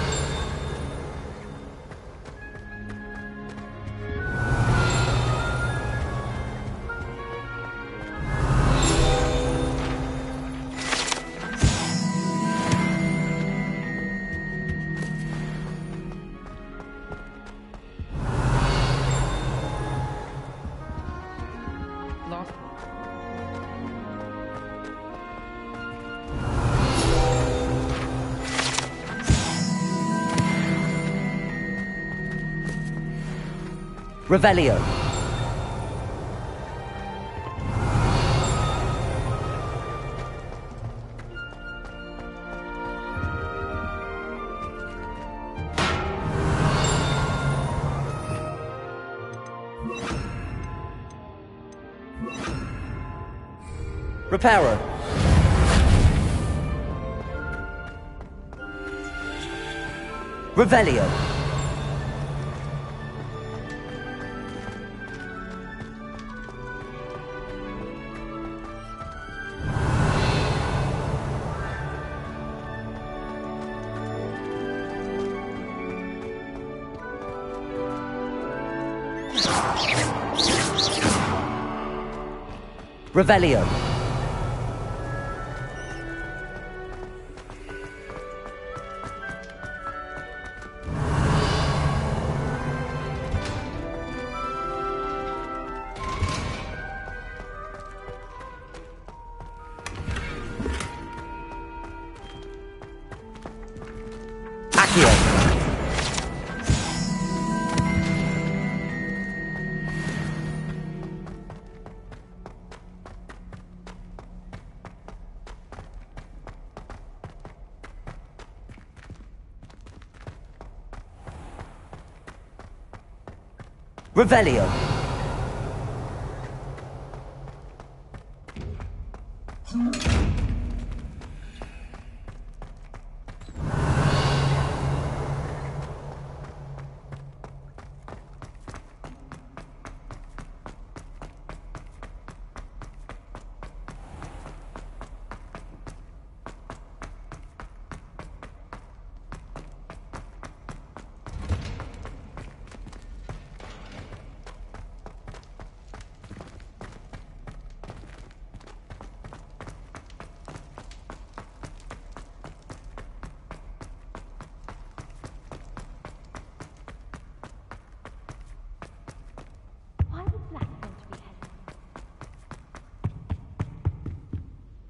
Revelio. Reparo. Revelio. Revelio. Accio. Revelio.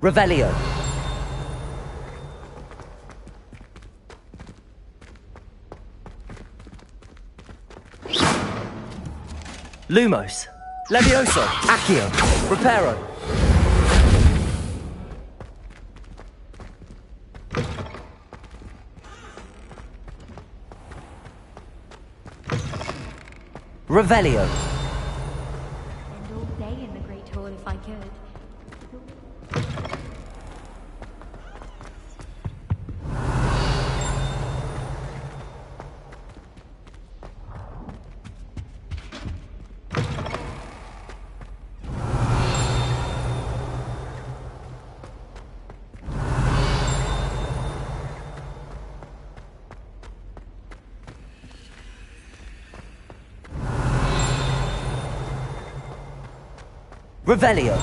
Revelio. Lumos. Levioso. Accio. Reparo. Revelio. Spend all day in the Great Hall if I could. Revelio.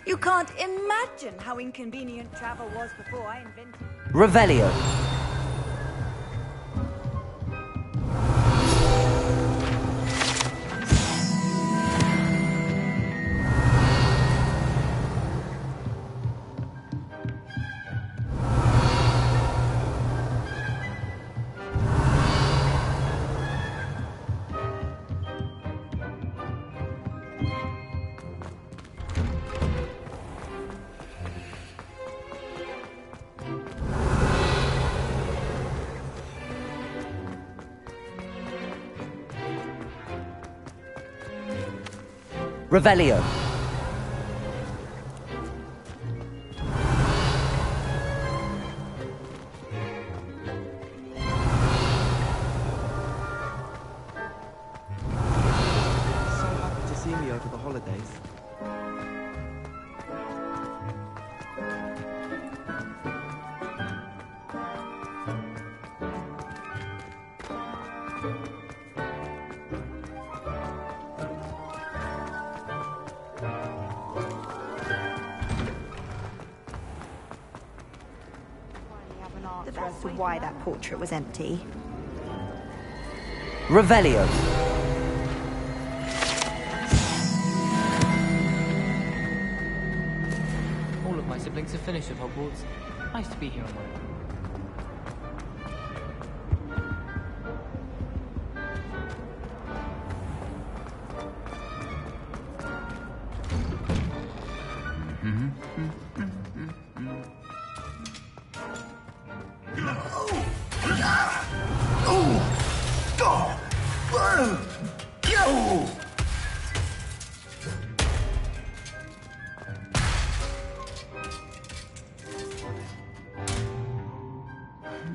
You can't imagine how inconvenient travel was before I invented... Revelio. Revelio. So happy to see me over the holidays. As to why that portrait was empty. Revelio. All of my siblings have finished at Hogwarts. Nice to be here on my own.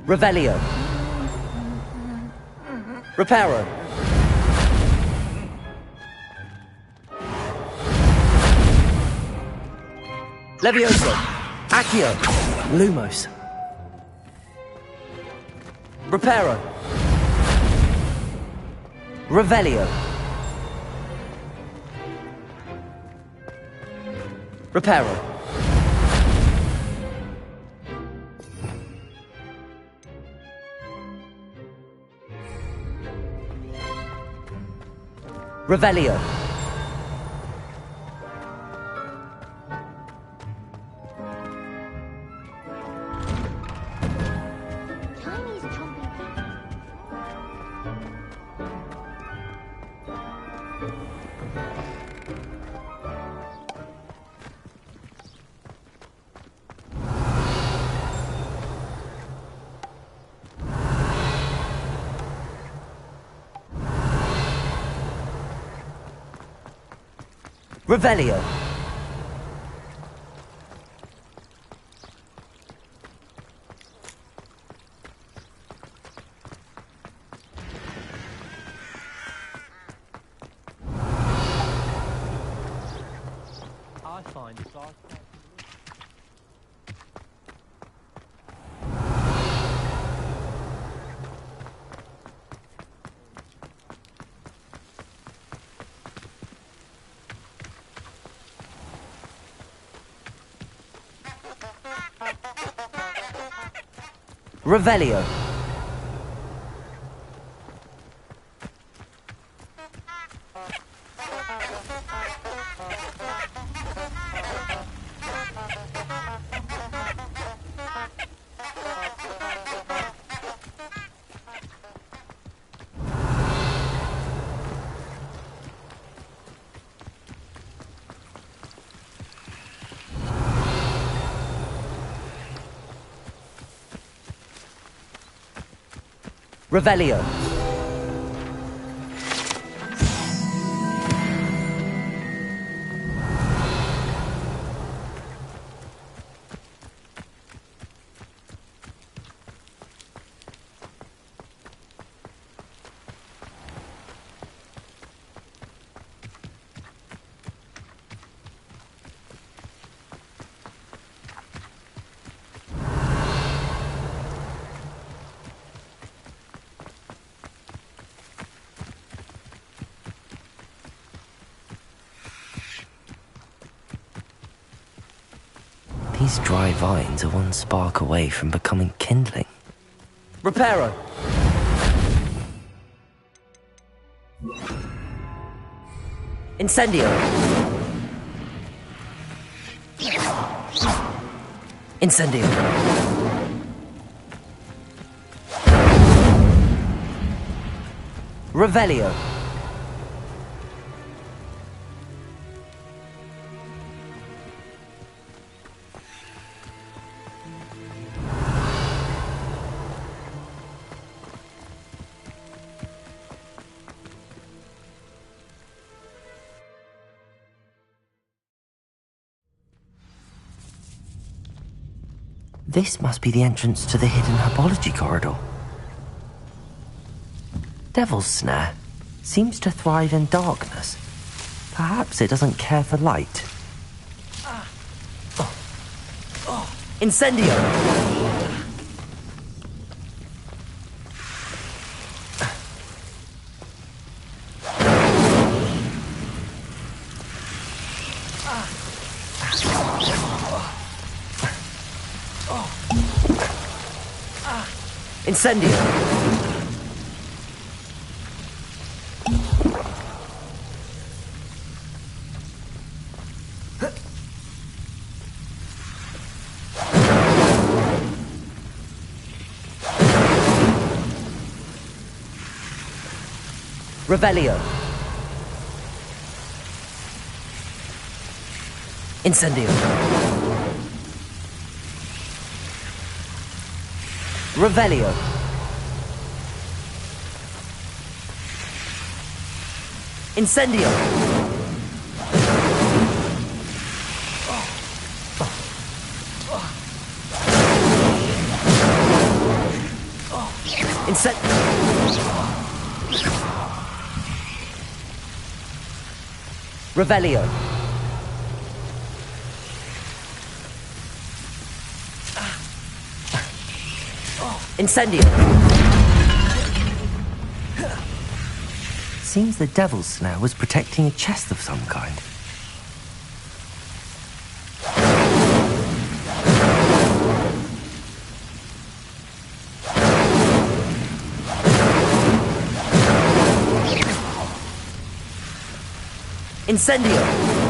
Revelio. Reparo. Levioso. Accio. Lumos. Reparo. Revelio. Reparo. Revelio. Revelio. I find dark. Revelio. Revelio. These dry vines are one spark away from becoming kindling. Reparo. Incendio. Incendio. Revelio. This must be the entrance to the hidden herbology corridor. Devil's Snare seems to thrive in darkness. Perhaps it doesn't care for light. Incendio! Incendio! Revelio. Incendio. Revelio. Incendio. Revelio. Incendio. Seems the Devil's Snare was protecting a chest of some kind. Incendio!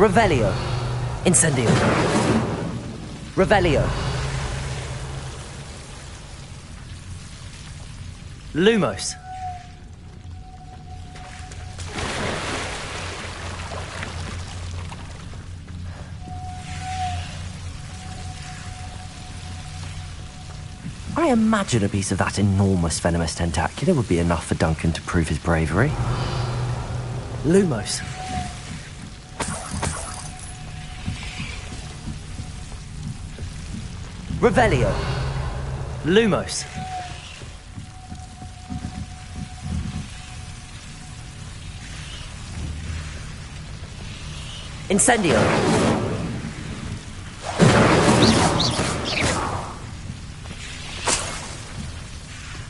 Revelio. Incendio. Revelio. Lumos. I imagine a piece of that enormous venomous tentacular would be enough for Duncan to prove his bravery. Lumos. Revelio. Lumos. Incendio.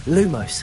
Lumos.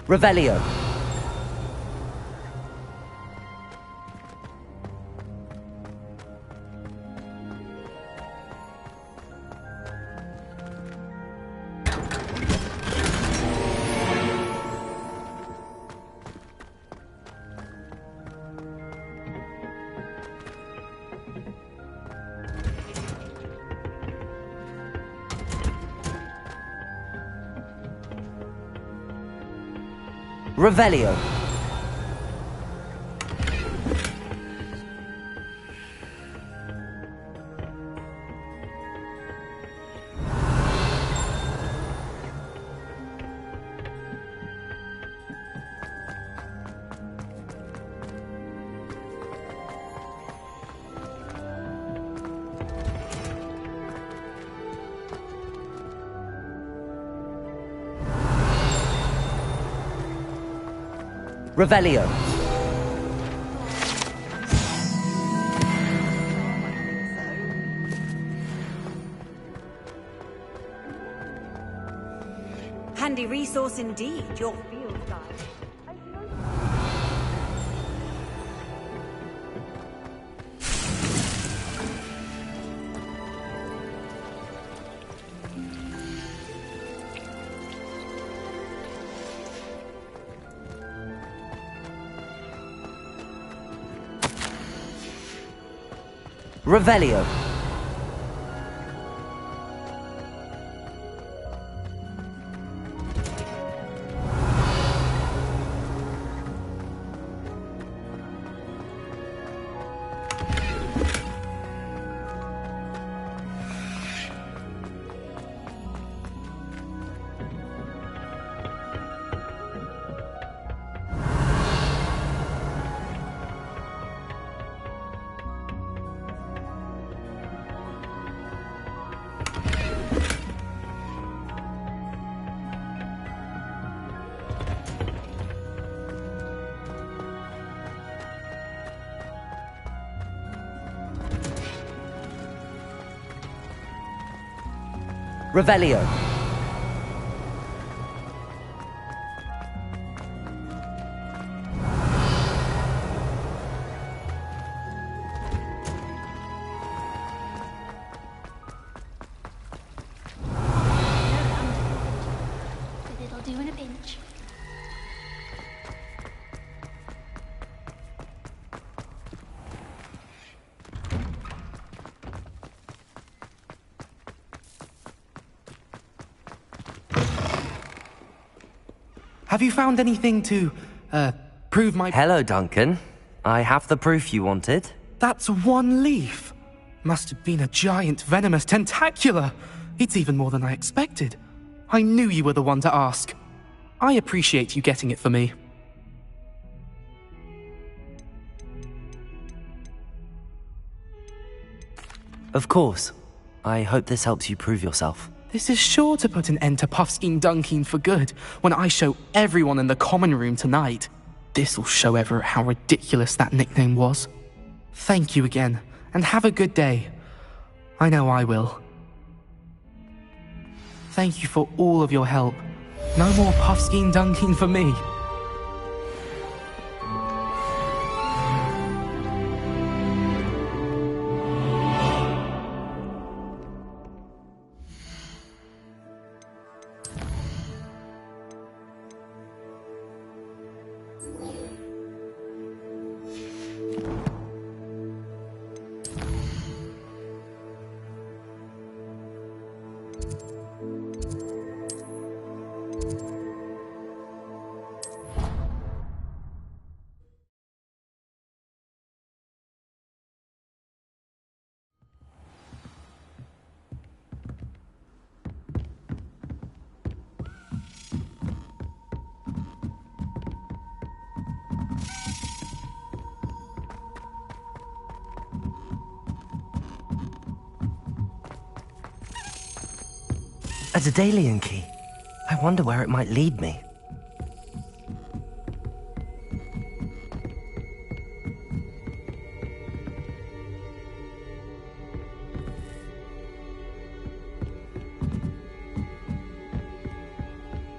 Revelio. Revelio. Revelio. handy resource indeed, your field guide. Revelio. Revelio. It'll do in a pinch. Have you found anything to, prove my... Hello, Duncan. I have the proof you wanted. That's one leaf. Must have been a giant venomous tentacula. It's even more than I expected. I knew you were the one to ask. I appreciate you getting it for me. Of course. I hope this helps you prove yourself. This is sure to put an end to Puffskein Dunkeen for good when I show everyone in the common room tonight. This'll show Everett how ridiculous that nickname was. Thank you again, and have a good day. I know I will. Thank you for all of your help. No more Puffskein Dunkeen for me. A Daedalian key. I wonder where it might lead me.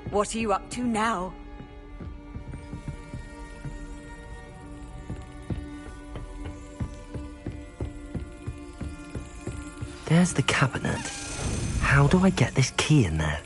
What are you up to now? There's the cabinet. How do I get this key in there?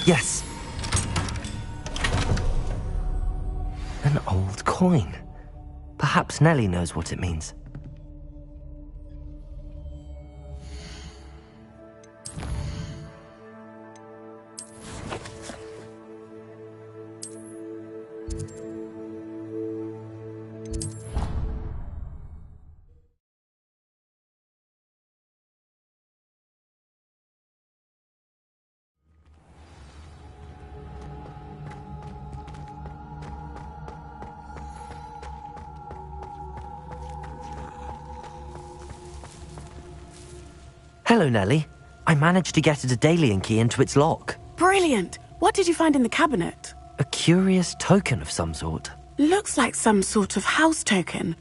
Yes. An old coin. Perhaps Nellie knows what it means. Hello, Nellie. I managed to get a Daedalian key into its lock. Brilliant! What did you find in the cabinet? A curious token of some sort. Looks like some sort of house token.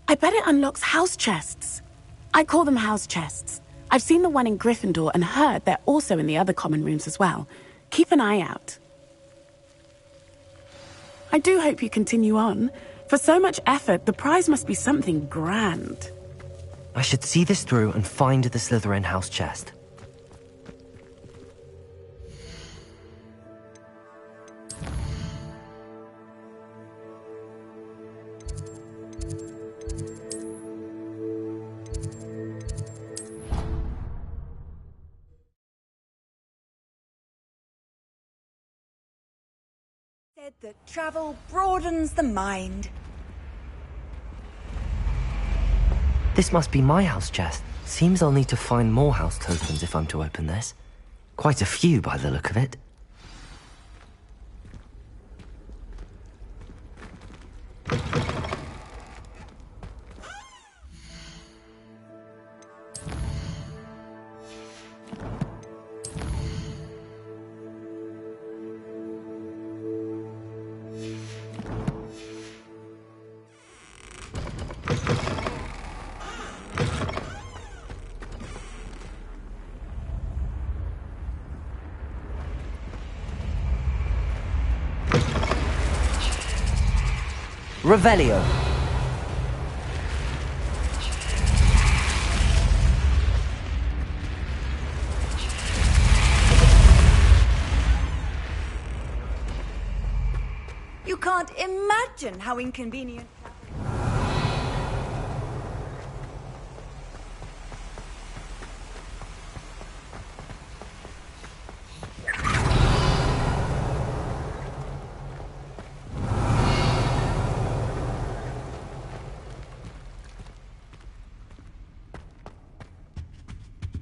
I bet it unlocks house chests. I call them house chests. I've seen the one in Gryffindor and heard they're also in the other common rooms as well. Keep an eye out. I do hope you continue on. For so much effort, the prize must be something grand. I should see this through and find the Slytherin house chest. Said that travel broadens the mind. This must be my house chest. Seems I'll need to find more house tokens if I'm to open this. Quite a few by the look of it. Revelio. You can't imagine how inconvenient.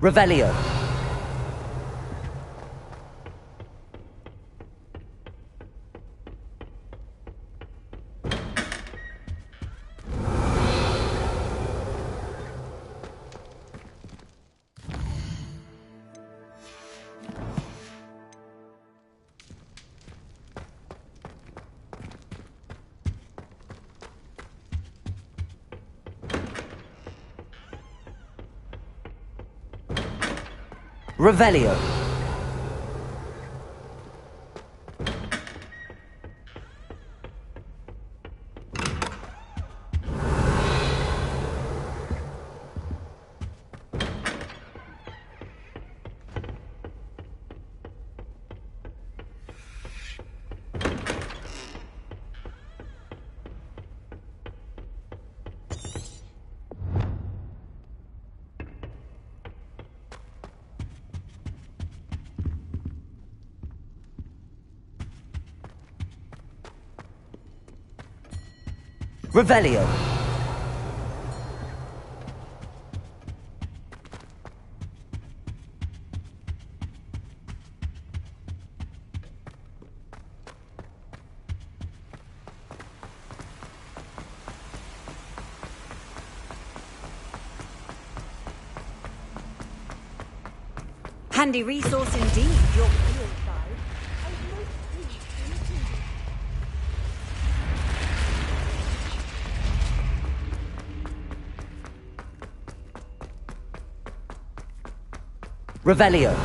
Revelio. Revelio. Revelio. Handy resource indeed, your field guide. Revelio.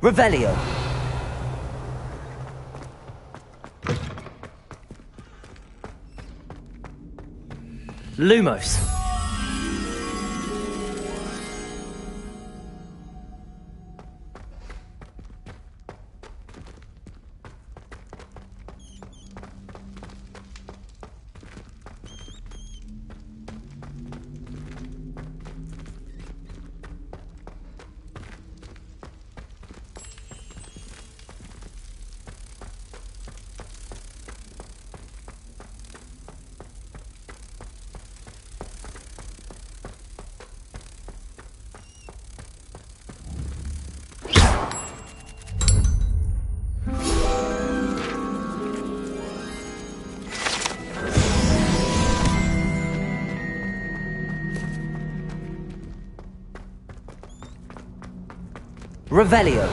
Revelio. Lumos. Revelio.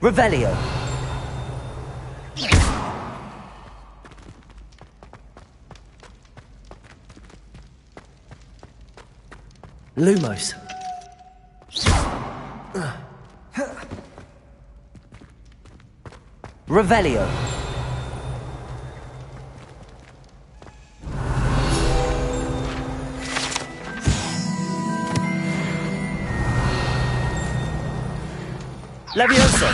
Revelio. Lumos. Revelio. Levioso.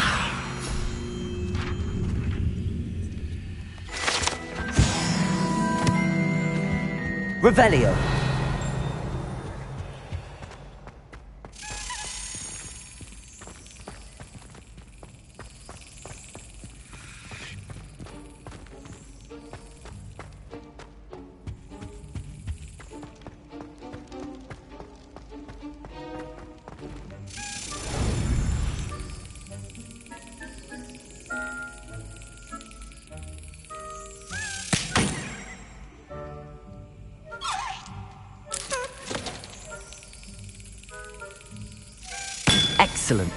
Revelio. Excellent.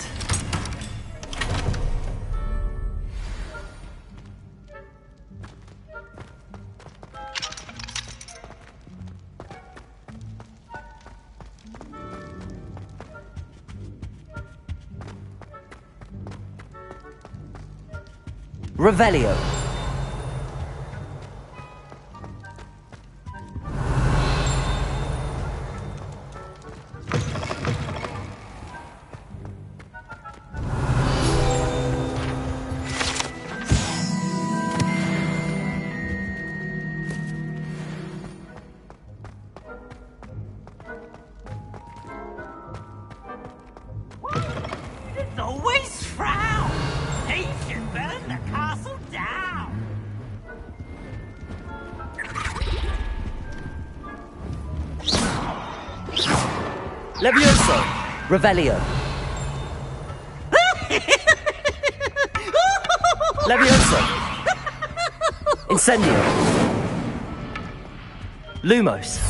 Revelio. It's always frown. He should burn the castle down. Levioso. Revelio. Levioso. Incendio. Lumos.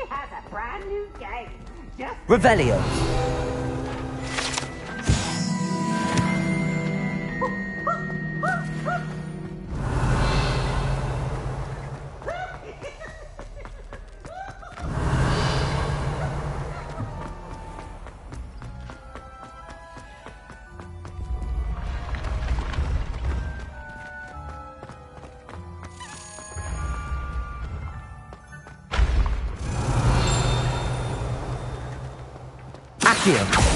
Has a brand new game. Just Revelio. Accio.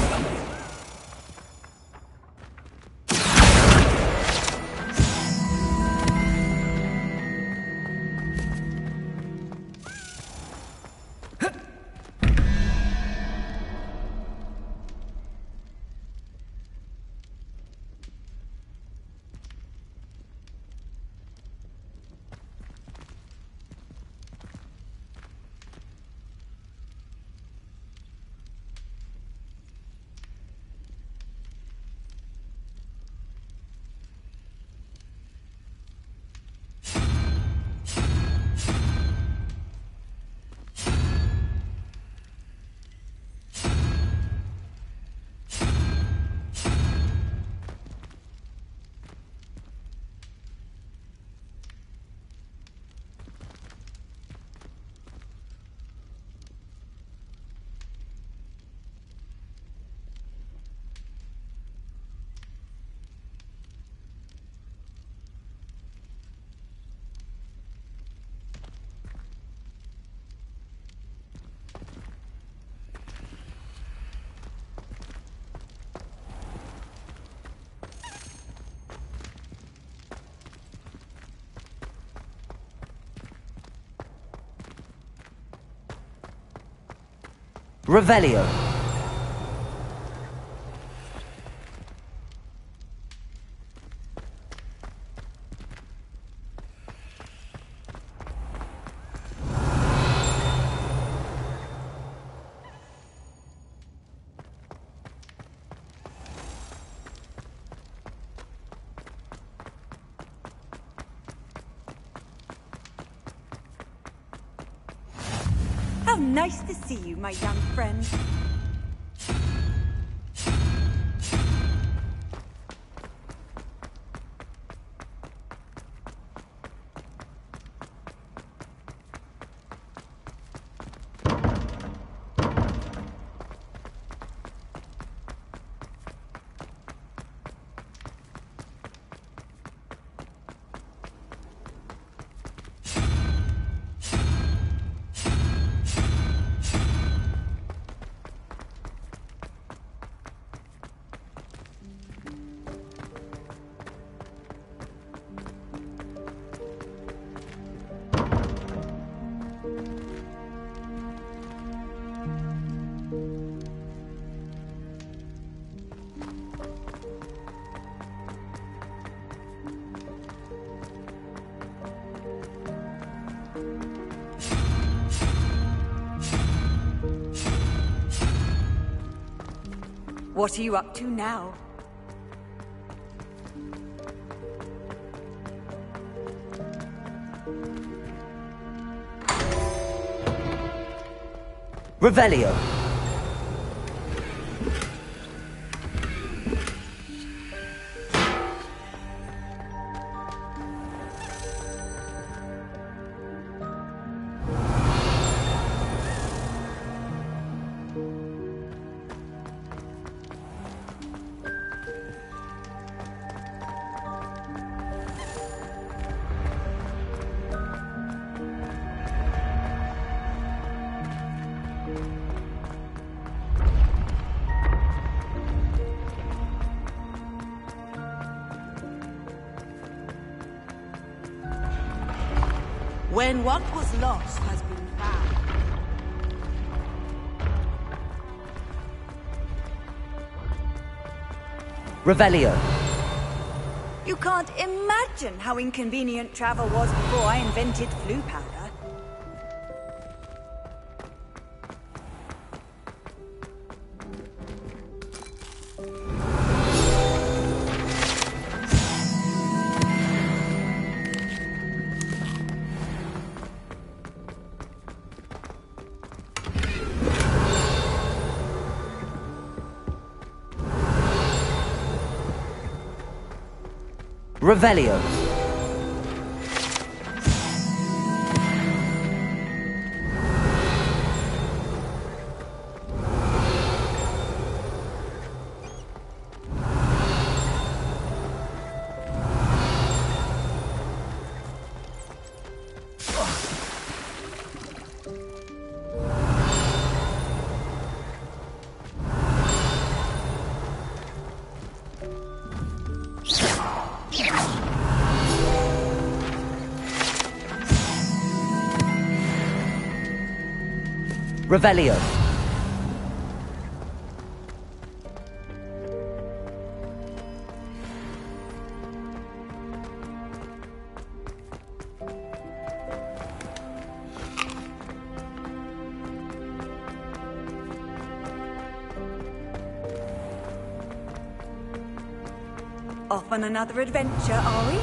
Revelio. How nice to see you, my young friend. What are you up to now? Revelio. When what was lost has been found. Revelio. You can't imagine how inconvenient travel was before I invented flu powder. Revelio. Revelio. Off on another adventure, are we?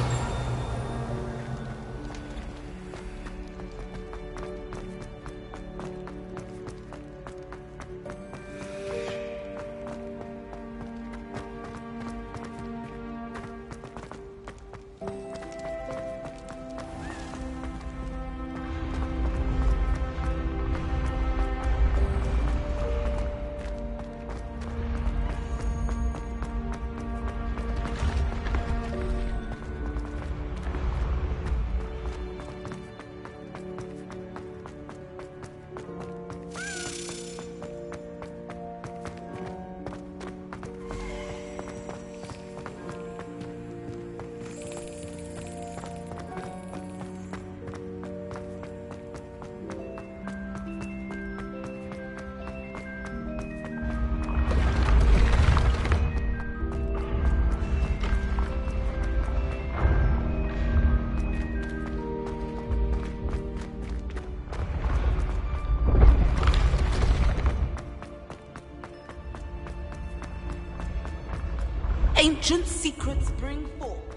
ancient secrets bring forth.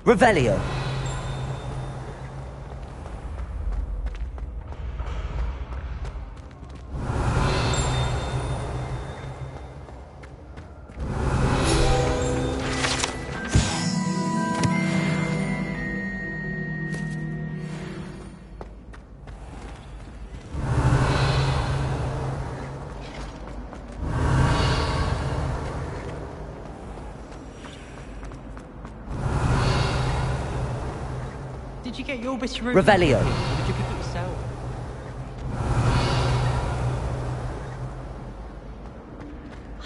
Revelio. Did you get your bit of Revelio. Or did you pick it yourself?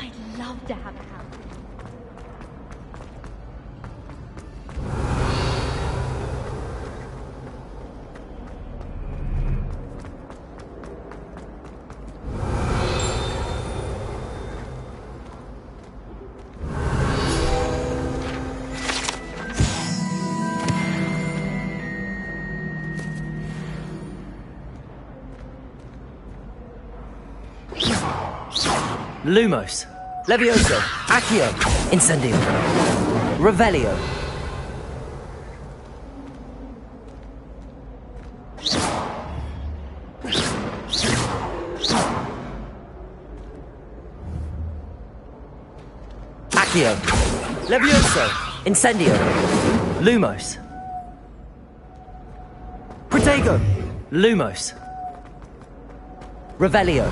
I'd love to have a house. Lumos. Levioso. Accio. Incendio. Revelio. Accio. Levioso. Incendio. Lumos. Protego. Lumos. Revelio.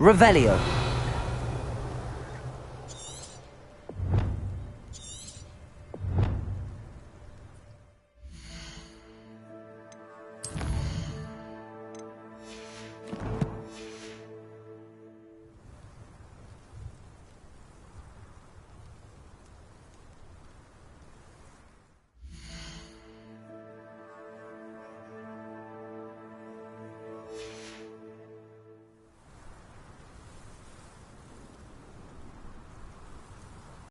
Revelio.